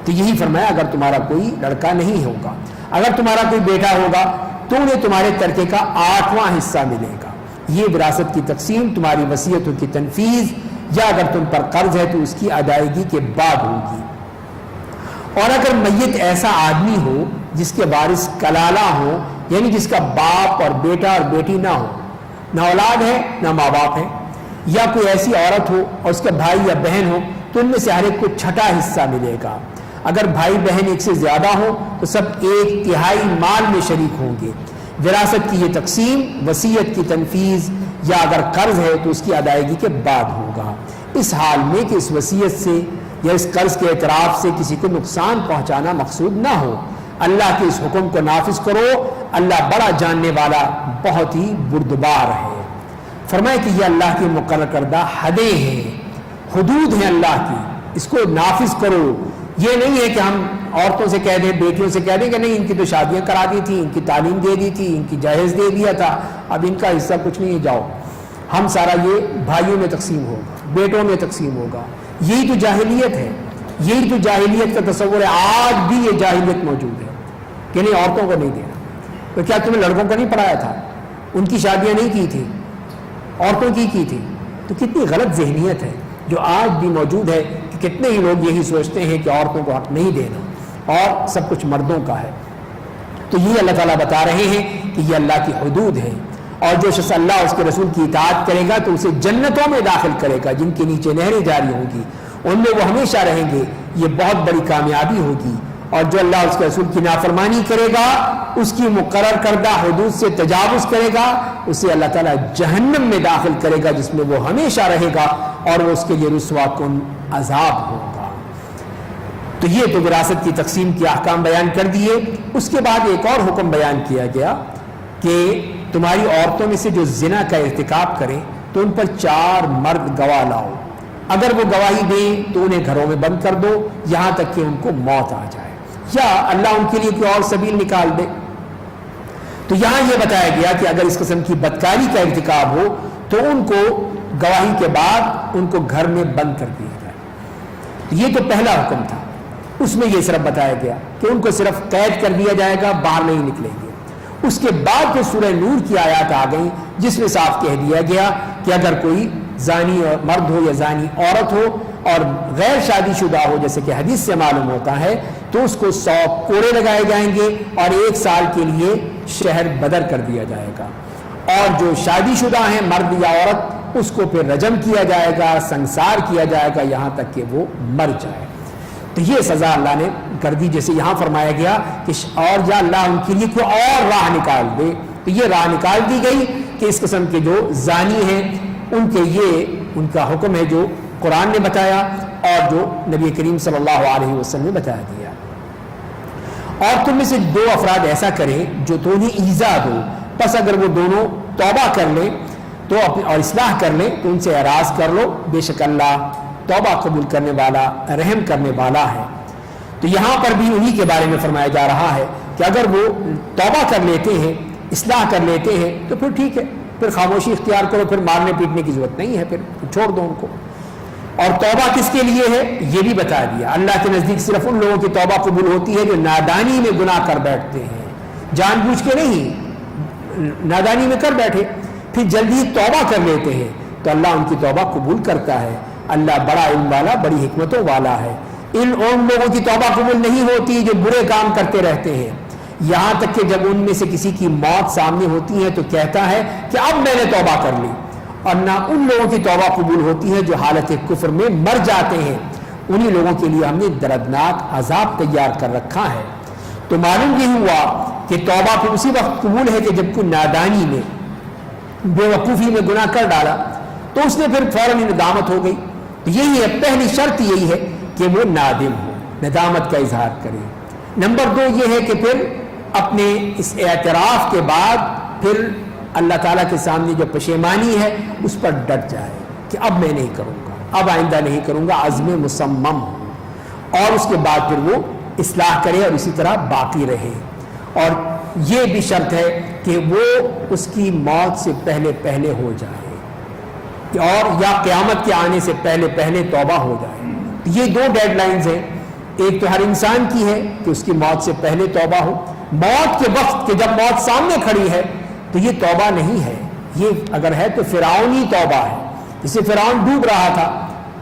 تو یہی فرمایا اگر تمہارا کوئی لڑکا نہیں ہوگا، اگر تمہارا کوئی بیٹا ہوگا تو انہیں تمہارے ترکے کا 8واں حصہ ملے گا۔ یہ وراثت کی تقسیم تمہاری وصیتوں کی تنفیذ یا اگر تم پر قرض ہے تو اس کی ادائیگی کے بعد ہوگی۔ اور اگر میت ایسا آدمی ہو جس کے وارث کلالہ ہو، یعنی جس کا باپ اور بیٹا اور بیٹی نہ ہو، نہ اولاد ہے نہ ماں باپ ہے، یا کوئی ایسی عورت ہو اور اس کا بھائی یا بہن ہو تو ان میں سے ہر ایک کو چھٹا حصہ ملے گا، اگر بھائی بہن ایک سے زیادہ ہو تو سب 1/3 مال میں شریک ہوں گے۔ وراثت کی یہ تقسیم وصیت کی تنفیذ یا اگر قرض ہے تو اس کی ادائیگی کے بعد ہوگا، اس حال میں کہ اس وصیت سے یا اس قرض کے اعتراف سے کسی کو نقصان پہنچانا مقصود نہ ہو۔ اللہ کے اس حکم کو نافذ کرو، اللہ بڑا جاننے والا بہت ہی بردبار ہے۔ فرمائے کہ یہ اللہ کی مقرر کردہ حدیں ہیں، حدود ہیں اللہ کی، اس کو نافذ کرو۔ یہ نہیں ہے کہ ہم عورتوں سے کہہ دیں، بیٹیوں سے کہہ دیں کہ نہیں ان کی تو شادیاں کرا دی تھی، ان کی تعلیم دے دی تھی، ان کی جہیز دے دیا تھا، اب ان کا حصہ کچھ نہیں ہے، جاؤ ہم سارا یہ بھائیوں میں تقسیم ہوگا، بیٹوں میں تقسیم ہوگا۔ یہی تو جاہلیت ہے، یہی تو جاہلیت کا تصور ہے، آج بھی یہ جاہلیت موجود ہے کہ نہیں عورتوں کو نہیں دینا۔ تو کیا تمہیں لڑکوں کو نہیں پڑھایا تھا، ان کی شادیاں نہیں کی تھی، عورتوں کی تھی؟ تو کتنی غلط ذہنیت ہے جو آج بھی موجود ہے کہ کتنے ہی لوگ یہی سوچتے ہیں کہ عورتوں کو حق نہیں دینا اور سب کچھ مردوں کا ہے۔ تو یہ اللہ تعالیٰ بتا رہے ہیں کہ یہ اللہ کی حدود ہے، اور جو شخص اللہ اور اس کے رسول کی اطاعت کرے گا تو اسے جنتوں میں داخل کرے گا جن کے نیچے نہریں جاری ہوں گی، ان میں وہ ہمیشہ رہیں گے، یہ بہت بڑی کامیابی ہوگی۔ اور جو اللہ اور اس کے رسول کی نافرمانی کرے گا، اس کی مقرر کردہ حدود سے تجاوز کرے گا، اسے اللہ تعالیٰ جہنم میں داخل کرے گا جس میں وہ ہمیشہ رہے گا، اور وہ اس کے لیے رسوا کن عذاب ہوگا۔ تو یہ تو وراثت کی تقسیم کے احکام بیان کر دیے۔ اس کے بعد ایک اور حکم بیان کیا گیا کہ تمہاری عورتوں میں سے جو زنا کا ارتکاب کریں تو ان پر 4 مرد گواہ لاؤ، اگر وہ گواہی دیں تو انہیں گھروں میں بند کر دو یہاں تک کہ ان کو موت آ جائے۔ یا اللہ ان کے لیے کوئی اور سبیل نکال دے. تو یہاں یہ بتایا گیا کہ اگر اس قسم کی بدکاری کا ارتکاب ہو تو ان کو گواہی کے بعد ان کو گھر میں بند کر دیا جائے. یہ تو پہلا حکم تھا, اس میں یہ صرف بتایا گیا کہ ان کو صرف قید کر دیا جائے گا, باہر نہیں نکلیں گے. اس کے بعد جو سورہ نور کی آیات آ گئیں جس میں صاف کہہ دیا گیا کہ اگر کوئی زانی مرد ہو یا زانی عورت ہو اور غیر شادی شدہ ہو, جیسے کہ حدیث سے معلوم ہوتا ہے, تو اس کو 100 کوڑے لگائے جائیں گے اور 1 سال کے لیے شہر بدر کر دیا جائے گا. اور جو شادی شدہ ہیں مرد یا عورت, اس کو پھر رجم کیا جائے گا, سنسار کیا جائے گا یہاں تک کہ وہ مر جائے. تو یہ سزا اللہ نے کر دی, جیسے یہاں فرمایا گیا کہ اور یا اللہ ان کے لیے کوئی اور راہ نکال دے. تو یہ راہ نکال دی گئی کہ اس قسم کے جو زانی ہیں ان کے یہ ان کا حکم ہے جو قرآن نے بتایا اور جو نبی کریم صلی اللہ علیہ وسلم نے بتایا دیا. اور تم میں سے 2 افراد ایسا کریں جو انہیں ایذا دو, پس اگر وہ دونوں توبہ کر لیں تو اور اصلاح کر لیں تو ان سے اعراض کر لو, بے شک اللہ توبہ قبول کرنے والا رحم کرنے والا ہے. تو یہاں پر بھی انہی کے بارے میں فرمایا جا رہا ہے کہ اگر وہ توبہ کر لیتے ہیں, اصلاح کر لیتے ہیں تو پھر ٹھیک ہے, پھر خاموشی اختیار کرو, پھر مارنے پیٹنے کی ضرورت نہیں ہے, پھر چھوڑ دو ان کو. اور توبہ کس کے لیے ہے یہ بھی بتا دیا. اللہ کے نزدیک صرف ان لوگوں کی توبہ قبول ہوتی ہے جو نادانی میں گناہ کر بیٹھتے ہیں, جان بوجھ کے نہیں, نادانی میں کر بیٹھے پھر جلدی توبہ کر لیتے ہیں تو اللہ ان کی توبہ قبول کرتا ہے. اللہ بڑا علم والا, بڑی حکمتوں والا ہے. ان لوگوں کی توبہ قبول نہیں ہوتی جو برے کام کرتے رہتے ہیں, یہاں تک کہ جب ان میں سے کسی کی موت سامنے ہوتی ہے تو کہتا ہے کہ اب میں نے توبہ کر لی. اور نہ ان لوگوں کی توبہ قبول ہوتی ہے جو حالت کفر میں مر جاتے ہیں, انہی لوگوں کے لیے ہم نے دردناک عذاب تیار کر رکھا ہے. تو معلوم یہ ہوا کہ توبہ پھر اسی وقت قبول ہے کہ جب کوئی نادانی میں بے وقوفی میں گناہ کر ڈالا تو اس نے پھر فوراً ندامت ہو گئی. یہی ہے پہلی شرط, یہی ہے کہ وہ نادم ہو, ندامت کا اظہار کرے. نمبر 2 یہ ہے کہ پھر اپنے اس اعتراف کے بعد پھر اللہ تعالیٰ کے سامنے جو پشیمانی ہے اس پر ڈٹ جائے کہ اب میں نہیں کروں گا, اب آئندہ نہیں کروں گا, عزم مصمم ہو. اور اس کے بعد پھر وہ اصلاح کرے اور اسی طرح باقی رہے. اور یہ بھی شرط ہے کہ وہ اس کی موت سے پہلے ہو جائے اور یا قیامت کے آنے سے پہلے توبہ ہو جائے. یہ 2 ڈیڈ لائنز ہیں. ایک تو ہر انسان کی ہے کہ اس کی موت سے پہلے توبہ ہو, موت کے وقت کہ جب موت سامنے کھڑی ہے تو یہ توبہ نہیں ہے. یہ اگر ہے تو فرعونی توبہ ہے. جسے فرعون ڈوب رہا تھا,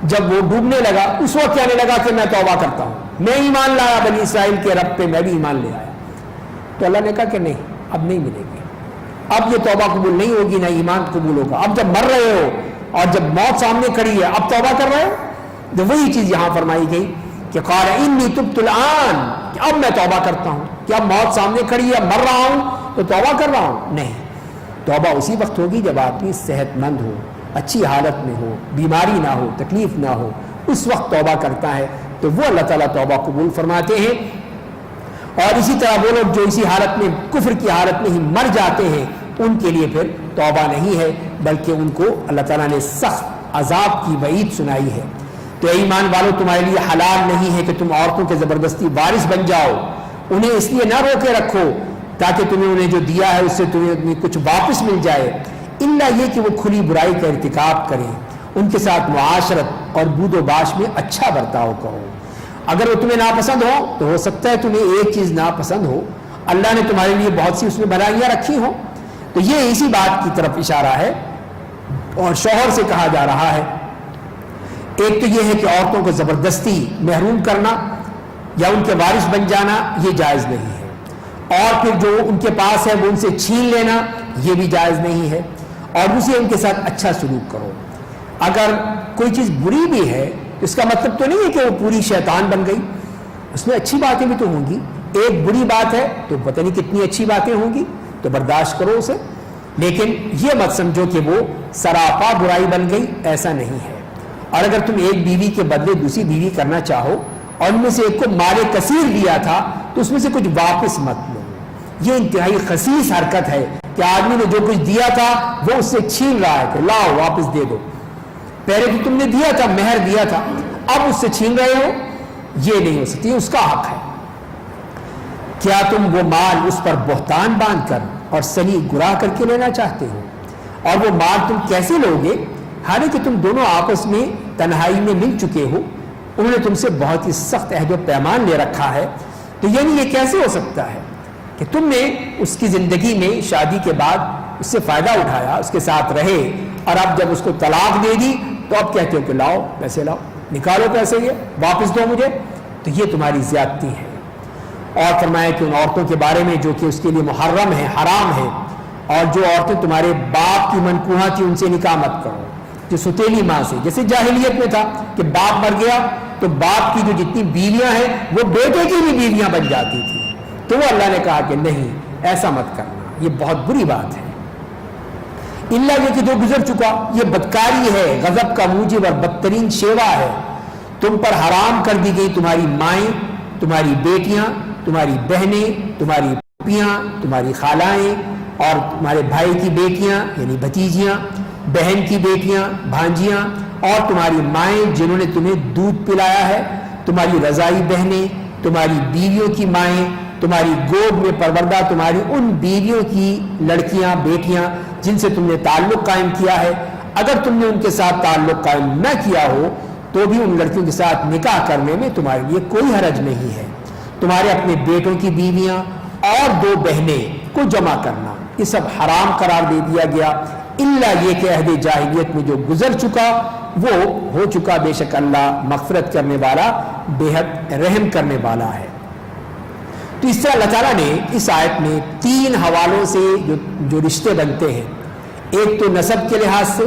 جب وہ ڈوبنے لگا اس وقت کہنے لگا کہ میں توبہ کرتا ہوں, میں ایمان لایا بنی اسرائیل کے رب پہ, میں بھی ایمان لے آیا. تو اللہ نے کہا کہ نہیں, اب نہیں ملے گی, اب یہ توبہ قبول نہیں ہوگی, نہ ایمان قبول ہوگا. اب جب مر رہے ہو اور جب موت سامنے کھڑی ہے اب توبہ کر رہے ہو, تو وہی چیز یہاں فرمائی گئی کہ قال انی تبت الآن, کہ اب میں توبہ کرتا ہوں. کہ اب موت سامنے کھڑی ہے, مر رہا ہوں تو توبہ کر رہا ہوں؟ نہیں, توبہ اسی وقت ہوگی جب آدمی صحت مند ہو, اچھی حالت میں ہو, بیماری نہ ہو, تکلیف نہ ہو, اس وقت توبہ کرتا ہے تو وہ اللہ تعالیٰ توبہ قبول فرماتے ہیں. اور اسی طرح وہ لوگ جو اسی حالت میں کفر کی حالت میں ہی مر جاتے ہیں ان کے لیے پھر توبہ نہیں ہے, بلکہ ان کو اللہ تعالیٰ نے سخت عذاب کی وعید سنائی ہے. تو ایمان والو, تمہارے لیے حلال نہیں ہے کہ تم عورتوں کے زبردستی وارث بن جاؤ, انہیں اس لیے نہ روکے رکھو تاکہ تمہیں انہیں جو دیا ہے اس سے تمہیں کچھ واپس مل جائے, الا یہ کہ وہ کھلی برائی کا ارتکاب کریں, ان کے ساتھ معاشرت اور بود و باش میں اچھا برتاؤ کرو. اگر وہ تمہیں ناپسند ہو تو ہو سکتا ہے تمہیں ایک چیز ناپسند ہو, اللہ نے تمہارے لیے بہت سی اس میں بھلائیاں رکھی ہوں. تو یہ اسی بات کی طرف اشارہ ہے. اور شوہر سے کہا جا رہا ہے, ایک تو یہ ہے کہ عورتوں کو زبردستی محروم کرنا یا ان کے وارث بن جانا یہ جائز نہیں ہے, اور پھر جو ان کے پاس ہے وہ ان سے چھین لینا یہ بھی جائز نہیں ہے, اور دوسرے ان کے ساتھ اچھا سلوک کرو. اگر کوئی چیز بری بھی ہے اس کا مطلب تو نہیں ہے کہ وہ پوری شیطان بن گئی, اس میں اچھی باتیں بھی تو ہوں گی. ایک بری بات ہے تو پتہ نہیں کتنی اچھی باتیں ہوں گی, تو برداشت کرو اسے, لیکن یہ مت سمجھو کہ وہ سراپا برائی بن گئی, ایسا نہیں ہے. اور اگر تم ایک بیوی کے بدلے دوسری بیوی کرنا چاہو اور ان میں سے ایک کو مال کثیر دیا تھا تو اس میں سے کچھ واپس مت لو. یہ انتہائی خسیس حرکت ہے کہ آدمی نے جو کچھ دیا تھا وہ اس سے چھین رہا ہے کہ لاؤ واپس دے دو. پہلے تو تم نے دیا تھا, مہر دیا تھا, اب اس سے چھین رہے ہو, یہ نہیں ہو سکتی, اس کا حق ہے. کیا تم وہ مال اس پر بہتان باندھ کر اور سلی گراہ کر کے لینا چاہتے ہو؟ اور وہ مال تم کیسے لوگے حالانکہ تم دونوں آپس میں تنہائی میں مل چکے ہو؟ انہوں نے تم سے بہت ہی سخت عہد و پیمان لے رکھا ہے، تو یعنی یہ کیسے ہو سکتا ہے کہ تم نے اس کی زندگی میں شادی کے بعد اس سے فائدہ اٹھایا، اس کے ساتھ رہے، اور اب جب اس کو طلاق دے دی تو اب کہتے ہو کہ لاؤ پیسے، لاؤ نکالو پیسے، یہ واپس دو مجھے؟ تو یہ تمہاری زیادتی ہے۔ اور فرمایا کہ ان عورتوں کے بارے میں جو کہ اس کے لیے محرم ہے، حرام ہے، اور جو عورتیں تمہارے باپ کی منکوحہ تھی ان سے نکاح مت کرو، جو ستیلی ماں سے، جیسے جاہلیت میں تھا کہ باپ مر گیا تو باپ کی جو جتنی بیویاں ہیں وہ بیٹے کی بھی بیویاں بن جاتی تھی، تو وہ اللہ نے کہا کہ نہیں، ایسا مت کرنا، یہ بہت بری بات ہے۔ اللہ یہ کہ جو گزر چکا، یہ بدکاری ہے، غضب کا موجب اور بدترین شیوا ہے۔ تم پر حرام کر دی گئی تمہاری مائیں، تمہاری بیٹیاں، تمہاری بہنیں، تمہاری پھوپھیاں، تمہاری خالائیں، اور تمہارے بھائی کی بیٹیاں یعنی بھتیجیاں، بہن کی بیٹیاں بھانجیاں، اور تمہاری مائیں جنہوں نے تمہیں دودھ پلایا ہے، تمہاری رضائی بہنیں، تمہاری بیویوں کی مائیں، تمہاری گود میں پروردہ تمہاری ان بیویوں کی لڑکیاں بیٹیاں جن سے تم نے تعلق قائم کیا ہے، اگر تم نے ان کے ساتھ تعلق قائم نہ کیا ہو تو بھی ان لڑکیوں کے ساتھ نکاح کرنے میں تمہارے لیے کوئی حرج نہیں ہے۔ تمہارے اپنے بیٹوں کی بیویاں اور 2 بہنیں کو جمع کرنا، یہ سب حرام قرار دے دیا گیا، الا یہ کہ عہد جاہلیت میں جو گزر چکا وہ ہو چکا، بے شک اللہ مغفرت کرنے والا، بے حد رحم کرنے والا ہے۔ تو اس طرح اللہ تعالیٰ نے اس آیت میں 3 حوالوں سے جو رشتے بنتے ہیں، ایک تو نسب کے لحاظ سے،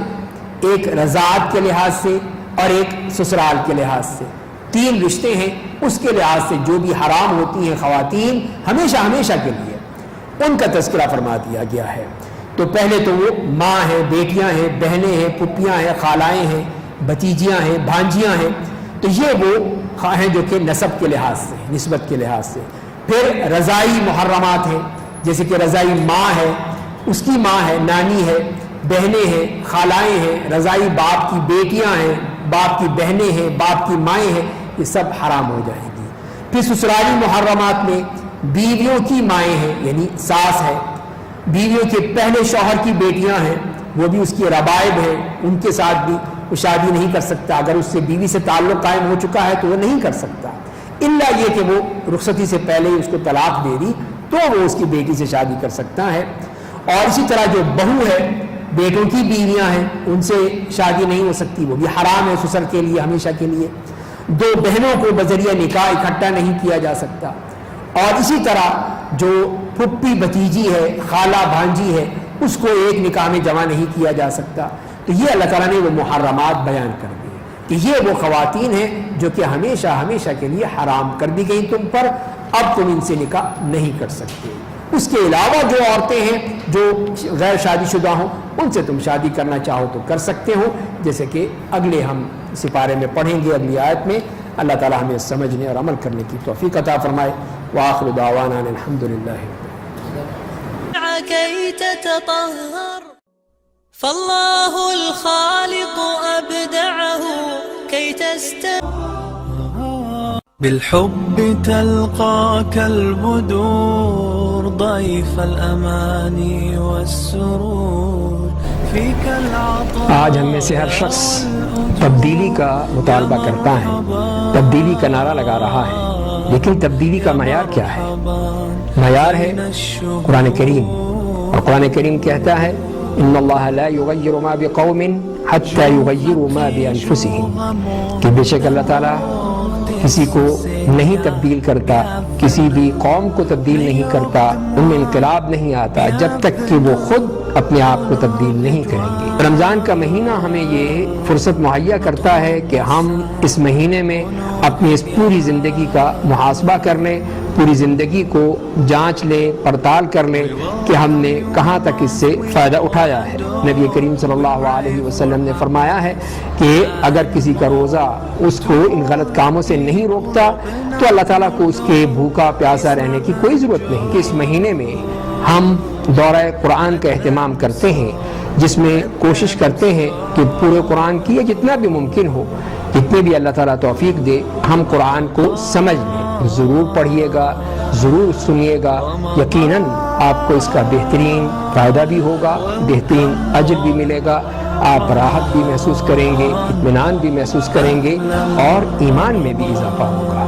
ایک رضاعت کے لحاظ سے، اور ایک سسرال کے لحاظ سے، 3 رشتے ہیں، اس کے لحاظ سے جو بھی حرام ہوتی ہیں خواتین ہمیشہ ہمیشہ کے لیے، ان کا تذکرہ فرما دیا گیا ہے۔ تو پہلے تو وہ ماں ہیں، بیٹیاں ہیں، بہنیں ہیں، پھوپھیاں ہیں، خالائیں ہیں، بھتیجیاں ہیں، بھانجیاں ہیں، تو یہ وہ ہیں جو کہ نسب کے لحاظ سے، نسبت کے لحاظ سے۔ پھر رضائی محرمات ہیں، جیسے کہ رضائی ماں ہے، اس کی ماں ہے، نانی ہے، بہنیں ہیں، خالائیں ہیں، رضائی باپ کی بیٹیاں ہیں، باپ کی بہنیں ہیں، باپ کی مائیں ہیں، یہ سب حرام ہو جائیں گی۔ پھر سسرالی محرمات میں بیویوں کی مائیں ہیں، یعنی ساس ہے، بیویوں کے پہلے شوہر کی بیٹیاں ہیں، وہ بھی اس کی ربائب ہیں، ان کے ساتھ بھی وہ شادی نہیں کر سکتا، اگر اس سے بیوی سے تعلق قائم ہو چکا ہے تو وہ نہیں کر سکتا، الا یہ کہ وہ رخصتی سے پہلے ہی اس کو طلاق دے دی تو وہ اس کی بیٹی سے شادی کر سکتا ہے۔ اور اسی طرح جو بہو ہے، بیٹوں کی بیویاں ہیں، ان سے شادی نہیں ہو سکتی، وہ بھی حرام ہے سسر کے لیے ہمیشہ کے لیے۔ 2 بہنوں کو بذریعہ نکاح اکٹھا نہیں کیا جا سکتا، اور اسی طرح جو پھپھی بھتیجی ہے، خالہ بھانجی ہے، اس کو ایک نکاح میں جمع نہیں کیا جا سکتا۔ تو یہ اللہ تعالیٰ نے وہ محرمات بیان کر دیے کہ یہ وہ خواتین ہیں جو کہ ہمیشہ ہمیشہ کے لیے حرام کر دی گئی تم پر، اب تم ان سے نکاح نہیں کر سکتے۔ اس کے علاوہ جو عورتیں ہیں جو غیر شادی شدہ ہوں، ان سے تم شادی کرنا چاہو تو کر سکتے ہو، جیسے کہ اگلے ہم سپارے میں پڑھیں گے، اگلی آیت میں۔ اللہ تعالیٰ ہمیں سمجھنے اور عمل کرنے کی توفیق عطا فرمائے۔ وآخر دعوانا الحمدللہ۔ كي تتطهر فالله الخالق أبدعه كي بالحب تلقاك البدور ضيف الأماني والسرور فيك العطاء۔ آج ہم میں سے ہر شخص تبدیلی کا مطالبہ کرتا ہے، تبدیلی کا نعرہ لگا رہا ہے، لیکن تبدیلی کا معیار کیا ہے؟ معیار ہے قرآن کریم، اور قرآن کریم کہتا ہے ان اللہ لا یغیر ما بقوم حتی یغیروا ما بانفسهم، کہ بے شک اللہ تعالیٰ کسی کو نہیں تبدیل کرتا، کسی بھی قوم کو تبدیل نہیں کرتا، ان میں انقلاب نہیں آتا جب تک کہ وہ خود اپنے آپ کو تبدیل نہیں کریں گے۔ رمضان کا مہینہ ہمیں یہ فرصت مہیا کرتا ہے کہ ہم اس مہینے میں اپنی اس پوری زندگی کا محاسبہ کر لیں، پوری زندگی کو جانچ لیں، پڑتال کر لیں کہ ہم نے کہاں تک اس سے فائدہ اٹھایا ہے۔ نبی کریم صلی اللہ علیہ وسلم نے فرمایا ہے کہ اگر کسی کا روزہ اس کو ان غلط کاموں سے نہیں روکتا تو اللہ تعالیٰ کو اس کے بھوکا پیاسا رہنے کی کوئی ضرورت نہیں۔ کہ اس مہینے میں ہم دورہ قرآن کا اہتمام کرتے ہیں، جس میں کوشش کرتے ہیں کہ پورے قرآن کی جتنا بھی ممکن ہو، جتنے بھی اللہ تعالیٰ توفیق دے، ہم قرآن کو سمجھ لیں۔ ضرور پڑھیے گا، ضرور سنیے گا، یقیناً آپ کو اس کا بہترین فائدہ بھی ہوگا، بہترین اجر بھی ملے گا، آپ راحت بھی محسوس کریں گے، اطمینان بھی محسوس کریں گے اور ایمان میں بھی اضافہ ہوگا۔